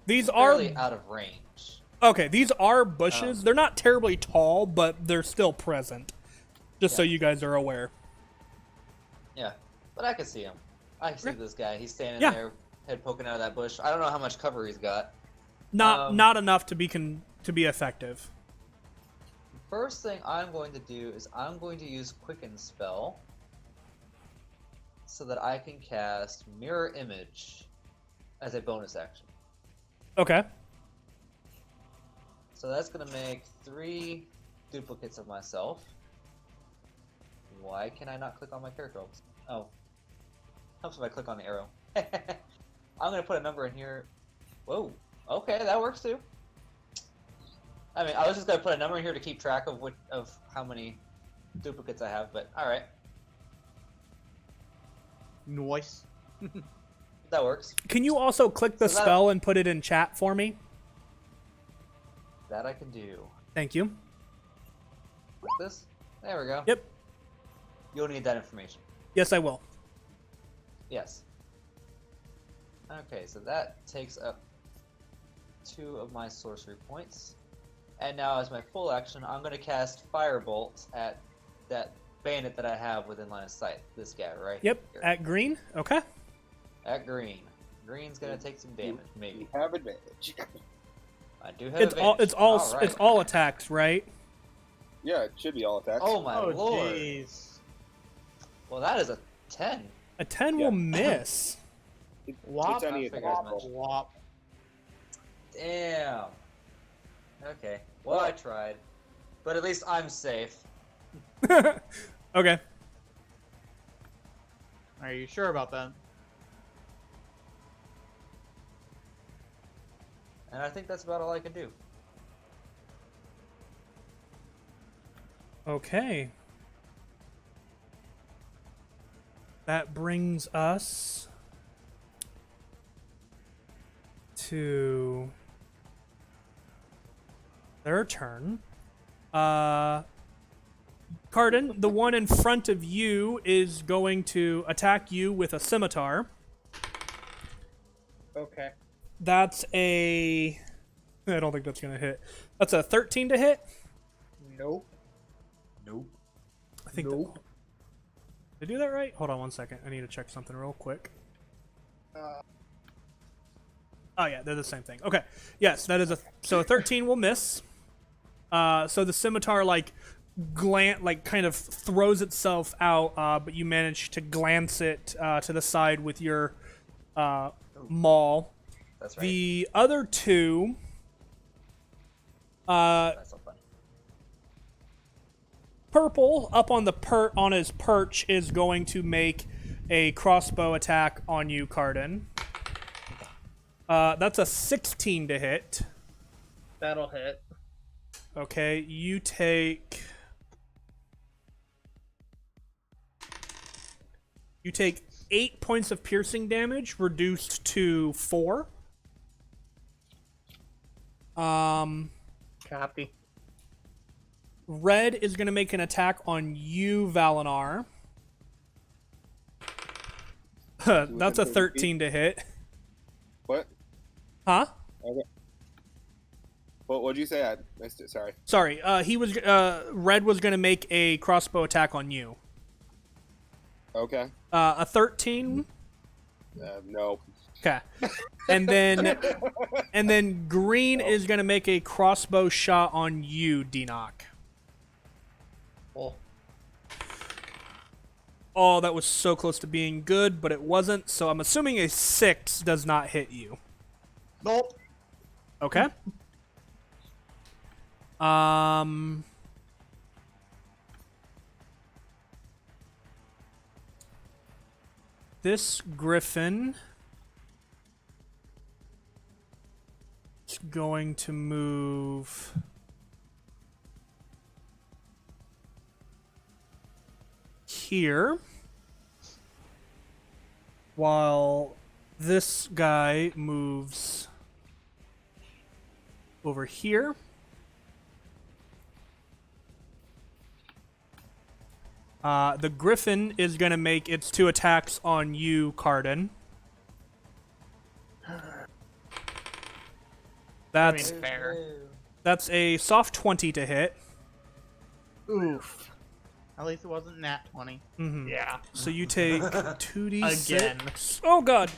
Speaker 1: These are
Speaker 2: fairly out of range.
Speaker 1: okay. These are bushes. They're not terribly tall, but they're still present. Just so
Speaker 2: Yeah.
Speaker 1: you guys are aware.
Speaker 2: Yeah, but I can see him. I can see this guy. He's standing
Speaker 1: Yeah.
Speaker 2: there, head poking out of that bush. I don't know how much cover he's got.
Speaker 1: Not enough to be effective.
Speaker 2: First thing I'm going to do is I'm going to use Quicken Spell so that I can cast Mirror Image as a bonus action.
Speaker 1: Okay.
Speaker 2: So that's going to make 3 duplicates of myself. Why can I not click on my character? Oh. Helps if I click on the arrow. I'm going to put a number in here. Whoa. Okay, that works too. I mean, I was just going to put a number in here to keep track of how many duplicates I have, but alright.
Speaker 4: Noise.
Speaker 2: That works.
Speaker 1: Can you also click the
Speaker 2: So that-
Speaker 1: spell and put it in chat for me?
Speaker 2: That I can do.
Speaker 1: Thank you.
Speaker 2: Like this? There we go.
Speaker 1: Yep.
Speaker 2: You'll need that information.
Speaker 1: Yes, I will.
Speaker 2: Yes. Okay, so that takes up 2 of my sorcery points. And now as my full action, I'm going to cast Firebolt at that bandit that I have within line of sight. This guy right
Speaker 1: Yep.
Speaker 2: here.
Speaker 1: At green. Okay.
Speaker 2: At green. Green's going to take some damage, maybe.
Speaker 3: You have advantage.
Speaker 2: I do have
Speaker 1: It's all.
Speaker 2: advantage.
Speaker 1: It's all.
Speaker 2: Alright.
Speaker 1: It's all attacks, right?
Speaker 3: Yeah, it should be all attacks.
Speaker 2: Oh my
Speaker 4: Oh
Speaker 2: lord.
Speaker 4: jeez.
Speaker 2: Well, that is a 10.
Speaker 1: A 10
Speaker 3: Yeah.
Speaker 1: will miss.
Speaker 4: Wop.
Speaker 3: It's any
Speaker 2: I figured
Speaker 3: attack
Speaker 2: as much.
Speaker 3: roll.
Speaker 4: Wop.
Speaker 2: Damn. Okay. Well, I tried. But at least I'm safe.
Speaker 1: Okay.
Speaker 4: Are you sure about that?
Speaker 2: And I think that's about all I can do.
Speaker 1: Okay. That brings us to their turn. Cardin, the one in front of you is going to attack you with a scimitar.
Speaker 5: Okay.
Speaker 1: That's a... I don't think that's going to hit. That's a 13 to hit.
Speaker 5: Nope.
Speaker 2: Nope.
Speaker 1: I think
Speaker 5: Nope.
Speaker 1: Did I do that right? Hold on one second. I need to check something real quick. Oh yeah, they're the same thing. Okay. Yes, that is a 13 will miss. So the scimitar kind of throws itself out, but you manage to glance it to the side with your maul.
Speaker 2: That's right.
Speaker 1: The other two,
Speaker 2: That's so funny.
Speaker 1: purple up on on his perch is going to make a crossbow attack on you, Cardin. That's a 16 to hit.
Speaker 5: That'll hit.
Speaker 1: Okay, you take 8 points of piercing damage, reduced to 4.
Speaker 5: Copy.
Speaker 1: Red is going to make an attack on you, Valinar. That's a 13 to hit.
Speaker 3: What?
Speaker 1: Huh?
Speaker 3: Okay. What'd you say? I missed it. Sorry.
Speaker 1: Sorry. Red was going to make a crossbow attack on you.
Speaker 3: Okay.
Speaker 1: A 13.
Speaker 3: No.
Speaker 1: Okay. And then green is going to make a crossbow shot on you, Denock.
Speaker 5: Oh.
Speaker 1: Oh, that was so close to being good, but it wasn't. So I'm assuming a 6 does not hit you.
Speaker 4: Nope.
Speaker 1: Okay. This griffin is going to move here, while this guy moves over here. The Griffin is going to make its 2 attacks on you, Cardin. That's
Speaker 5: fair.
Speaker 1: that's a soft 20 to hit.
Speaker 5: Oof.
Speaker 4: At least it wasn't nat 20.
Speaker 1: Mm-hmm.
Speaker 5: Yeah.
Speaker 1: So you take 2d6.
Speaker 5: Again.
Speaker 1: Oh god.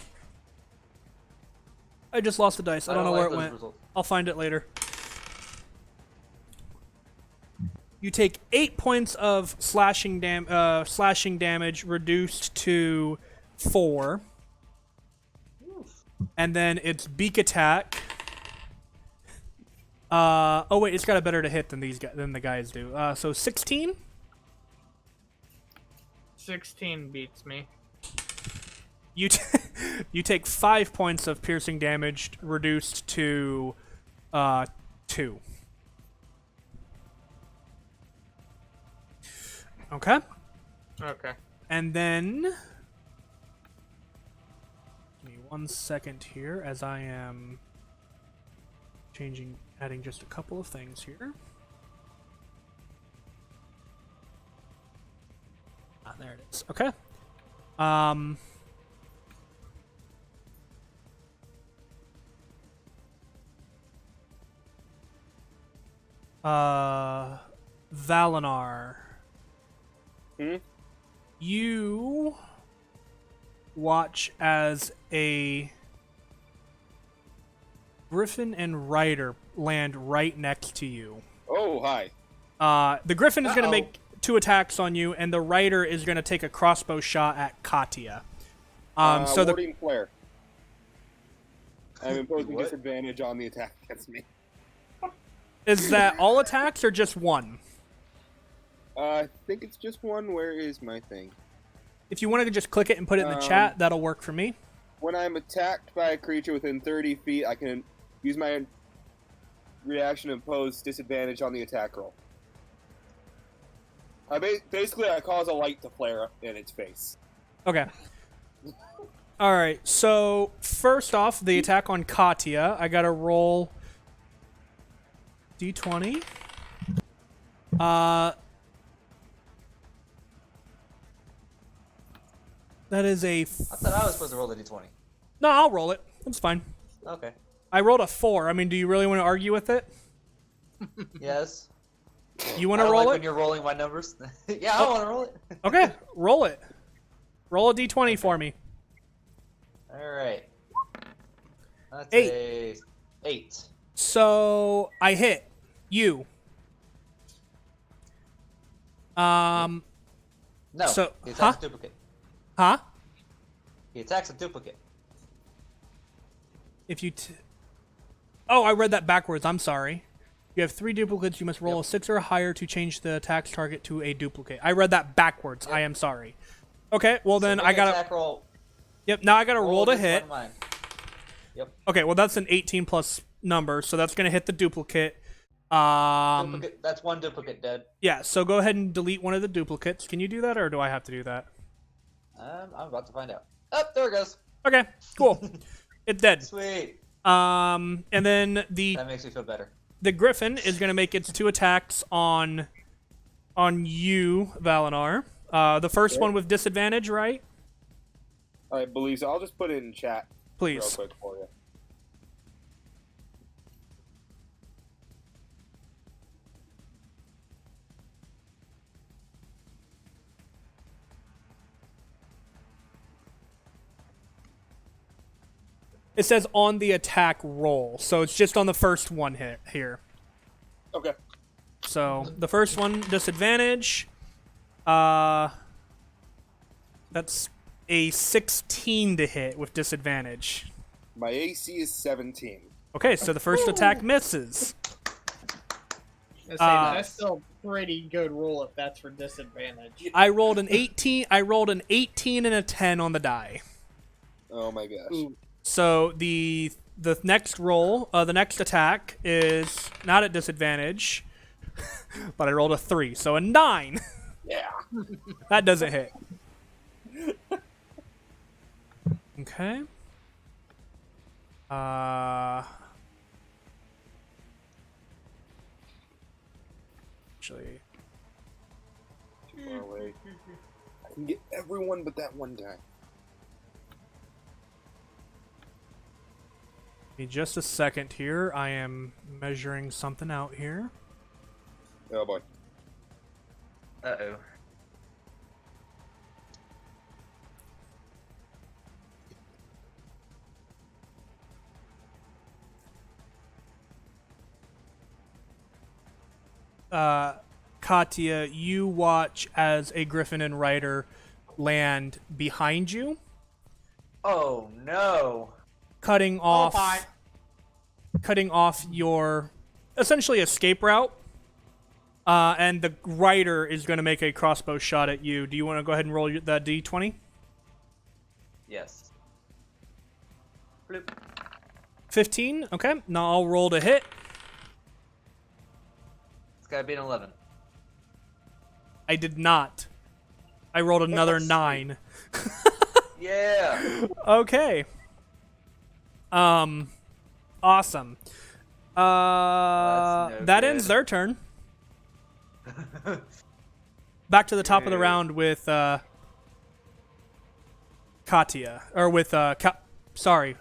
Speaker 1: I just lost the dice. I don't know
Speaker 2: like
Speaker 1: where it
Speaker 2: those
Speaker 1: went.
Speaker 2: results.
Speaker 1: I'll find it later. You take 8 points of slashing damage reduced to 4. And then its beak attack. Oh wait, it's got a better to hit than the guys do. So 16.
Speaker 5: 16 beats me.
Speaker 1: You you take 5 points of piercing damage reduced to 2. Okay.
Speaker 5: Okay.
Speaker 1: And then give me 1 second here as I am adding just a couple of things here. There it is. Okay. Valinar. You watch as a Griffin and Rider land right next to you.
Speaker 3: Oh, hi.
Speaker 1: The Griffin is going to
Speaker 3: Uh-oh.
Speaker 1: make 2 attacks on you, and the Rider is going to take a crossbow shot at Katya. So the
Speaker 3: Warding Flare. I'm imposing
Speaker 2: What?
Speaker 3: disadvantage on the attack against me.
Speaker 1: is that all attacks or just one?
Speaker 3: I think it's just one. Where is my thing?
Speaker 1: If you wanted to just click it and put it in the chat, that'll work for me.
Speaker 3: When I'm attacked by a creature within 30 feet, I can use my reaction to impose disadvantage on the attack roll. Basically, I cause a light to flare in its face.
Speaker 1: Okay. All right. So first off, the attack on Katya. I gotta roll d20. That is a.
Speaker 2: I thought I was supposed to roll the d20.
Speaker 1: No, I'll roll it. That's fine.
Speaker 2: Okay.
Speaker 1: I rolled a 4. I mean, do you really want to argue with it?
Speaker 2: Yes.
Speaker 1: You want
Speaker 2: I
Speaker 1: to
Speaker 2: don't
Speaker 1: roll
Speaker 2: like
Speaker 1: it?
Speaker 2: when you're rolling my numbers. Yeah, I want to roll it.
Speaker 1: Okay, roll it. Roll a d20 for me.
Speaker 2: All right. That's
Speaker 1: 8.
Speaker 2: a 8.
Speaker 1: So I hit you.
Speaker 2: No.
Speaker 1: So-
Speaker 2: he attacks
Speaker 1: huh?
Speaker 2: a duplicate.
Speaker 1: Huh?
Speaker 2: He attacks a duplicate.
Speaker 1: If you Oh, I read that backwards. I'm sorry. You have 3 duplicates. You must roll
Speaker 2: Yep.
Speaker 1: a 6 or higher to change the attack's target to a duplicate. I read that backwards. I am sorry. Okay, well then
Speaker 2: Make
Speaker 1: I
Speaker 2: an
Speaker 1: gotta.
Speaker 2: attack roll.
Speaker 1: Yep. Now I gotta roll to
Speaker 2: against one
Speaker 1: hit.
Speaker 2: of mine. Yep.
Speaker 1: Okay, well that's an 18 plus number, so that's gonna hit the duplicate.
Speaker 2: Duplicate. That's one duplicate dead.
Speaker 1: Yeah. So go ahead and delete one of the duplicates. Can you do that, or do I have to do that?
Speaker 2: I'm about to find out. Oh, there it goes.
Speaker 1: Okay. Cool. It's dead.
Speaker 2: Sweet.
Speaker 1: And then the
Speaker 2: That makes me feel better.
Speaker 1: Griffin is gonna make its 2 attacks on you, Valinar. The first one with disadvantage, right?
Speaker 3: I believe so. I'll just put it in chat real
Speaker 1: Please.
Speaker 3: quick for you.
Speaker 1: It says on the attack roll, so it's just on the first one hit here.
Speaker 3: Okay.
Speaker 1: So the first one disadvantage. That's a 16 to hit with disadvantage.
Speaker 3: My AC is 17.
Speaker 1: Okay, so the first attack misses.
Speaker 5: That's still a pretty good roll if that's for disadvantage.
Speaker 1: I rolled an 18. I rolled an 18 and a 10 on the die.
Speaker 3: Oh my gosh.
Speaker 5: Ooh.
Speaker 1: So the next roll, the next attack is not at disadvantage, but I rolled a 3, so a 9.
Speaker 3: Yeah.
Speaker 1: That doesn't hit. Okay. Actually,
Speaker 3: Too far away. I can get everyone but that one guy.
Speaker 1: give me just a second here. I am measuring something out here.
Speaker 3: Oh boy.
Speaker 2: Uh-oh.
Speaker 1: Katya, you watch as a griffin and rider land behind you,
Speaker 2: Oh no.
Speaker 1: cutting
Speaker 4: Oh,
Speaker 1: off
Speaker 4: hi.
Speaker 1: cutting off your essentially escape route. And the rider is going to make a crossbow shot at you. Do you want to go ahead and roll that d20?
Speaker 2: Yes. Bloop.
Speaker 1: 15. Okay. Now I'll roll to hit.
Speaker 2: It's gotta be an 11.
Speaker 1: I did not. I rolled another
Speaker 2: Sweet.
Speaker 1: 9.
Speaker 2: Yeah.
Speaker 1: Okay. Awesome.
Speaker 2: That's no
Speaker 1: That
Speaker 2: good.
Speaker 1: ends their turn. Back to the top of the round with Katya, or with sorry,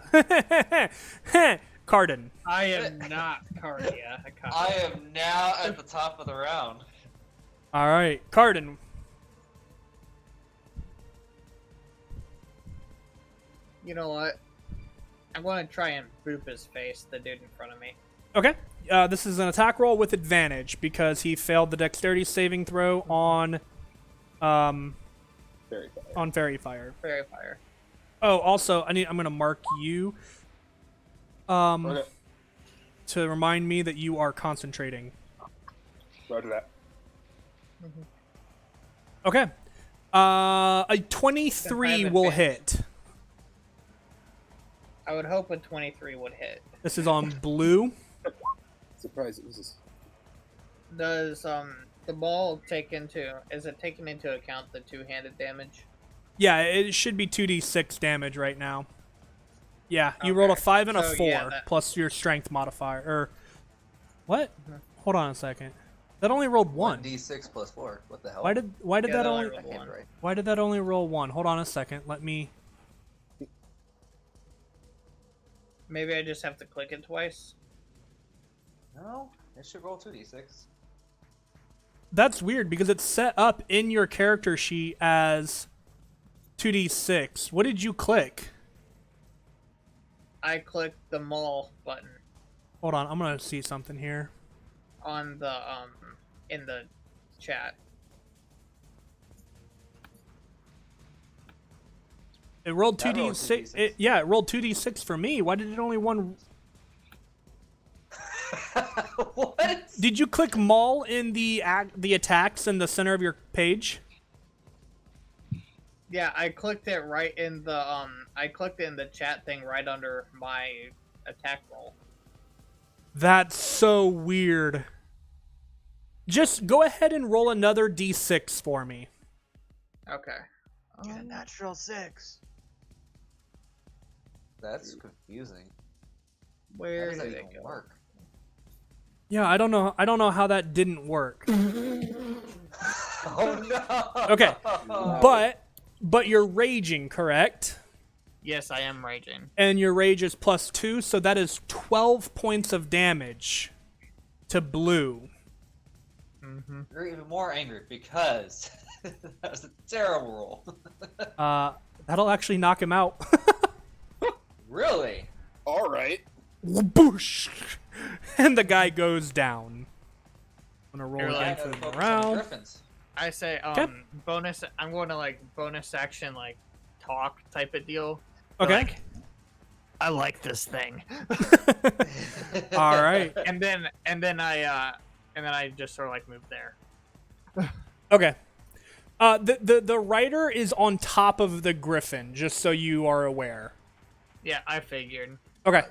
Speaker 1: Cardin.
Speaker 5: I am not Cardia.
Speaker 2: I am now at the top of the round.
Speaker 1: All right, Cardin.
Speaker 5: You know what? I'm going to try and boop his face, the dude in front of me.
Speaker 1: Okay. This is an attack roll with advantage because he failed the dexterity saving throw on
Speaker 3: Very fire.
Speaker 1: on fairy fire.
Speaker 5: Fairy fire.
Speaker 1: Oh, also, I'm gonna mark you
Speaker 3: Okay.
Speaker 1: to remind me that you are concentrating.
Speaker 3: Roger that.
Speaker 1: Okay. A 23
Speaker 5: Have
Speaker 1: will
Speaker 5: advantage.
Speaker 1: hit.
Speaker 5: I would hope a 23 would hit.
Speaker 1: This is on blue.
Speaker 3: Surprised it was this.
Speaker 5: Does the ball is it taking into account the two-handed damage?
Speaker 1: Yeah, it should be 2d6 damage right now. Yeah, you rolled a
Speaker 5: Okay.
Speaker 1: 5 and a
Speaker 5: So,
Speaker 1: 4
Speaker 5: yeah, that-
Speaker 1: plus your strength modifier. Or what? Hold on a second. That only rolled 1.
Speaker 2: 1d6 plus 4. What the hell?
Speaker 1: Why did
Speaker 5: Yeah,
Speaker 1: that
Speaker 5: that
Speaker 1: only
Speaker 5: only
Speaker 2: That can't be right.
Speaker 1: why did that only roll 1? Hold on a second. Let me
Speaker 5: Maybe I just have to click it twice.
Speaker 2: No, it should roll 2d6.
Speaker 1: That's weird because it's set up in your character sheet as 2d6. What did you click?
Speaker 5: I clicked the mall button
Speaker 1: Hold on, I'm going to see something here.
Speaker 5: on the in the chat.
Speaker 1: It rolled
Speaker 2: That rolled
Speaker 1: 2d6.
Speaker 2: 2d6.
Speaker 1: Yeah, it rolled 2d6 for me. Why did it only one?
Speaker 2: What?
Speaker 1: Did you click mall in the attacks in the center of your page?
Speaker 5: Yeah, I clicked it right in the I clicked it in the chat thing right under my attack roll.
Speaker 1: That's so weird. Just go ahead and roll another d6 for me.
Speaker 5: Okay.
Speaker 6: Get a natural 6.
Speaker 2: That's confusing. How
Speaker 5: Where
Speaker 2: does that
Speaker 5: did it
Speaker 2: even
Speaker 5: go?
Speaker 2: work?
Speaker 1: Yeah, I don't know. I don't know how that didn't work.
Speaker 2: Oh no!
Speaker 1: Okay, but you're raging, correct?
Speaker 5: Yes, I am raging.
Speaker 1: And your rage is +2, so that is 12 points of damage to blue.
Speaker 5: Mm-hmm.
Speaker 2: You're even more angry because that was a terrible roll.
Speaker 1: That'll actually knock him out.
Speaker 2: Really?
Speaker 3: All right.
Speaker 1: Boosh! And the guy goes down. I'm gonna roll
Speaker 5: You're
Speaker 1: again
Speaker 5: like,
Speaker 1: for
Speaker 2: Gotta
Speaker 1: the
Speaker 2: focus on the
Speaker 1: round.
Speaker 2: Griffins.
Speaker 5: I say
Speaker 1: Okay.
Speaker 5: bonus. I'm going to like bonus action like talk type of deal.
Speaker 1: Okay.
Speaker 5: Like, I like this thing.
Speaker 1: All right.
Speaker 5: and then I just sort of like move there.
Speaker 1: Okay. The rider is on top of the griffin, just so you are aware.
Speaker 5: Yeah, I figured.
Speaker 1: Okay.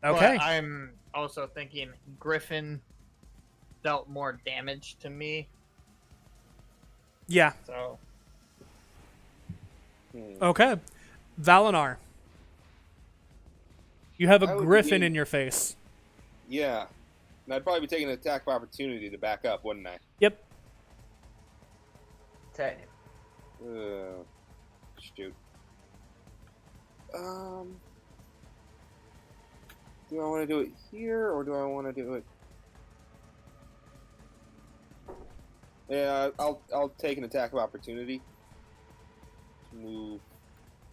Speaker 1: Okay.
Speaker 5: But I'm also thinking Griffin dealt more damage to me.
Speaker 1: Yeah.
Speaker 5: So
Speaker 1: Okay. Valinar. You have a
Speaker 3: I would
Speaker 1: griffin
Speaker 3: be-
Speaker 1: in your face.
Speaker 3: Yeah. And I'd probably be taking an attack of opportunity to back up, wouldn't I?
Speaker 1: Yep.
Speaker 2: Technically.
Speaker 3: Shoot. Do I want to do it here, or do I want to do it? Yeah, I'll take an attack of opportunity. Move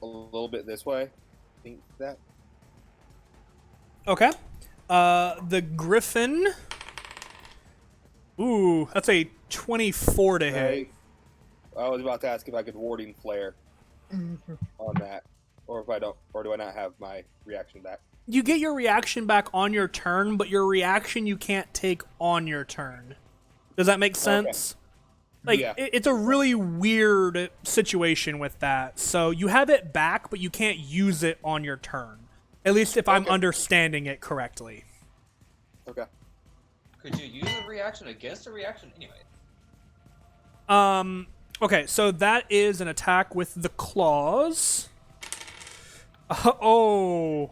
Speaker 3: a little bit this way. Think that.
Speaker 1: Okay. The griffin. Ooh, that's a 24 to hit.
Speaker 3: I was about to ask if I could warding flare on that, or if I don't, or do I not have my reaction back?
Speaker 1: You get your reaction back on your turn, but your reaction you can't take on your turn. Does that make sense? Like,
Speaker 3: Yeah.
Speaker 1: it's a really weird situation with that. So you have it back, but you can't use it on your turn. At least if I'm
Speaker 3: Okay.
Speaker 1: understanding it correctly.
Speaker 3: Okay.
Speaker 2: Could you use a reaction against a reaction anyway?
Speaker 1: Okay, so that is an attack with the claws. Oh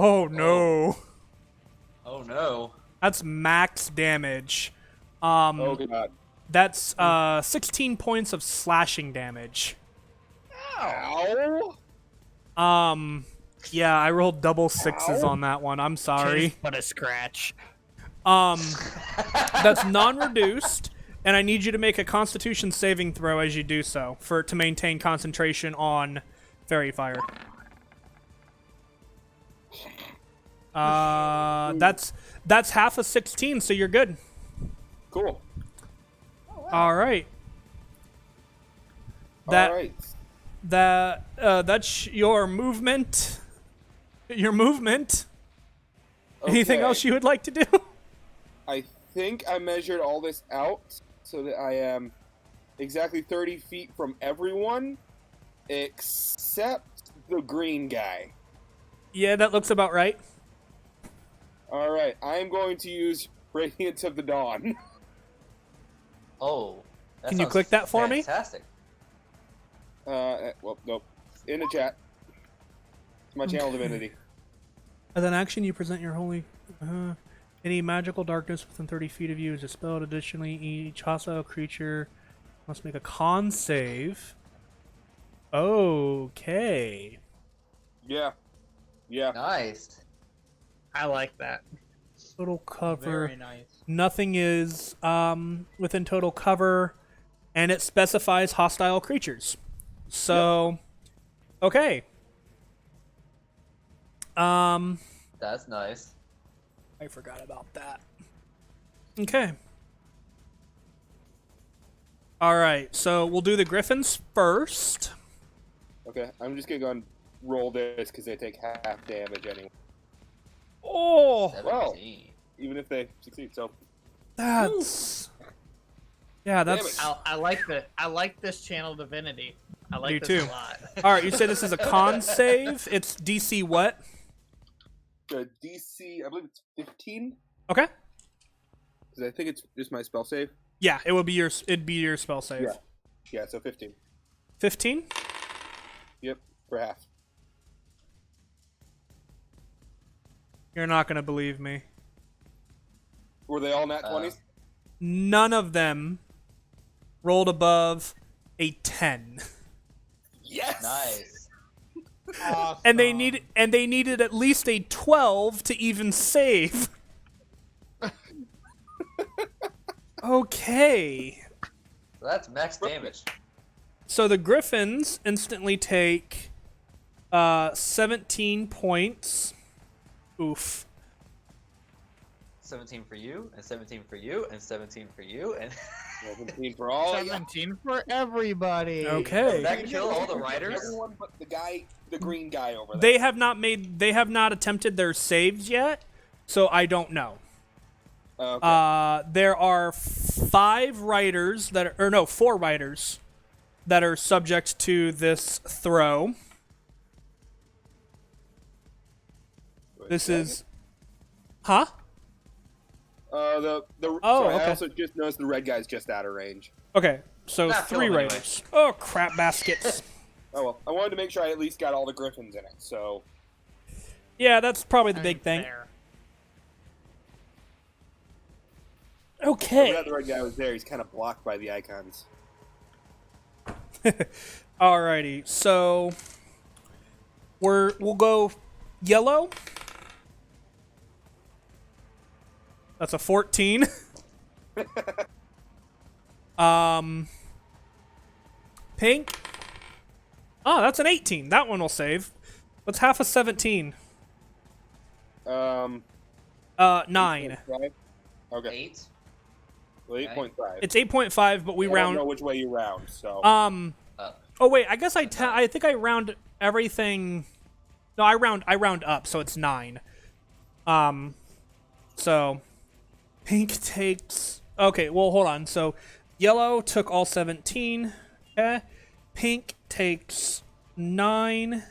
Speaker 1: no.
Speaker 2: Oh no.
Speaker 1: That's max damage.
Speaker 3: Oh god.
Speaker 1: That's 16 points of slashing damage.
Speaker 3: Ow!
Speaker 1: Yeah, I rolled double sixes
Speaker 3: Ow.
Speaker 1: on that one. I'm sorry.
Speaker 5: but a scratch.
Speaker 1: That's non-reduced, and I need you to make a Constitution saving throw as you do so to maintain concentration on fairy fire. That's half a 16, so you're good.
Speaker 3: Cool.
Speaker 1: All right. That
Speaker 3: All right.
Speaker 1: that's your movement. Your movement. Anything
Speaker 3: Okay.
Speaker 1: else you would like to do?
Speaker 3: I think I measured all this out so that I am exactly 30 feet from everyone except the green guy.
Speaker 1: Yeah, that looks about right.
Speaker 3: All right, I am going to use Radiance of the Dawn.
Speaker 2: Oh. That
Speaker 1: Can you
Speaker 2: sounds
Speaker 1: click that for me?
Speaker 2: Fantastic.
Speaker 3: Well, nope. In the chat. It's my channel divinity.
Speaker 1: As an action, you present your holy. Any magical darkness within 30 feet of you is dispelled. Additionally, each hostile creature must make a con save. Okay.
Speaker 3: Yeah. Yeah.
Speaker 2: Nice.
Speaker 5: I like that.
Speaker 1: Total cover.
Speaker 4: Very nice.
Speaker 1: Nothing is within total cover, and it specifies hostile creatures. So, okay.
Speaker 2: That's nice.
Speaker 1: I forgot about that. Okay. All right, so we'll do the griffins first.
Speaker 3: Okay, I'm just gonna go and roll this because they take half damage anyway,
Speaker 1: Oh,
Speaker 2: 17.
Speaker 3: even if they succeed. So
Speaker 1: that's yeah, that's
Speaker 5: I like this channel divinity. I like
Speaker 1: Do
Speaker 5: this
Speaker 1: too.
Speaker 5: a lot.
Speaker 1: all right. You say this is a con save. It's DC what?
Speaker 3: the DC, I believe it's 15
Speaker 1: Okay.
Speaker 3: because I think it's just my spell save.
Speaker 1: Yeah, it'd be your spell save.
Speaker 3: Yeah. Yeah, so 15.
Speaker 1: 15.
Speaker 3: Yep, for half.
Speaker 1: You're not gonna believe me.
Speaker 3: Were they all nat 20s?
Speaker 1: None of them rolled above a 10.
Speaker 3: Yes.
Speaker 2: Nice.
Speaker 4: Awesome.
Speaker 1: And they needed at least a 12 to even save. Okay.
Speaker 2: So that's max damage.
Speaker 1: So the Griffins instantly take 17 points. Oof.
Speaker 2: 17 for you, and 17 for you, and 17 for you, and
Speaker 3: 17 for all. Yeah.
Speaker 5: 17 for everybody.
Speaker 1: Okay.
Speaker 2: Does that kill all the riders?
Speaker 3: Everyone but the green guy over there.
Speaker 1: They have not attempted their saves yet, so I don't know.
Speaker 3: Okay.
Speaker 1: There are 4 riders that are subject to this throw. This is, huh? Oh,
Speaker 3: sorry,
Speaker 1: okay.
Speaker 3: I also just noticed the red guy's just out of range.
Speaker 1: Okay, so
Speaker 2: Nah, kill
Speaker 1: 3
Speaker 2: him anyway.
Speaker 1: raiders. Oh, crap baskets.
Speaker 3: Oh well, I wanted to make sure I at least got all the griffins in it. So
Speaker 1: Yeah, that's probably the
Speaker 5: I
Speaker 1: big
Speaker 5: mean,
Speaker 1: thing.
Speaker 5: fair.
Speaker 1: Okay.
Speaker 3: glad the red guy was there. He's kind of blocked by the icons.
Speaker 1: Alrighty, so we'll go yellow. That's a 14. Pink. Oh, that's an 18. That one will save. What's half a 17? 9.
Speaker 3: 8.5? Okay,
Speaker 2: 8.
Speaker 3: well, 8.5.
Speaker 1: It's 8.5, but we
Speaker 3: I don't
Speaker 1: round.
Speaker 3: know which way you round. So
Speaker 1: Oh wait, I guess I think I round everything. No, I round up, so it's 9. So pink takes. Okay, well hold on. So yellow took all 17. Okay, pink takes 9.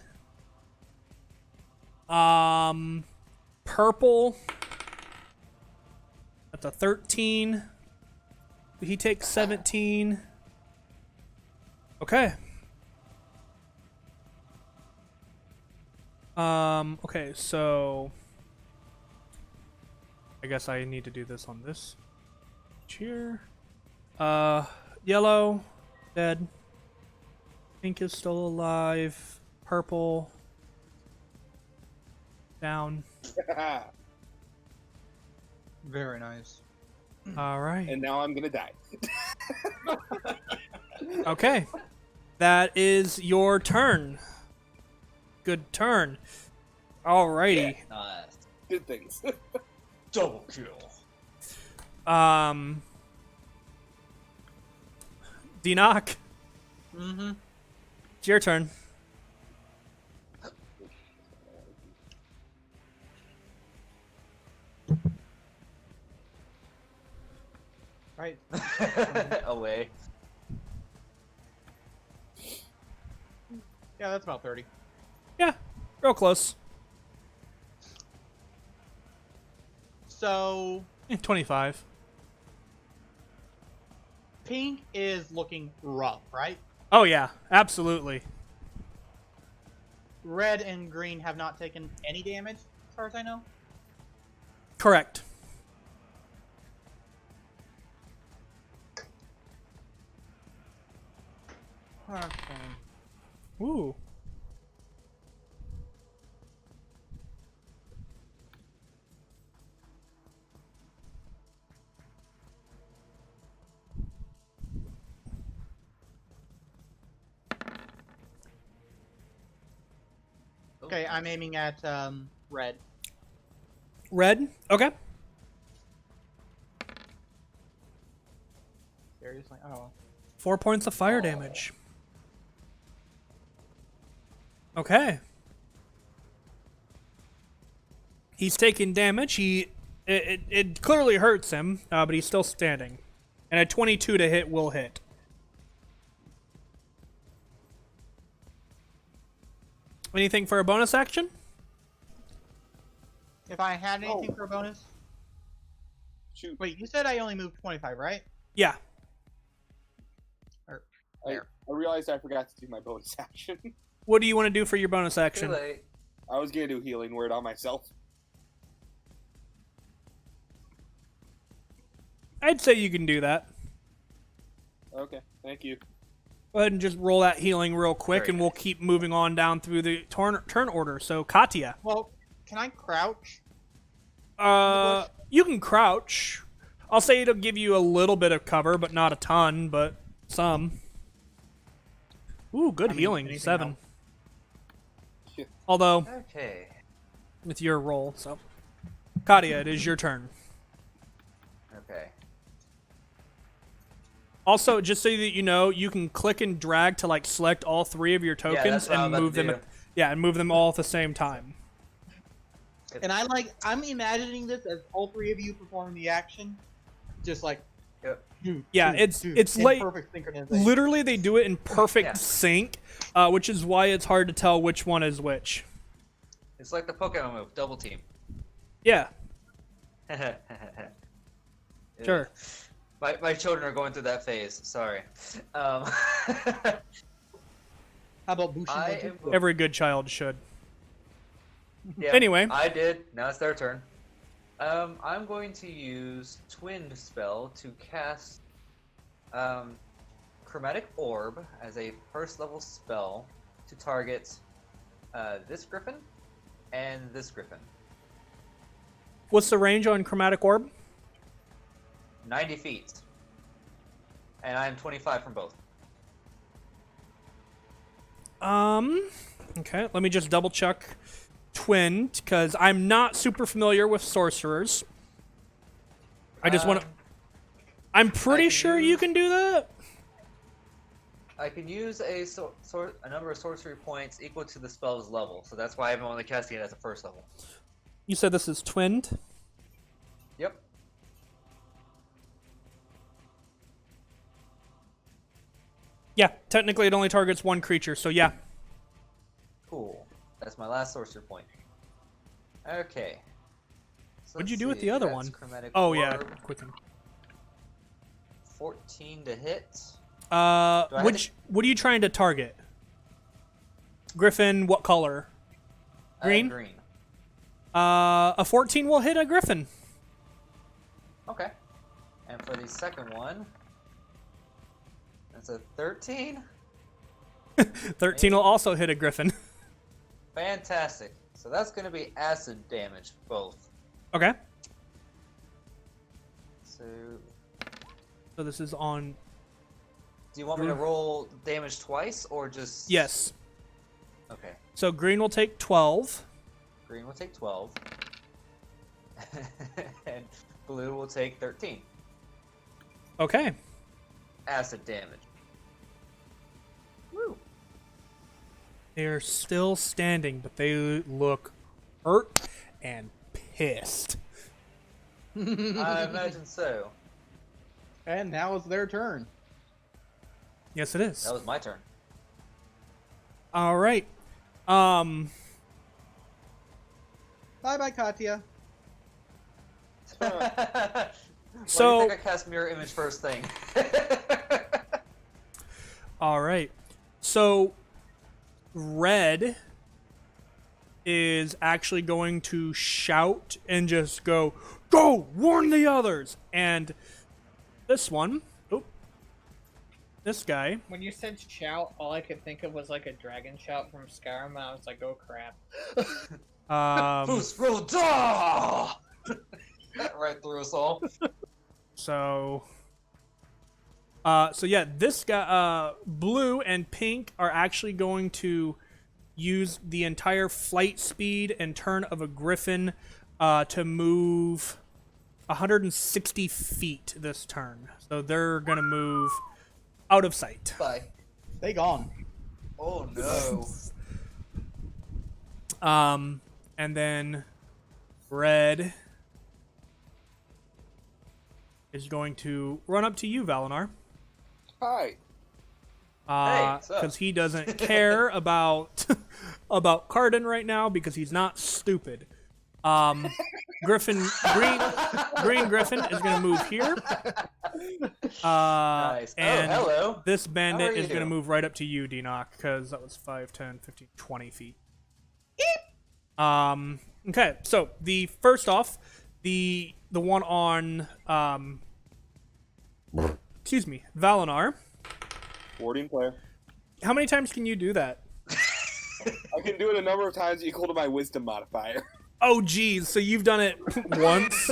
Speaker 1: Purple. That's a 13. He takes 17. Okay. Okay, so I guess I need to do this on this here. Yellow, dead. Pink is still alive. Purple, down.
Speaker 4: Very nice.
Speaker 1: All right.
Speaker 3: and now I'm gonna die.
Speaker 1: Okay. That is your turn. Good turn. Alrighty.
Speaker 2: Nice.
Speaker 3: Good things.
Speaker 2: Double kill.
Speaker 1: D-Knock,
Speaker 4: Mm-hmm.
Speaker 1: it's your turn.
Speaker 4: Right.
Speaker 2: Away.
Speaker 4: Yeah, that's about 30.
Speaker 1: Yeah, real close.
Speaker 4: So,
Speaker 1: 25.
Speaker 4: pink is looking rough, right?
Speaker 1: Oh yeah, absolutely.
Speaker 4: Red and green have not taken any damage, as far as I know.
Speaker 1: Correct.
Speaker 4: Okay.
Speaker 1: Ooh.
Speaker 4: Okay, I'm aiming at red.
Speaker 1: Red. Okay.
Speaker 4: Seriously? Oh.
Speaker 1: 4 points of fire damage. Okay. He's taking damage. It clearly hurts him, but he's still standing. And a 22 to hit will hit. Anything for a bonus action?
Speaker 4: If I had anything for a bonus?
Speaker 3: Shoot.
Speaker 4: Wait, you said I only moved 25, right?
Speaker 1: Yeah.
Speaker 3: I realized I forgot to do my bonus action.
Speaker 1: What do you want to do for your bonus
Speaker 2: Too
Speaker 1: action?
Speaker 2: late.
Speaker 3: I was gonna do healing word on myself.
Speaker 1: I'd say you can do that.
Speaker 3: Okay, thank you.
Speaker 1: Go ahead and just roll that healing real quick,
Speaker 2: Very
Speaker 1: and we'll keep moving on down through the turn order. So, Katya.
Speaker 4: Well, can I crouch?
Speaker 1: You can crouch. I'll say it'll give you a little bit of cover, but not a ton, but some. Ooh, good
Speaker 4: I mean,
Speaker 1: healing.
Speaker 4: anything
Speaker 1: 7.
Speaker 4: else?
Speaker 1: Although,
Speaker 2: Okay.
Speaker 1: with your roll, so. Katya, it is your turn.
Speaker 2: Okay.
Speaker 1: Also, just so that you know, you can click and drag to like select all 3 of your tokens
Speaker 2: that's what I'm
Speaker 1: and
Speaker 2: about
Speaker 1: move
Speaker 2: to
Speaker 1: them.
Speaker 2: do.
Speaker 1: And move them all at the same time.
Speaker 4: And I'm imagining this as all 3 of you performing the action, just like.
Speaker 2: Yep.
Speaker 1: Yeah, it's
Speaker 4: in
Speaker 1: like
Speaker 4: perfect synchronization.
Speaker 1: literally they do it in perfect
Speaker 2: Yeah.
Speaker 1: sync, which is why it's hard to tell which one is which.
Speaker 2: It's like the Pokemon move, double team.
Speaker 1: Yeah. Sure.
Speaker 2: My children are going through that phase. Sorry.
Speaker 4: How about
Speaker 2: I
Speaker 4: Bushido?
Speaker 2: am.
Speaker 1: Every good child should.
Speaker 2: Yeah,
Speaker 1: Anyway.
Speaker 2: I did. Now it's their turn. I'm going to use Twinned spell to cast Chromatic Orb as a first level spell to target this griffin and this griffin.
Speaker 1: What's the range on Chromatic Orb?
Speaker 2: 90 feet. And I'm 25 from both.
Speaker 1: Okay, let me just double check Twinned, because I'm not super familiar with sorcerers. I just want to... I'm pretty
Speaker 2: can
Speaker 1: sure you
Speaker 2: use-
Speaker 1: can do that.
Speaker 2: I can use a number of sorcery points equal to the spell's level, so that's why I'm only casting it at the first level.
Speaker 1: You said this is Twinned?
Speaker 2: Yep.
Speaker 1: Yeah, technically it only targets one creature, so yeah.
Speaker 2: Cool. That's my last sorcery point. Okay. So
Speaker 1: What'd you
Speaker 2: let's
Speaker 1: do with
Speaker 2: see,
Speaker 1: the other
Speaker 2: that's
Speaker 1: one?
Speaker 2: Chromatic
Speaker 1: Oh, yeah,
Speaker 2: Orb,
Speaker 1: quicken.
Speaker 2: 14 to hit.
Speaker 1: What are you trying to target? Griffin, what color? Green?
Speaker 2: Green.
Speaker 1: A 14 will hit a Griffin.
Speaker 2: Okay. And for the second one, that's a 13.
Speaker 1: 13 will also hit a Griffin.
Speaker 2: Fantastic. So that's going to be acid damage, both.
Speaker 1: Okay.
Speaker 2: So,
Speaker 1: So this is on...
Speaker 2: do you want me to roll damage twice, or just...
Speaker 1: Yes.
Speaker 2: Okay.
Speaker 1: So green will take 12.
Speaker 2: Green will take 12. And blue will take 13.
Speaker 1: Okay.
Speaker 2: Acid damage. Woo.
Speaker 1: They're still standing, but they look hurt and pissed.
Speaker 2: I imagine so.
Speaker 4: And now it's their turn.
Speaker 1: Yes, it is.
Speaker 2: That was my turn.
Speaker 1: All right.
Speaker 4: Bye bye, Katya.
Speaker 2: Why do
Speaker 1: So-
Speaker 2: you think I cast Mirror Image first thing?
Speaker 1: All right. So red is actually going to shout and just go, "Go! Warn the others!" And this one, this guy,
Speaker 5: When you said shout, all I could think of was like a dragon shout from Skyrim, and I was like, oh crap.
Speaker 2: Boost roll da! Right through us all.
Speaker 1: So yeah, this guy, blue and pink are actually going to use the entire flight speed and turn of a griffin to move 160 feet this turn. So they're gonna move out of sight.
Speaker 2: Bye.
Speaker 4: They gone.
Speaker 2: Oh no.
Speaker 1: And then red is going to run up to you, Valinar.
Speaker 3: Hi.
Speaker 2: what's up?
Speaker 1: Because he doesn't care about about Cardin right now because he's not stupid. Griffin, green Griffin is going to move here.
Speaker 2: Nice.
Speaker 1: And
Speaker 2: oh, hello.
Speaker 1: this
Speaker 2: How
Speaker 1: bandit
Speaker 2: are
Speaker 1: is going to
Speaker 2: you?
Speaker 1: move right up to you, Denock, because that was 5, 10, 15, 20 feet. Okay, so the first off, the one on excuse me, Valinar.
Speaker 3: 14 player.
Speaker 1: How many times can you do that?
Speaker 3: I can do it a number of times equal to my wisdom modifier.
Speaker 1: Oh, geez. So you've done it once?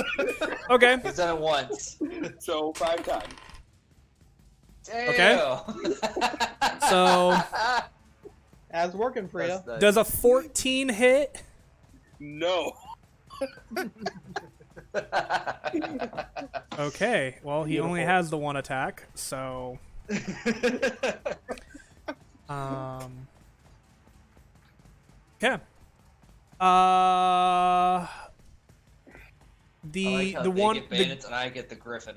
Speaker 1: Okay.
Speaker 2: He's done it once.
Speaker 3: So 5 times.
Speaker 2: Damn.
Speaker 1: So
Speaker 4: As working, Frida.
Speaker 2: That's nice.
Speaker 1: does a 14 hit?
Speaker 3: No.
Speaker 1: Okay. Well, he only
Speaker 3: Beautiful.
Speaker 1: has the one attack, so okay.
Speaker 2: I like how
Speaker 1: The
Speaker 2: they
Speaker 1: one
Speaker 2: get bandits and I get the griffin.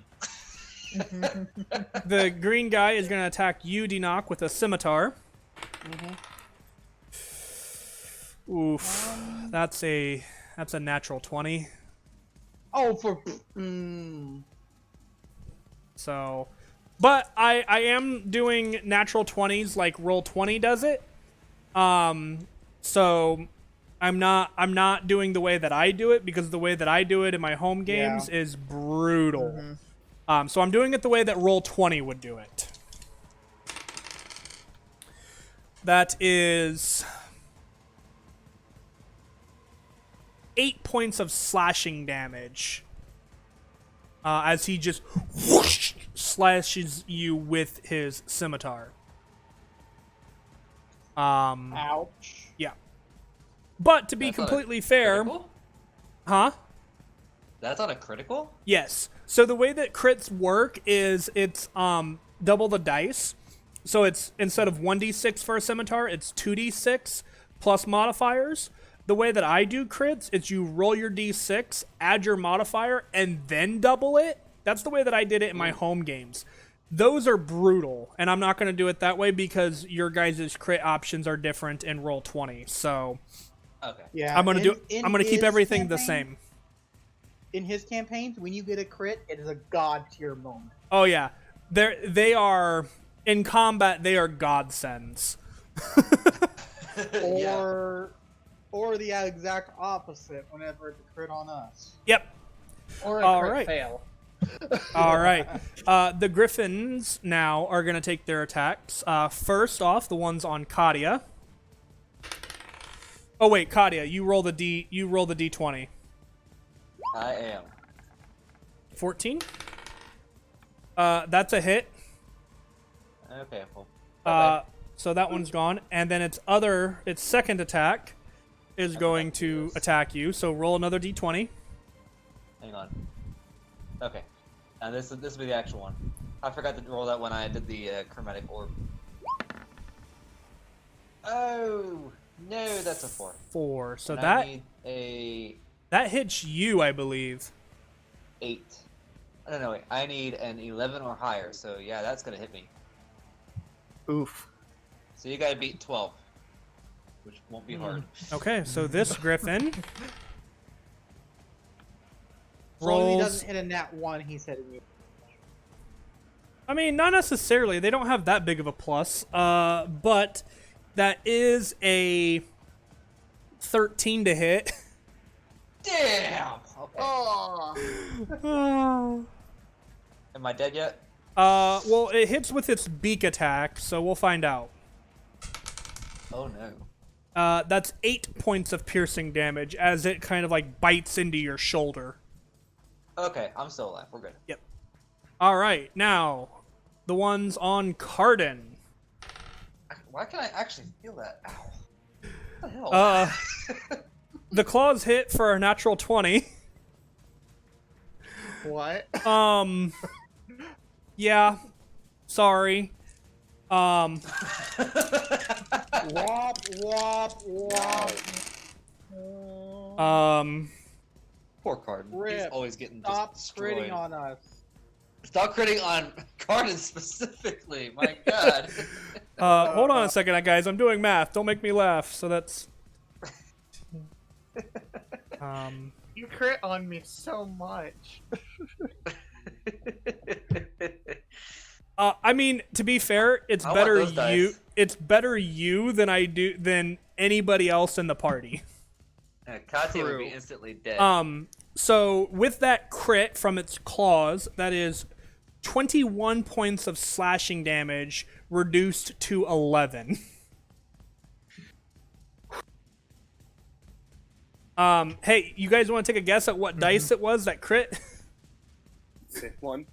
Speaker 1: the green guy is going to attack you, Denock, with a scimitar. Oof. That's a natural 20.
Speaker 4: Oh, for
Speaker 1: So, but I am doing natural 20s like Roll20 does it. So I'm not doing the way that I do it, because the way that I do it in my home games is brutal. So I'm doing it the way that Roll20 would do it. That is 8 points of slashing damage. As he just whoosh, slashes you with his scimitar.
Speaker 4: Ouch.
Speaker 1: Yeah. But to be
Speaker 2: That's not a
Speaker 1: completely fair,
Speaker 2: critical?
Speaker 1: huh?
Speaker 2: That's not a critical?
Speaker 1: Yes. So the way that crits work is it's double the dice. So it's instead of 1d6 for a scimitar, it's 2d6 plus modifiers. The way that I do crits, it's you roll your d6, add your modifier, and then double it. That's the way that I did it in my home games. Those are brutal, and I'm not going to do it that way because your guys' crit options are different in Roll20. So
Speaker 2: Okay.
Speaker 4: Yeah.
Speaker 1: I'm gonna keep
Speaker 4: his
Speaker 1: everything the
Speaker 4: campaign-
Speaker 1: same.
Speaker 4: In his campaigns, when you get a crit, it is a god tier moment.
Speaker 1: Oh yeah, they are in combat. They are godsends.
Speaker 2: Yeah.
Speaker 4: Or the exact opposite whenever it's a crit on us.
Speaker 1: Yep.
Speaker 5: Or a
Speaker 1: All
Speaker 5: crit
Speaker 1: right.
Speaker 5: fail.
Speaker 1: All right. The Griffins now are gonna take their attacks. First off, the ones on Kadia. Oh wait, Kadia, you roll the d20.
Speaker 2: I am.
Speaker 1: 14. That's a hit.
Speaker 2: Okay, well.
Speaker 1: So that one's gone, and then its second attack is going to attack you. So roll another d20.
Speaker 2: Hang on. Okay. And this will be the actual one. I forgot to roll that when I did the chromatic orb. Oh no, that's a 4.
Speaker 1: 4. So
Speaker 2: And
Speaker 1: that
Speaker 2: I need a
Speaker 1: that hits you, I believe.
Speaker 2: 8. No, wait. I need an 11 or higher. So yeah, that's gonna hit me.
Speaker 5: Oof.
Speaker 2: So you gotta beat 12, which won't be hard.
Speaker 1: Okay, so this Griffin
Speaker 4: As long as he
Speaker 1: rolls.
Speaker 4: doesn't hit a nat 1, he's hitting you.
Speaker 1: I mean, not necessarily. They don't have that big of a plus. But that is a 13 to hit.
Speaker 2: Damn. Okay.
Speaker 5: Oh.
Speaker 2: Am I dead yet?
Speaker 1: Well, it hits with its beak attack, so we'll find out.
Speaker 2: Oh no.
Speaker 1: That's 8 points of piercing damage as it kind of like bites into your shoulder.
Speaker 2: Okay, I'm still alive. We're good.
Speaker 1: Yep. All right, now the ones on Cardin.
Speaker 2: Why can I actually feel that? Ow. What the hell?
Speaker 1: The claws hit for a natural 20.
Speaker 5: What?
Speaker 1: Yeah. Sorry.
Speaker 4: Wop, wop, wop.
Speaker 2: Poor Cardin. He's
Speaker 4: Rip.
Speaker 2: always getting
Speaker 4: Stop
Speaker 2: just destroyed.
Speaker 4: critting on us.
Speaker 2: Stop critting on Cardin specifically. My God.
Speaker 1: Hold on a second, guys. I'm doing math. Don't make me laugh. So that's.
Speaker 5: You crit on me so much.
Speaker 1: I mean, to be fair, it's
Speaker 2: I want
Speaker 1: better
Speaker 2: those dice.
Speaker 1: you. It's better you than anybody else in the party.
Speaker 2: Katya would
Speaker 5: True.
Speaker 2: be instantly dead.
Speaker 1: So with that crit from its claws, that is 21 points of slashing damage reduced to 11. Hey, you guys want to take a guess at what dice it was that crit?
Speaker 3: Say one.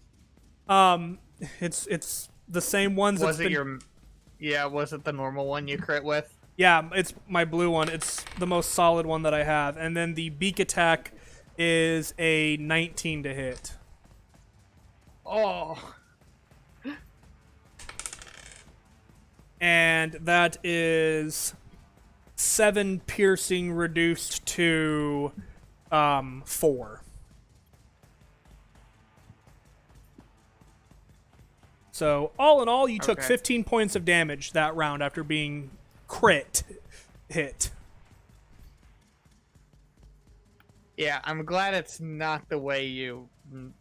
Speaker 1: It's the same ones.
Speaker 5: Was
Speaker 1: it's
Speaker 5: it
Speaker 1: been-
Speaker 5: was it the normal one you crit with?
Speaker 1: Yeah, it's my blue one. It's the most solid one that I have. And then the beak attack is a 19 to hit.
Speaker 5: Oh.
Speaker 1: And that is 7 piercing reduced to 4. So all in all, you took
Speaker 5: Okay.
Speaker 1: 15 points of damage that round after being crit hit.
Speaker 5: Yeah, I'm glad it's not the way you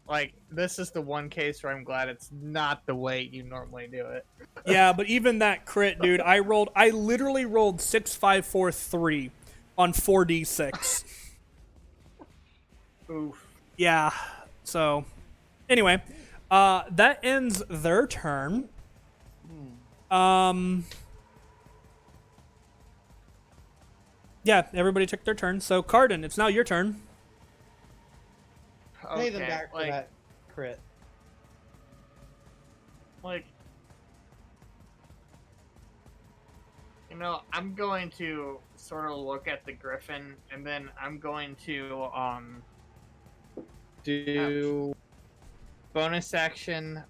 Speaker 5: like. This is the one case where I'm glad it's not the way you normally do it.
Speaker 1: Yeah, but even that crit, dude, I literally rolled 6, 5, 4, 3 on 4d6.
Speaker 5: Oof.
Speaker 1: Yeah. So, anyway, that ends their turn. Yeah, everybody took their turn. So, Cardin, it's now your turn.
Speaker 4: Pay them
Speaker 5: Okay,
Speaker 4: back for that crit.
Speaker 5: like, you know, I'm going to sort of look at the griffin, and then I'm going to do bonus action.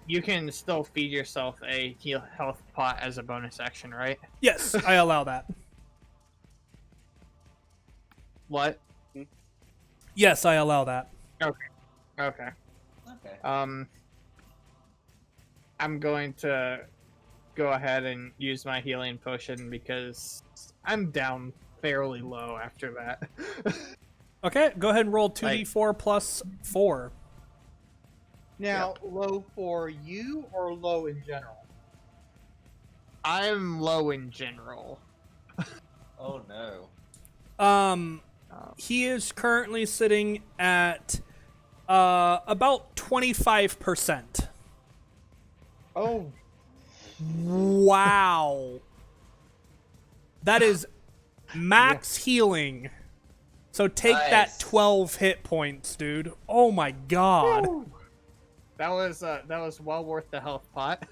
Speaker 5: You can still feed yourself a health pot as a bonus action, right?
Speaker 1: Yes, I allow that.
Speaker 5: What?
Speaker 1: Yes, I allow that.
Speaker 5: Okay.
Speaker 2: Okay.
Speaker 5: I'm going to go ahead and use my healing potion because I'm down fairly low after that.
Speaker 1: Okay, go ahead and roll 2d4 plus 4.
Speaker 4: Now, low for you or low in general?
Speaker 5: I'm low in general.
Speaker 2: Oh no.
Speaker 1: He is currently sitting at about 25%.
Speaker 4: Oh,
Speaker 1: Wow. That is max healing. So take
Speaker 2: Nice.
Speaker 1: that 12 hit points, dude. Oh my god.
Speaker 5: That was well worth the health pot.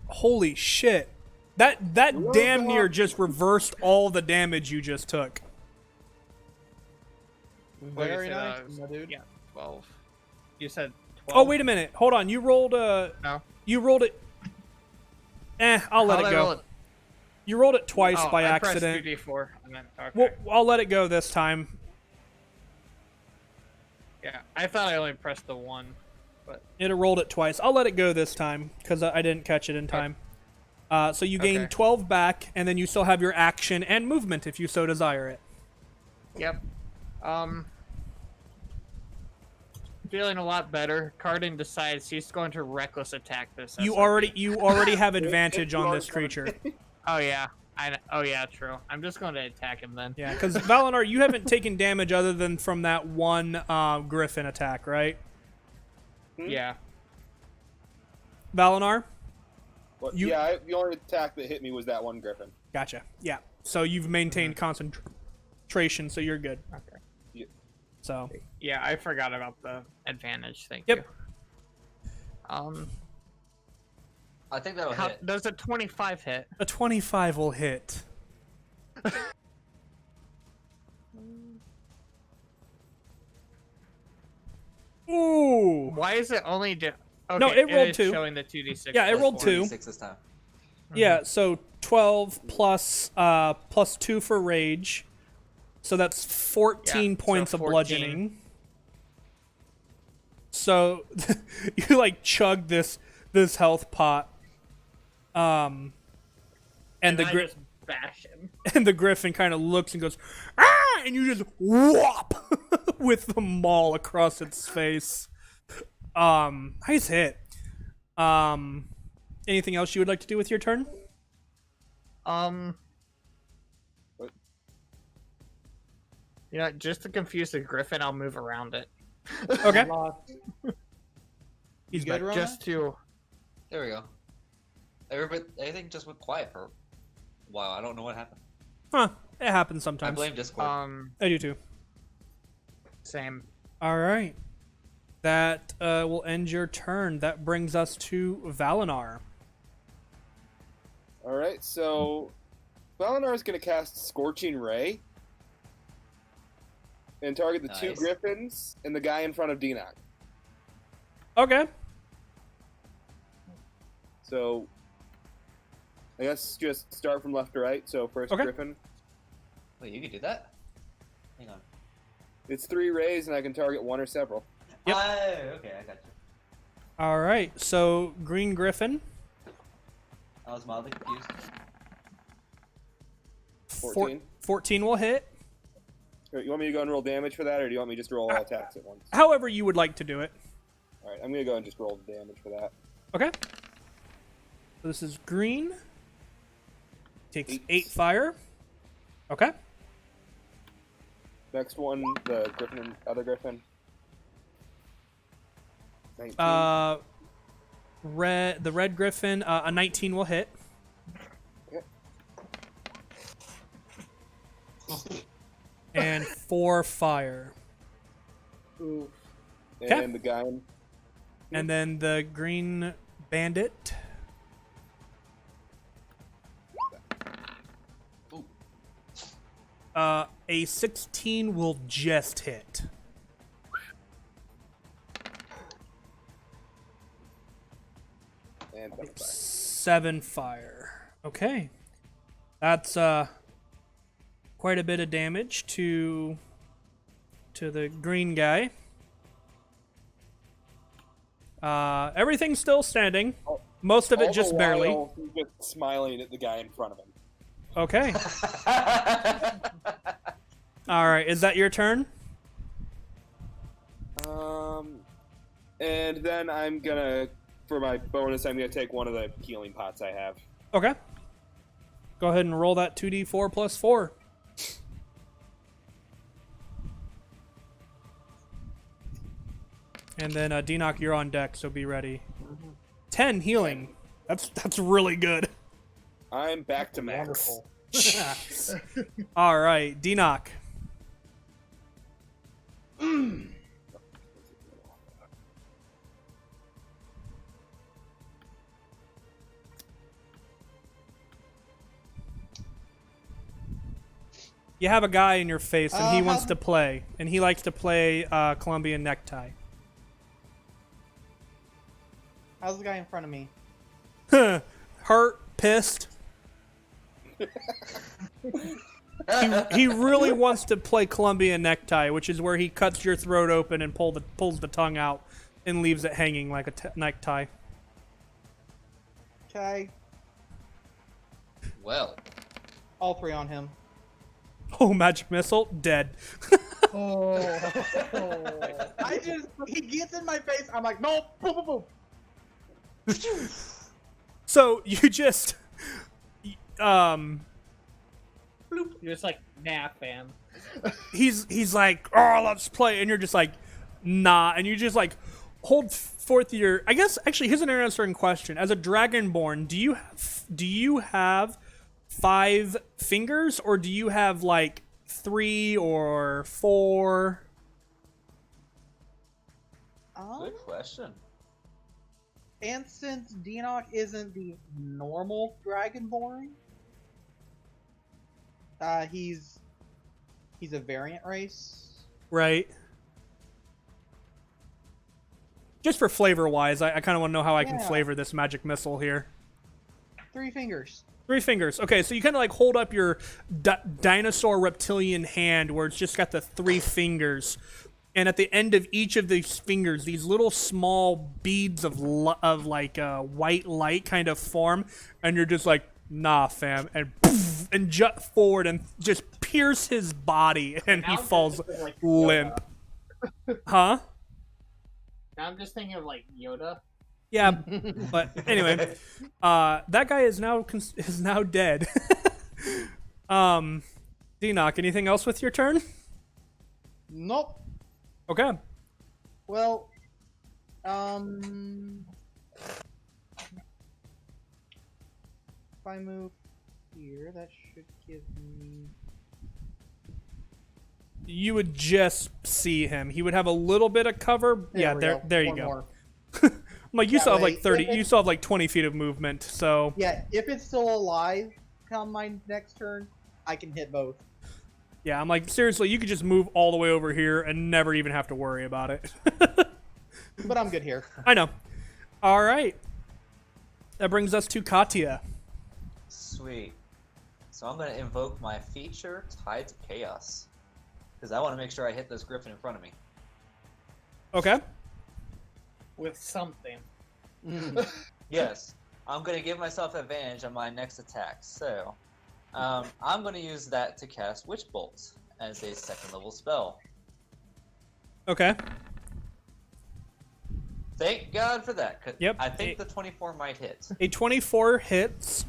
Speaker 1: Holy shit. That damn near just reversed all the damage you just took.
Speaker 4: very
Speaker 5: You said,
Speaker 4: nice, my dude.
Speaker 5: Yeah, 12. You said 12?
Speaker 1: Oh, wait a minute. Hold on. You rolled
Speaker 5: No.
Speaker 1: You rolled it. I'll let
Speaker 5: How'd
Speaker 1: it
Speaker 5: I
Speaker 1: go.
Speaker 5: roll it?
Speaker 1: You rolled it twice
Speaker 5: Oh,
Speaker 1: by
Speaker 5: I
Speaker 1: accident.
Speaker 5: pressed 2d4 and then, okay.
Speaker 1: Well, I'll let it go this time.
Speaker 5: Yeah, I thought I only pressed the 1.
Speaker 1: It rolled it twice. I'll let it go this time because I didn't catch it in time. So you gain
Speaker 5: Okay.
Speaker 1: 12 back, and then you still have your action and movement if you so desire it.
Speaker 5: Yep. Feeling a lot better. Cardin decides he's going to reckless attack this.
Speaker 1: You
Speaker 5: SOB.
Speaker 1: already have advantage on this creature.
Speaker 5: Oh yeah. Oh yeah, true. I'm just going to attack him then.
Speaker 1: Yeah, because Valinar, you haven't taken damage other than from that one Griffin attack, right?
Speaker 5: Yeah.
Speaker 1: Valinar?
Speaker 3: Well,
Speaker 1: You-
Speaker 3: yeah, the only attack that hit me was that one griffin.
Speaker 1: Gotcha. Yeah. So you've maintained concentration, so you're good.
Speaker 5: Okay.
Speaker 3: Yeah.
Speaker 1: So
Speaker 5: Yeah, I forgot about the advantage. Thank
Speaker 1: Yep.
Speaker 5: you.
Speaker 2: I think that'll
Speaker 5: How,
Speaker 2: hit.
Speaker 5: does a 25 hit?
Speaker 1: a 25 will hit. Ooh.
Speaker 5: Why is it only okay,
Speaker 1: No, it rolled
Speaker 5: is
Speaker 1: 2.
Speaker 5: showing the 2d6.
Speaker 1: Yeah, it
Speaker 5: plus
Speaker 1: rolled
Speaker 5: 4.
Speaker 1: 2.
Speaker 2: 6 this time.
Speaker 1: Yeah, so 12 plus 2 for rage. So that's 14
Speaker 5: Yeah, so
Speaker 1: points of
Speaker 5: 14.
Speaker 1: bludgeoning. So you like chug this health pot. And
Speaker 5: And
Speaker 1: the
Speaker 5: I just bash him.
Speaker 1: and the griffin kind of looks and goes, "Ah!" and you just whop with the maul across its face. Nice hit. Anything else you would like to do with your turn?
Speaker 3: What?
Speaker 5: You know, just to confuse the griffin, I'll move around it.
Speaker 1: Okay.
Speaker 4: Lost.
Speaker 1: He's
Speaker 4: You good,
Speaker 1: back.
Speaker 4: Rona?
Speaker 5: Just to
Speaker 2: There we go. Everything just went quiet for a while. I don't know what happened.
Speaker 1: Huh. It happens
Speaker 2: I
Speaker 1: sometimes.
Speaker 2: blame Discord.
Speaker 1: I do too.
Speaker 5: same.
Speaker 1: All right. That will end your turn. That brings us to Valinar.
Speaker 3: All right, so Valinar is going to cast Scorching Ray and target the 2
Speaker 2: Nice.
Speaker 3: griffins and the guy in front of Deanock.
Speaker 1: Okay.
Speaker 3: So I guess just start from left to right. So first
Speaker 1: Okay.
Speaker 3: griffin.
Speaker 2: Wait, you could do that? Hang on.
Speaker 3: It's 3 rays, and I can target 1 or several.
Speaker 1: Yep.
Speaker 2: Oh, okay, I got you.
Speaker 1: All right. So Green Griffin
Speaker 2: I was mildly confused.
Speaker 3: 14.
Speaker 1: 14 will hit.
Speaker 3: You want me to go and roll damage for that, or do you want me to just roll all attacks at once?
Speaker 1: However you would like to do it.
Speaker 3: All right, I'm gonna go and just roll the damage for that.
Speaker 1: Okay. So this is green. Takes
Speaker 3: 8.
Speaker 1: 8 fire. Okay.
Speaker 3: Next one, the griffin, other griffin. 19.
Speaker 1: The red griffin, a 19 will hit.
Speaker 3: Okay.
Speaker 1: And 4 fire.
Speaker 5: Ooh.
Speaker 3: And the guy.
Speaker 1: And then the green bandit. A 16 will just hit.
Speaker 3: And
Speaker 1: 7 fire. Okay. That's quite a bit of damage to the green guy. Everything's still standing. Most of it just barely.
Speaker 3: He's just smiling at the guy in front of him.
Speaker 1: Okay. All right. Is that your turn?
Speaker 3: And then I'm gonna, for my bonus, I'm gonna take one of the healing pots I have.
Speaker 1: Okay. Go ahead and roll that 2d4 plus 4. And then D-Knock, you're on deck, so be ready. 10 healing. That's really good.
Speaker 3: I'm back to max.
Speaker 4: Wonderful.
Speaker 1: All right, D-Knock. You have a guy in your face, and he wants to play, and he likes to play Colombian necktie.
Speaker 4: How's the guy in front of me?
Speaker 1: Hurt, pissed. he really wants to play Colombian necktie, which is where he cuts your throat open and pulls the tongue out and leaves it hanging like a necktie.
Speaker 4: Okay.
Speaker 2: Well,
Speaker 4: All 3 on him.
Speaker 1: Oh, magic missile, dead.
Speaker 4: Oh. He gets in my face. I'm like, no, boom, boom, boom.
Speaker 1: So you just,
Speaker 5: You're just like, nah, fam.
Speaker 1: he's like, oh, let's play, and you're just like, nah, and you just like hold forth your. I guess actually, here's an answering question: as a dragonborn, do you have 5 fingers, or do you have like 3 or 4?
Speaker 2: good question.
Speaker 4: And since Deanoch isn't the normal Dragonborn, he's a variant race.
Speaker 1: Right. Just for flavor wise, I kind of want to know how I can
Speaker 4: Yeah.
Speaker 1: flavor this magic missile here.
Speaker 4: 3 fingers.
Speaker 1: 3 fingers. Okay, so you kind of like hold up your dinosaur reptilian hand where it's just got the 3 fingers. And at the end of each of these fingers, these little small beads of white light kind of form. And you're just like, nah, fam. And poof, and jut forward and just pierce his body. And he
Speaker 5: Now I'm
Speaker 1: falls
Speaker 5: just like
Speaker 1: limp.
Speaker 5: Yoda.
Speaker 1: Huh?
Speaker 5: Now I'm just thinking of like Yoda.
Speaker 1: Yeah, but anyway, that guy is now dead. D-Knock, anything else with your turn?
Speaker 4: Nope.
Speaker 1: Okay.
Speaker 4: Well, if I move here, that should give me.
Speaker 1: You would just see him. He would have a little bit of cover.
Speaker 4: There
Speaker 1: Yeah,
Speaker 4: we
Speaker 1: there you
Speaker 4: One
Speaker 1: go.
Speaker 4: more.
Speaker 1: I'm like, you
Speaker 4: That
Speaker 1: still have
Speaker 4: way,
Speaker 1: like 30.
Speaker 4: if it-
Speaker 1: You still have like 20 feet of movement. So
Speaker 4: Yeah, if it's still alive come my next turn, I can hit both.
Speaker 1: yeah, I'm like, seriously, you could just move all the way over here and never even have to worry about it.
Speaker 4: But I'm good here.
Speaker 1: I know. All right. That brings us to Katya.
Speaker 2: Sweet. So I'm going to invoke my feature Tied to Chaos. Because I want to make sure I hit this griffin in front of me.
Speaker 1: Okay.
Speaker 5: With something.
Speaker 2: Yes. I'm going to give myself advantage on my next attack. So I'm going to use that to cast Witch Bolt as a second level spell.
Speaker 1: Okay.
Speaker 2: Thank God for that. 'Cause
Speaker 1: Yep,
Speaker 2: I think the 24 might hit.
Speaker 1: A 24 hits.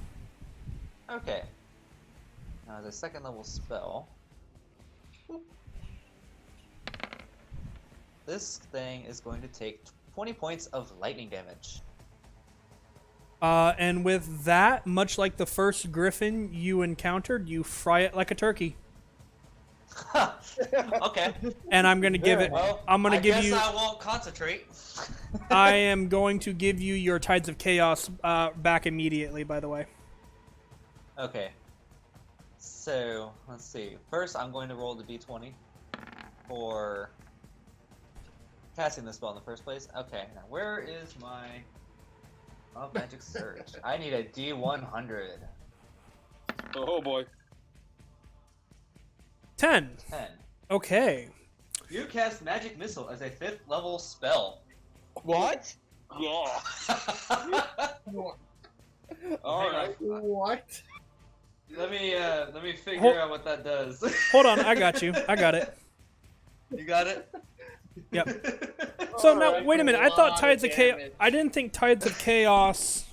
Speaker 2: Okay. Now, as a second level spell, this thing is going to take 20 points of lightning damage.
Speaker 1: And with that, much like the first griffin you encountered, you fry it like a turkey.
Speaker 2: Okay.
Speaker 1: And I'm gonna give it.
Speaker 2: Well,
Speaker 1: I'm gonna
Speaker 2: I
Speaker 1: give
Speaker 2: guess
Speaker 1: you.
Speaker 2: I won't concentrate.
Speaker 1: I am going to give you your Tides of Chaos back immediately. By the way.
Speaker 2: Okay. So, let's see. First, I'm going to roll the d20 for casting this spell in the first place. Okay, now where is my Magic Surge? I need a d100.
Speaker 3: Oh boy.
Speaker 1: 10.
Speaker 2: 10.
Speaker 1: Okay.
Speaker 2: You cast Magic Missile as a 5th level spell.
Speaker 4: What?
Speaker 3: Yeah.
Speaker 5: What?
Speaker 3: All right.
Speaker 5: What?
Speaker 2: Let me figure
Speaker 1: Hold-
Speaker 2: out what that does.
Speaker 1: Hold on, I got you. I got it.
Speaker 2: You got it?
Speaker 1: Yep. So now,
Speaker 5: Alright,
Speaker 1: wait a minute. I
Speaker 5: lot
Speaker 1: thought
Speaker 5: of
Speaker 1: Tides of Chaos.
Speaker 5: damage.
Speaker 1: I didn't think Tides of Chaos.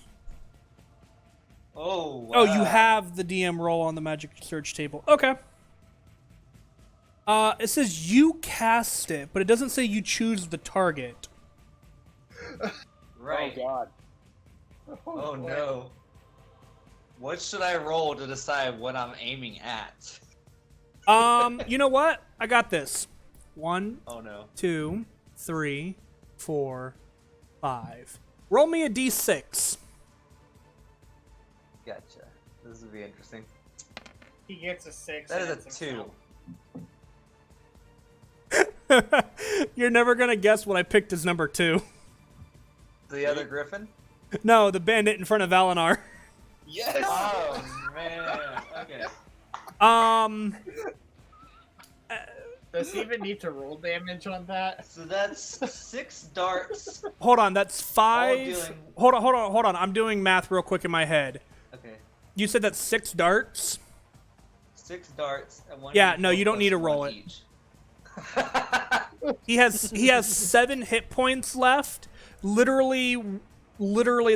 Speaker 2: Oh, wow.
Speaker 1: Oh, you have the DM roll on the Magic Search table. Okay. It says you cast it, but it doesn't say you choose the target.
Speaker 2: Right.
Speaker 3: Oh god.
Speaker 2: Oh
Speaker 5: boy.
Speaker 2: no. What should I roll to decide what I'm aiming at?
Speaker 1: You know what? I got this. 1,
Speaker 2: Oh no.
Speaker 1: 2, 3, 4, 5. Roll me a d6.
Speaker 2: Gotcha. This will be interesting.
Speaker 5: He gets a 6.
Speaker 2: That
Speaker 5: and
Speaker 2: is
Speaker 5: it's
Speaker 2: a 2.
Speaker 5: himself.
Speaker 1: You're never gonna guess what I picked as number 2.
Speaker 2: The other griffin?
Speaker 1: No, the bandit in front of Valinar.
Speaker 3: Yes.
Speaker 2: Oh man. Okay.
Speaker 5: Does he even need to roll damage on that?
Speaker 2: So that's 6 darts.
Speaker 1: Hold on, that's 5.
Speaker 2: dealing-
Speaker 1: Hold on. I'm doing math real quick in my head.
Speaker 2: Okay.
Speaker 1: You said that's 6 darts?
Speaker 2: 6 darts and 1.
Speaker 1: Yeah, no,
Speaker 2: D4
Speaker 1: you don't
Speaker 2: plus
Speaker 1: need to
Speaker 2: 1
Speaker 1: roll it.
Speaker 2: each.
Speaker 1: He has 7 hit points left. Literally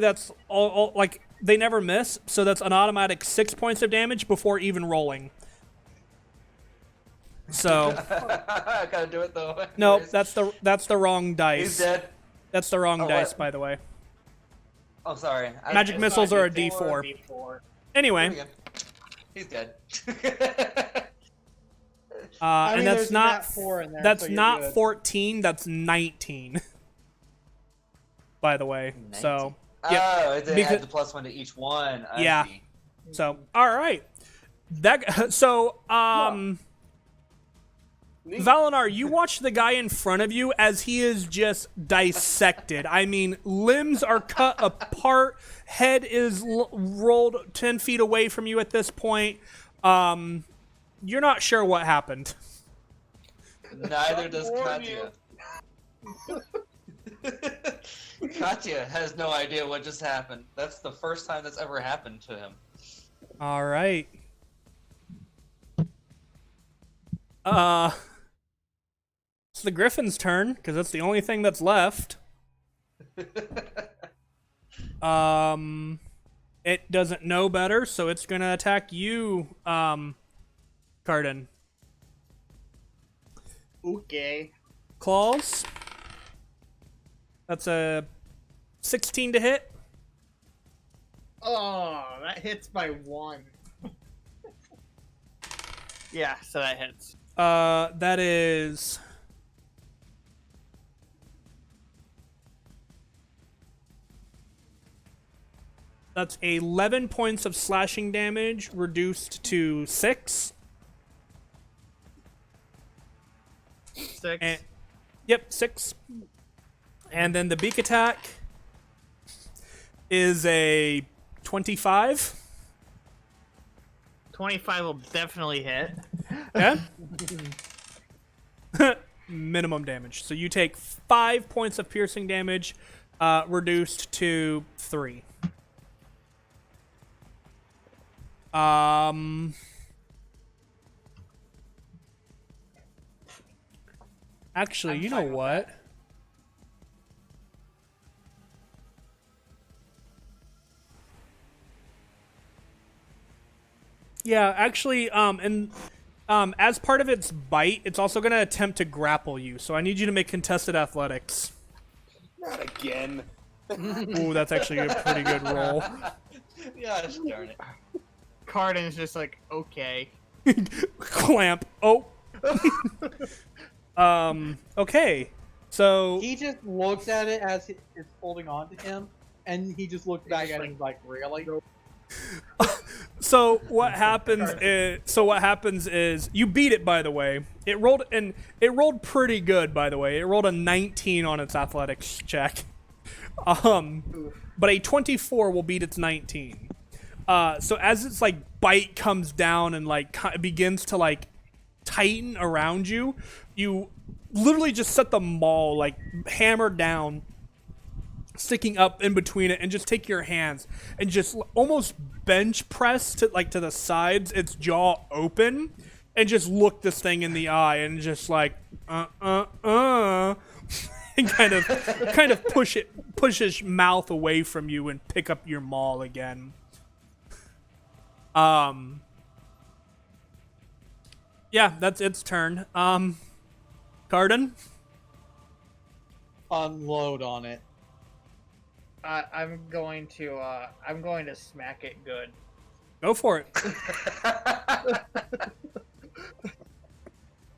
Speaker 1: that's all like they never miss, so that's an automatic 6 points of damage before even rolling. So
Speaker 2: I gotta do it though.
Speaker 1: no,
Speaker 2: Anyways.
Speaker 1: that's the wrong dice.
Speaker 2: He's dead.
Speaker 1: That's the wrong
Speaker 2: Oh,
Speaker 1: dice,
Speaker 2: what?
Speaker 1: by the way.
Speaker 2: Oh, sorry.
Speaker 1: Magic
Speaker 5: It's
Speaker 1: missiles
Speaker 5: not
Speaker 1: are a
Speaker 5: D4,
Speaker 1: D4.
Speaker 5: D4.
Speaker 1: Anyway,
Speaker 2: He's dead.
Speaker 4: I mean,
Speaker 1: and
Speaker 4: there's
Speaker 1: that's
Speaker 4: a
Speaker 1: not
Speaker 4: nat 4 in there,
Speaker 1: that's
Speaker 4: so you're
Speaker 1: not
Speaker 4: good.
Speaker 1: 14. That's 19. By the way, so yeah,
Speaker 2: Oh, they
Speaker 1: because-
Speaker 2: add the +1 to each one. I
Speaker 1: Yeah.
Speaker 2: see.
Speaker 1: all right. That so
Speaker 3: Neat.
Speaker 1: Valinar, you watch the guy in front of you as he is just dissected. I mean, limbs are cut apart. Head is rolled 10 feet away from you at this point. You're not sure what happened.
Speaker 2: Neither does
Speaker 3: warn
Speaker 2: Katya. Katya has no idea what just happened. That's the first time that's ever happened to him.
Speaker 1: All right. It's the Griffin's turn because that's the only thing that's left. It doesn't know better, so it's gonna attack you, Cardin.
Speaker 5: Okay.
Speaker 1: Claws. That's a 16 to hit.
Speaker 5: Oh, that hits by 1. Yeah, so that hits.
Speaker 1: That is. That's 11 points of slashing damage reduced to 6.
Speaker 5: 6.
Speaker 1: And, yep, 6. And then the beak attack is a 25.
Speaker 5: 25 will definitely hit.
Speaker 1: Yeah? Minimum damage. So you take 5 points of piercing damage, reduced to 3. Actually,
Speaker 5: I'm
Speaker 1: you know
Speaker 5: fine with
Speaker 1: what?
Speaker 5: that.
Speaker 1: Yeah, actually, as part of its bite, it's also gonna attempt to grapple you. So I need you to make contested athletics.
Speaker 3: Not again.
Speaker 1: Ooh, that's actually a pretty good roll.
Speaker 2: Gosh darn it.
Speaker 5: Cardin's just like, okay.
Speaker 1: Clamp. Oh. Okay. So
Speaker 4: He just looks at it as it's holding on to him, and he just looks back
Speaker 5: just
Speaker 4: at
Speaker 5: like,
Speaker 4: it and is like, really?
Speaker 1: what happens is you beat it, by the way. It rolled pretty good, by the way. It rolled a 19 on its athletics check. But a 24 will beat its 19. So as its like bite comes down and like begins to like tighten around you, you literally just set the maul like hammer down, sticking up in between it, and just take your hands and just almost bench press to the sides, its jaw open, and just look this thing in the eye and just like and kind of push its mouth away from you and pick up your maul again. Yeah, that's its turn. Garden?
Speaker 4: Unload on it.
Speaker 5: I'm going to smack it good.
Speaker 1: Go for it.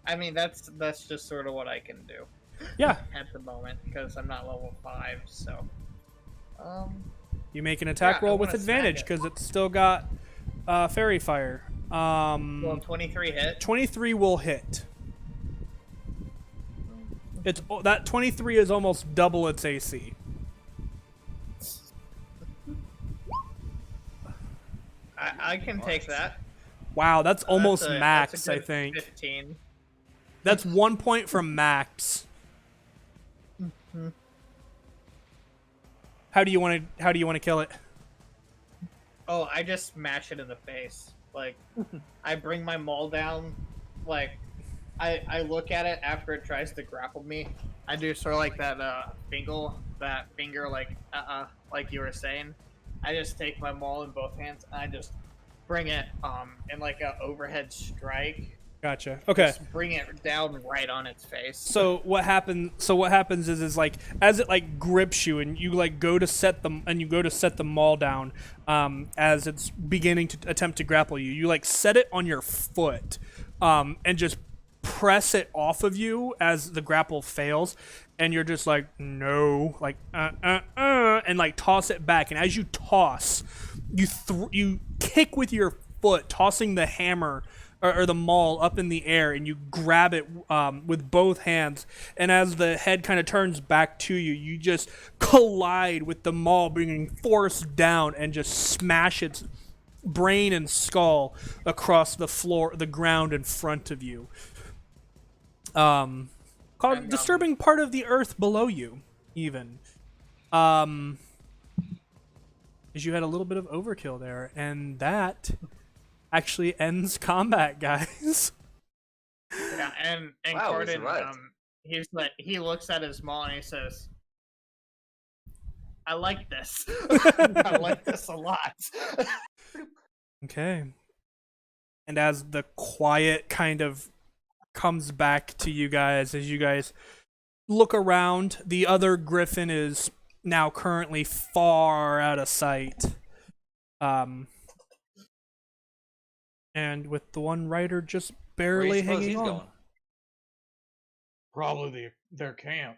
Speaker 5: I mean, that's just sort of what I can do
Speaker 1: Yeah.
Speaker 5: at the moment because I'm not level 5. So,
Speaker 1: You make an attack
Speaker 5: Yeah, I
Speaker 1: roll with
Speaker 5: wanna smack
Speaker 1: advantage
Speaker 5: it.
Speaker 1: because it's still got fairy fire.
Speaker 5: will 23 hit?
Speaker 1: 23 will hit. It's that 23 is almost double its AC.
Speaker 5: I can take that.
Speaker 1: Wow, that's almost
Speaker 5: That's a
Speaker 1: max, I
Speaker 5: good
Speaker 1: think.
Speaker 5: 15.
Speaker 1: That's 1 point from max. How do you want to kill it?
Speaker 5: Oh, I just smash it in the face. Like, I bring my maul down. Like, I look at it after it tries to grapple me. I do sort of like that finger, like you were saying. I just take my maul in both hands and I just bring it in like a overhead strike.
Speaker 1: Gotcha. Okay.
Speaker 5: Just bring it down right on its face.
Speaker 1: So what happens is like as it like grips you and you like go to set the maul down, as it's beginning to attempt to grapple you, you like set it on your foot, and just press it off of you as the grapple fails, and you're just like no, like and like toss it back, and as you toss, you kick with your foot, tossing the hammer or the maul up in the air, and you grab it with both hands, and as the head kind of turns back to you, you just collide with the maul being forced down and just smash its brain and skull across the ground in front of you. Disturbing part of the earth below you, even. As you had a little bit of overkill there, and that actually ends combat, guys.
Speaker 5: Yeah, and
Speaker 2: Wow, we
Speaker 5: Corden,
Speaker 2: survived.
Speaker 5: he looks at his maul and he says, "I like this. I like this a lot."
Speaker 1: Okay. And as the quiet kind of comes back to you guys, as you guys look around, the other griffin is now currently far out of sight. And with the one rider just
Speaker 2: Where do you
Speaker 1: barely
Speaker 2: suppose
Speaker 1: hanging
Speaker 2: he's
Speaker 1: on.
Speaker 2: going?
Speaker 4: Probably their camp.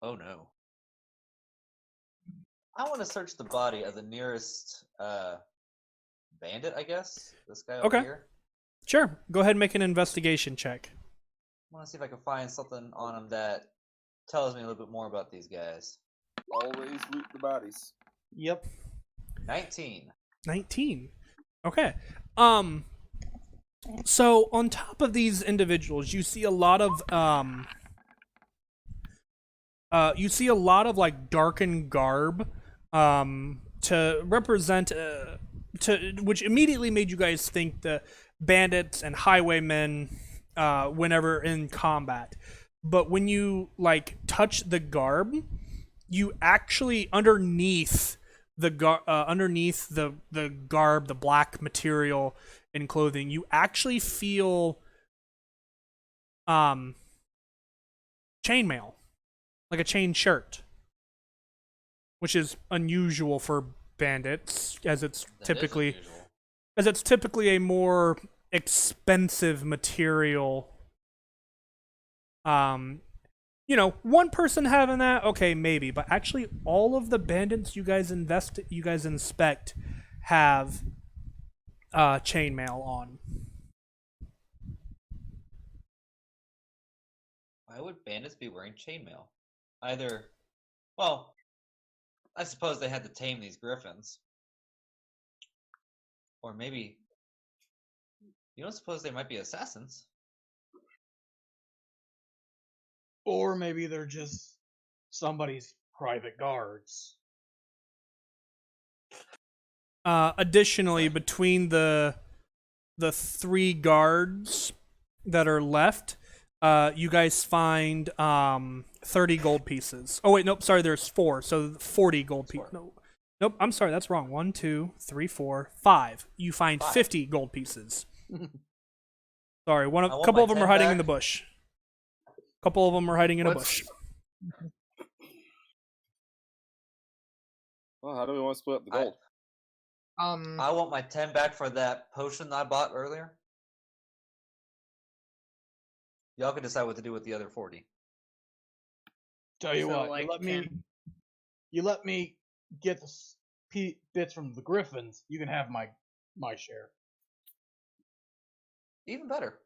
Speaker 2: Oh no. I want to search the body of the nearest bandit, I guess. This guy over
Speaker 1: Okay.
Speaker 2: here.
Speaker 1: Sure. Go ahead and make an investigation check.
Speaker 2: I want to see if I can find something on him that tells me a little bit more about these guys.
Speaker 3: Always loot the bodies.
Speaker 4: Yep.
Speaker 2: 19.
Speaker 1: 19. Okay. So on top of these individuals, you see a lot of like darkened garb to represent which immediately made you guys think the bandits and highwaymen whenever in combat. But when you like touch the garb, you actually underneath the garb, the black material and clothing, you actually feel chainmail, like a chain shirt, which is unusual for bandits, as it's
Speaker 2: That is
Speaker 1: typically
Speaker 2: unusual.
Speaker 1: a more expensive material. One person having that, okay, maybe, but actually all of the bandits you guys inspect have chainmail on.
Speaker 2: Why would bandits be wearing chainmail? Either, well, I suppose they had to tame these griffins. Or maybe, you don't suppose they might be assassins?
Speaker 4: Or maybe they're just somebody's private guards.
Speaker 1: Additionally, between the 3 guards that are left, you guys find 30 gold pieces. Oh wait, nope, sorry, there's 4, so 40 gold pieces. No, nope, I'm sorry, that's wrong. 1, 2, 3, 4, 5. You find
Speaker 2: 5.
Speaker 1: 50 gold pieces. Sorry,
Speaker 2: want
Speaker 1: couple
Speaker 2: my
Speaker 1: of them
Speaker 2: 10
Speaker 1: are hiding in
Speaker 2: back.
Speaker 1: the bush. Couple of them are hiding in a
Speaker 5: What's-
Speaker 1: bush.
Speaker 3: Well, how do we want to split up the gold?
Speaker 2: I want my 10 back for that potion I bought earlier. Y'all can decide what to do with the other 40.
Speaker 4: Tell you
Speaker 5: So,
Speaker 4: what,
Speaker 5: like,
Speaker 4: you let me get the bits from the griffins. You can have my share.
Speaker 2: Even better.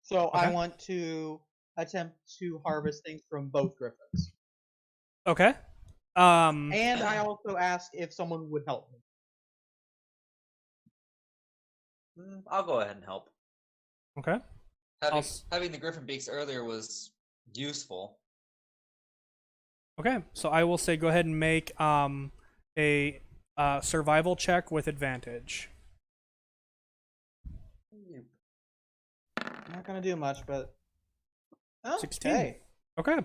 Speaker 4: So I
Speaker 1: Okay.
Speaker 4: want to attempt to harvest things from both griffins,
Speaker 1: Okay.
Speaker 4: and I also ask if someone would help me.
Speaker 2: I'll go ahead and help.
Speaker 1: Okay.
Speaker 2: Having the griffin beaks earlier was useful.
Speaker 1: Okay. So I will say go ahead and make a survival check with advantage.
Speaker 4: I'm not gonna do much, but
Speaker 1: 16.
Speaker 4: Okay.
Speaker 1: Okay.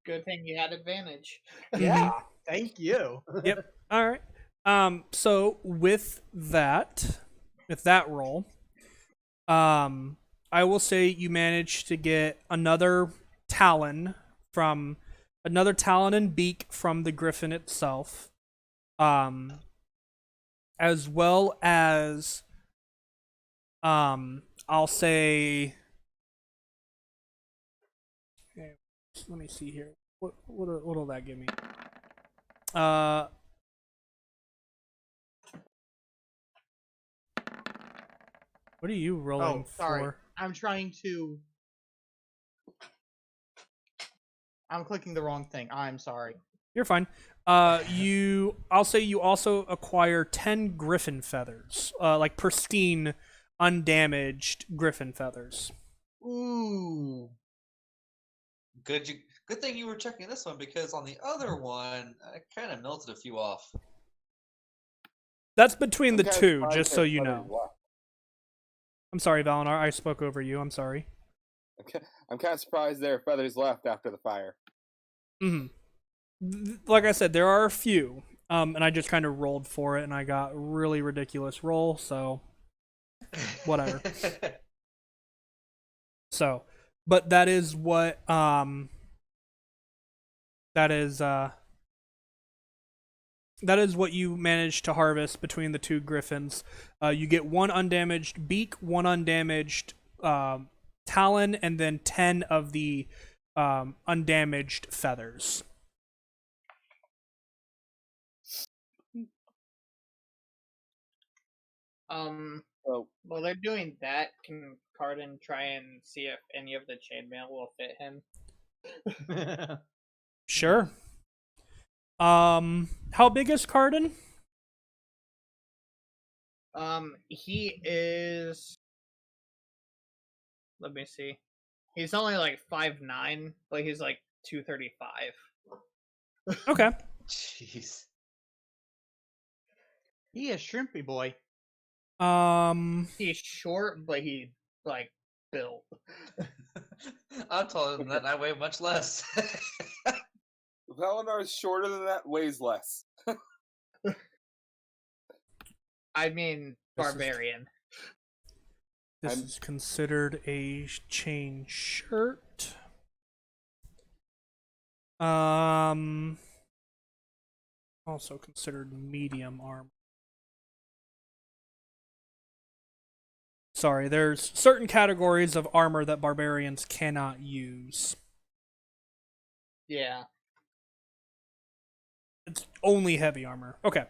Speaker 5: Good thing you had advantage.
Speaker 4: Yeah, thank you.
Speaker 1: Yep. All right. So with that roll, I will say you managed to get another talon and beak from the griffin itself, as well as, I'll say, let me see here. What'll that give me? What are you rolling
Speaker 4: sorry.
Speaker 1: for?
Speaker 4: I'm clicking the wrong thing. I'm sorry.
Speaker 1: You're fine. I'll say you also acquire 10 griffin feathers, like pristine, undamaged griffin feathers.
Speaker 4: Ooh.
Speaker 2: Good thing you were checking this one, because on the other one, I kind of melted a few off.
Speaker 1: That's between the
Speaker 3: I'm kinda
Speaker 1: 2,
Speaker 3: surprised
Speaker 1: just so
Speaker 3: their
Speaker 1: you
Speaker 3: feathers
Speaker 1: know.
Speaker 3: left.
Speaker 1: I'm sorry, Valinar. I spoke over you. I'm sorry.
Speaker 3: I'm kind of surprised there are feathers left after the fire.
Speaker 1: Like I said, there are a few, and I just kind of rolled for it, and I got really ridiculous roll, so whatever. So, but that is what that is what you managed to harvest between the 2 griffins. You get 1 undamaged beak, 1 undamaged talon, and then 10 of the undamaged feathers.
Speaker 3: So
Speaker 5: While they're doing that, can Cardin try and see if any of the chainmail will fit him?
Speaker 1: Sure. How big is Cardin?
Speaker 5: He is. Let me see. He's only like 5'9", but he's like 235.
Speaker 1: Okay.
Speaker 2: Jeez.
Speaker 4: He is shrimpy boy.
Speaker 5: He's short, but he like built.
Speaker 2: I'm taller than that, and I weigh much less.
Speaker 3: Valinor is shorter than that, weighs less.
Speaker 5: I mean,
Speaker 1: This is-
Speaker 5: barbarian.
Speaker 1: This
Speaker 3: I'm-
Speaker 1: is considered a chain shirt. Also considered medium armor. Sorry, there's certain categories of armor that barbarians cannot use.
Speaker 5: Yeah.
Speaker 1: It's only heavy armor. Okay.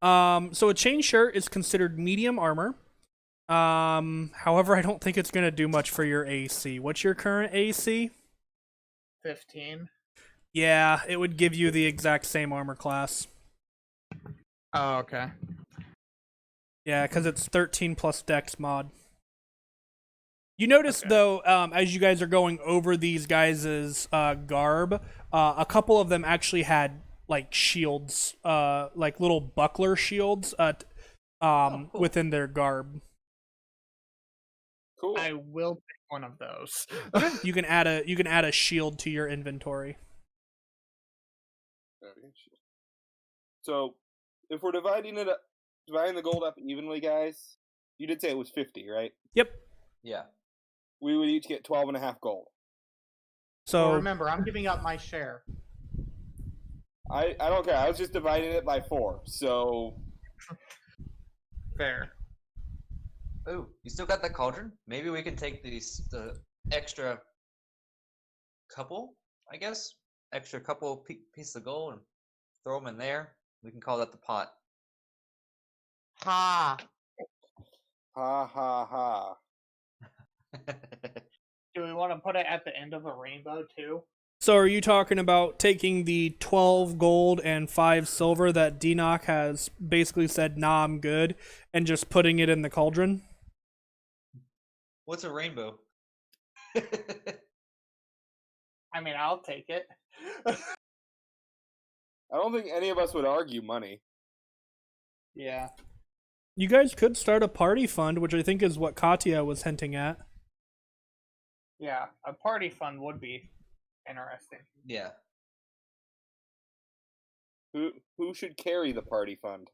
Speaker 1: So a chain shirt is considered medium armor. However, I don't think it's gonna do much for your AC. What's your current AC?
Speaker 5: 15.
Speaker 1: Yeah, it would give you the exact same armor class.
Speaker 5: Oh, okay.
Speaker 1: Yeah, because it's 13 plus Dex mod. You notice,
Speaker 5: Okay.
Speaker 1: though, as you guys are going over these guys' garb, a couple of them actually had, like, shields, like little buckler shields
Speaker 2: Cool.
Speaker 1: within their garb.
Speaker 3: Cool.
Speaker 5: I will pick one of those.
Speaker 1: You can add a shield to your inventory.
Speaker 3: So, if we're dividing the gold up evenly, guys, you did say it was 50, right?
Speaker 1: Yep.
Speaker 2: Yeah.
Speaker 3: We would each get 12.5 gold.
Speaker 1: So
Speaker 4: Well, remember, I'm giving up my share.
Speaker 3: I don't care. I was just dividing it by 4. So,
Speaker 5: Fair.
Speaker 2: Ooh, you still got that cauldron? Maybe we can take the extra couple, I guess? Extra couple pieces of gold and throw them in there. We can call that the pot.
Speaker 4: Ha!
Speaker 3: ha ha ha.
Speaker 5: Do we want to put it at the end of a rainbow too?
Speaker 1: So are you talking about taking the 12 gold and 5 silver that Denoch has basically said, nah, I'm good, and just putting it in the cauldron?
Speaker 2: What's a rainbow?
Speaker 5: I mean, I'll take it.
Speaker 3: I don't think any of us would argue money.
Speaker 5: Yeah.
Speaker 1: You guys could start a party fund, which I think is what Katya was hinting at.
Speaker 5: Yeah, a party fund would be interesting.
Speaker 2: Yeah.
Speaker 3: Who should carry the party fund?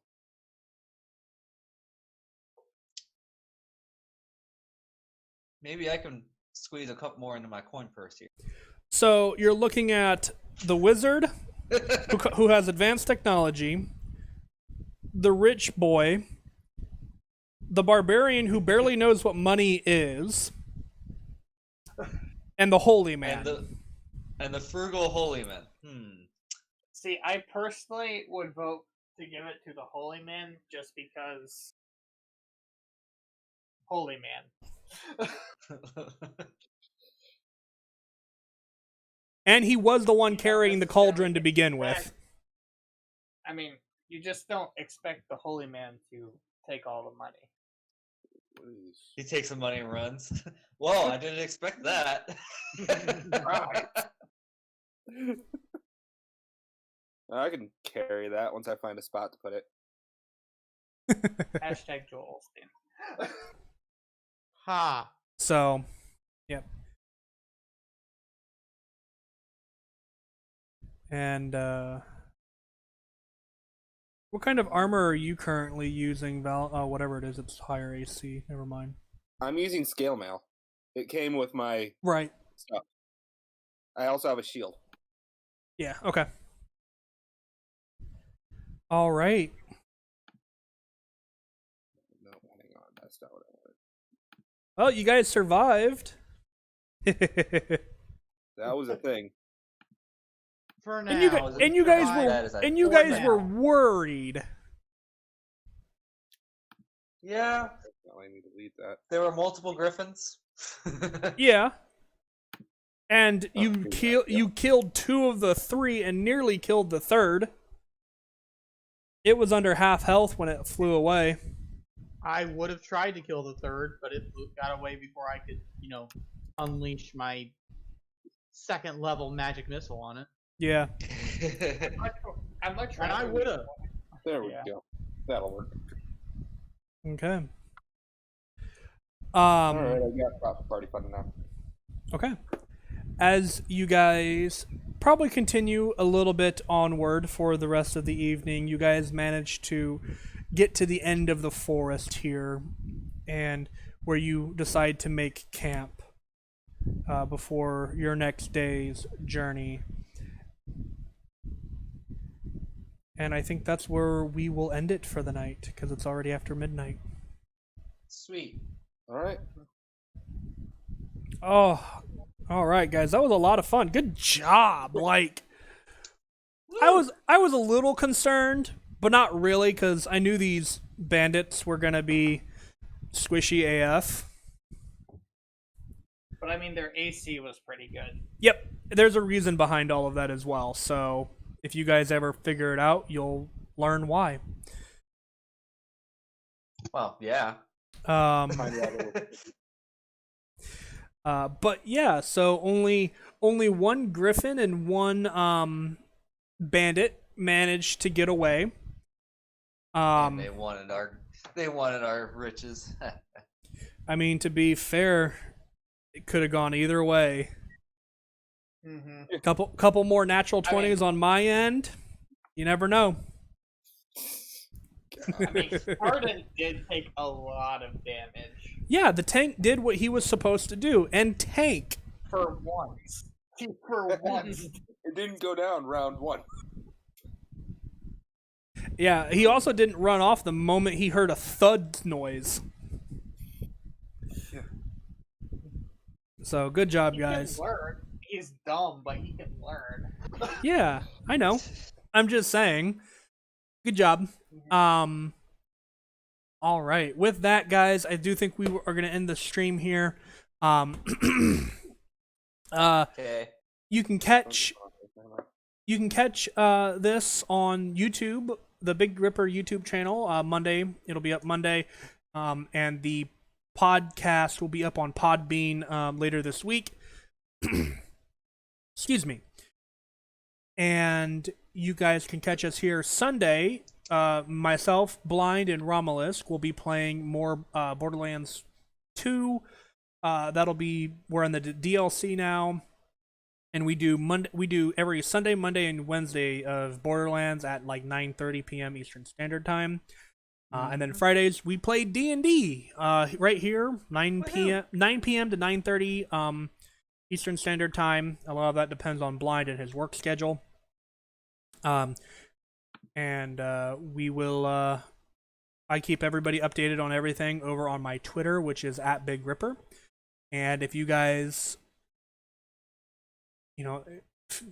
Speaker 2: Maybe I can squeeze a couple more into my coin purse here.
Speaker 1: So you're looking at the wizard, who has advanced technology, the rich boy, the barbarian who barely knows what money is, and the holy man.
Speaker 2: And the frugal holy man.
Speaker 5: See, I personally would vote to give it to the holy man just because holy man.
Speaker 1: And he was the one carrying the cauldron to begin with.
Speaker 5: I mean, you just don't expect the holy man to take all the money.
Speaker 2: He takes some money and runs. Whoa, I didn't expect that.
Speaker 5: Right.
Speaker 3: I can carry that once I find a spot to put it.
Speaker 5: Hashtag Joel Osteen.
Speaker 4: Ha!
Speaker 1: So, yep. And, what kind of armor are you currently using, Val? Whatever it is, it's higher AC. Never mind.
Speaker 3: I'm using scale mail. It came with my
Speaker 1: Right.
Speaker 3: stuff. I also have a shield.
Speaker 1: Yeah, okay. All right.
Speaker 3: No, hang on. That's not what I wanted.
Speaker 1: Well, you guys survived.
Speaker 3: That was a thing.
Speaker 4: For now.
Speaker 1: And you guys, and you guys
Speaker 2: That is
Speaker 1: were,
Speaker 2: a
Speaker 1: and you
Speaker 4: for
Speaker 1: guys
Speaker 4: now.
Speaker 1: were worried.
Speaker 2: Yeah,
Speaker 3: Now I need to delete that.
Speaker 2: there were multiple griffins.
Speaker 1: Yeah. And
Speaker 3: Oh, yeah.
Speaker 1: you killed 2 of the 3 and nearly killed the 3rd. It was under half health when it flew away.
Speaker 4: I would have tried to kill the third, but it got away before I could, unleash my second level magic missile on it.
Speaker 1: Yeah.
Speaker 5: I'm
Speaker 4: And I would have.
Speaker 3: There we
Speaker 4: Yeah.
Speaker 3: go. That'll work.
Speaker 1: Okay.
Speaker 3: All right, I got profit party fun now.
Speaker 1: Okay. As you guys probably continue a little bit onward for the rest of the evening, you guys manage to get to the end of the forest here, and where you decide to make camp before your next day's journey. And I think that's where we will end it for the night, because it's already after midnight.
Speaker 2: Sweet.
Speaker 3: All right.
Speaker 1: Oh, all right, guys, that was a lot of fun. Good job. Like, I was a little concerned, but not really, because I knew these bandits were gonna be squishy AF.
Speaker 5: But I mean, their AC was pretty good.
Speaker 1: Yep, there's a reason behind all of that as well. So if you guys ever figure it out, you'll learn why.
Speaker 2: Well, yeah.
Speaker 3: Find out a little bit.
Speaker 1: But yeah, so only one griffin and one bandit managed to get away.
Speaker 2: And they wanted our riches.
Speaker 1: I mean, to be fair, it could have gone either way.
Speaker 5: Mm-hmm.
Speaker 1: Couple more natural
Speaker 5: I mean-
Speaker 1: 20s on my end. You never know.
Speaker 5: I mean, Spartan did take a lot of damage
Speaker 1: Yeah, the tank did what he was supposed to do, and tank.
Speaker 5: for once. For once.
Speaker 3: It didn't go down round one.
Speaker 1: Yeah, he also didn't run off the moment he heard a thud noise. So good job,
Speaker 5: He
Speaker 1: guys.
Speaker 5: can learn. He's dumb, but he can learn.
Speaker 1: Yeah, I know. I'm just saying. Good job. All right. With that, guys, I do think we are going to end the stream here.
Speaker 2: Okay.
Speaker 1: You can catch this on YouTube, the Big Ripper YouTube channel. Monday, it'll be up Monday, and the podcast will be up on Podbean later this week. Excuse me. And you guys can catch us here Sunday. Myself, Blind, and Romulus will be playing more Borderlands 2. We're in the DLC now, and we do every Sunday, Monday, and Wednesday of Borderlands at like 9:30 p.m. Eastern Standard Time. And then Fridays we play D&D right here, 9 p.m. to 9:30 Eastern Standard Time. A lot of that depends on Blind and his work schedule. And we will. I keep everybody updated on everything over on my Twitter, which is @BigRipper. And if you guys,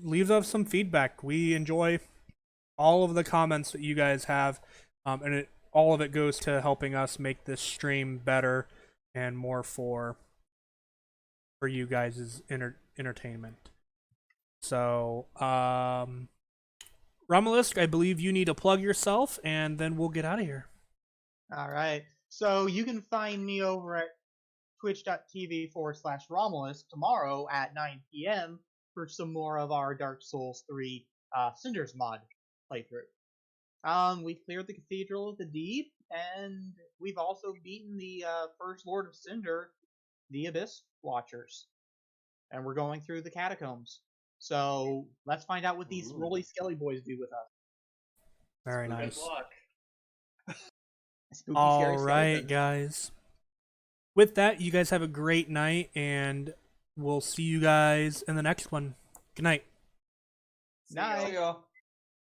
Speaker 1: leave us some feedback. We enjoy all of the comments that you guys have, and all of it goes to helping us make this stream better and more for you guys' entertainment. So, Romulus, I believe you need to plug yourself, and then we'll get out of here.
Speaker 4: All right. So you can find me over at twitch.tv/Romulus tomorrow at 9 p.m. for some more of our Dark Souls 3 Cinders mod playthrough. We cleared the Cathedral of the Deep, and we've also beaten the First Lord of Cinder, the Abyss Watchers. And we're going through the catacombs. So let's find out what these Rolly Skelly boys do with us.
Speaker 1: Very
Speaker 5: Good
Speaker 1: nice.
Speaker 5: luck.
Speaker 4: Spooky,
Speaker 1: All
Speaker 4: scary
Speaker 1: right,
Speaker 4: skeletons.
Speaker 1: guys. With that, you guys have a great night, and we'll see you guys in the next one. Good night.
Speaker 4: Night.
Speaker 2: See y'all.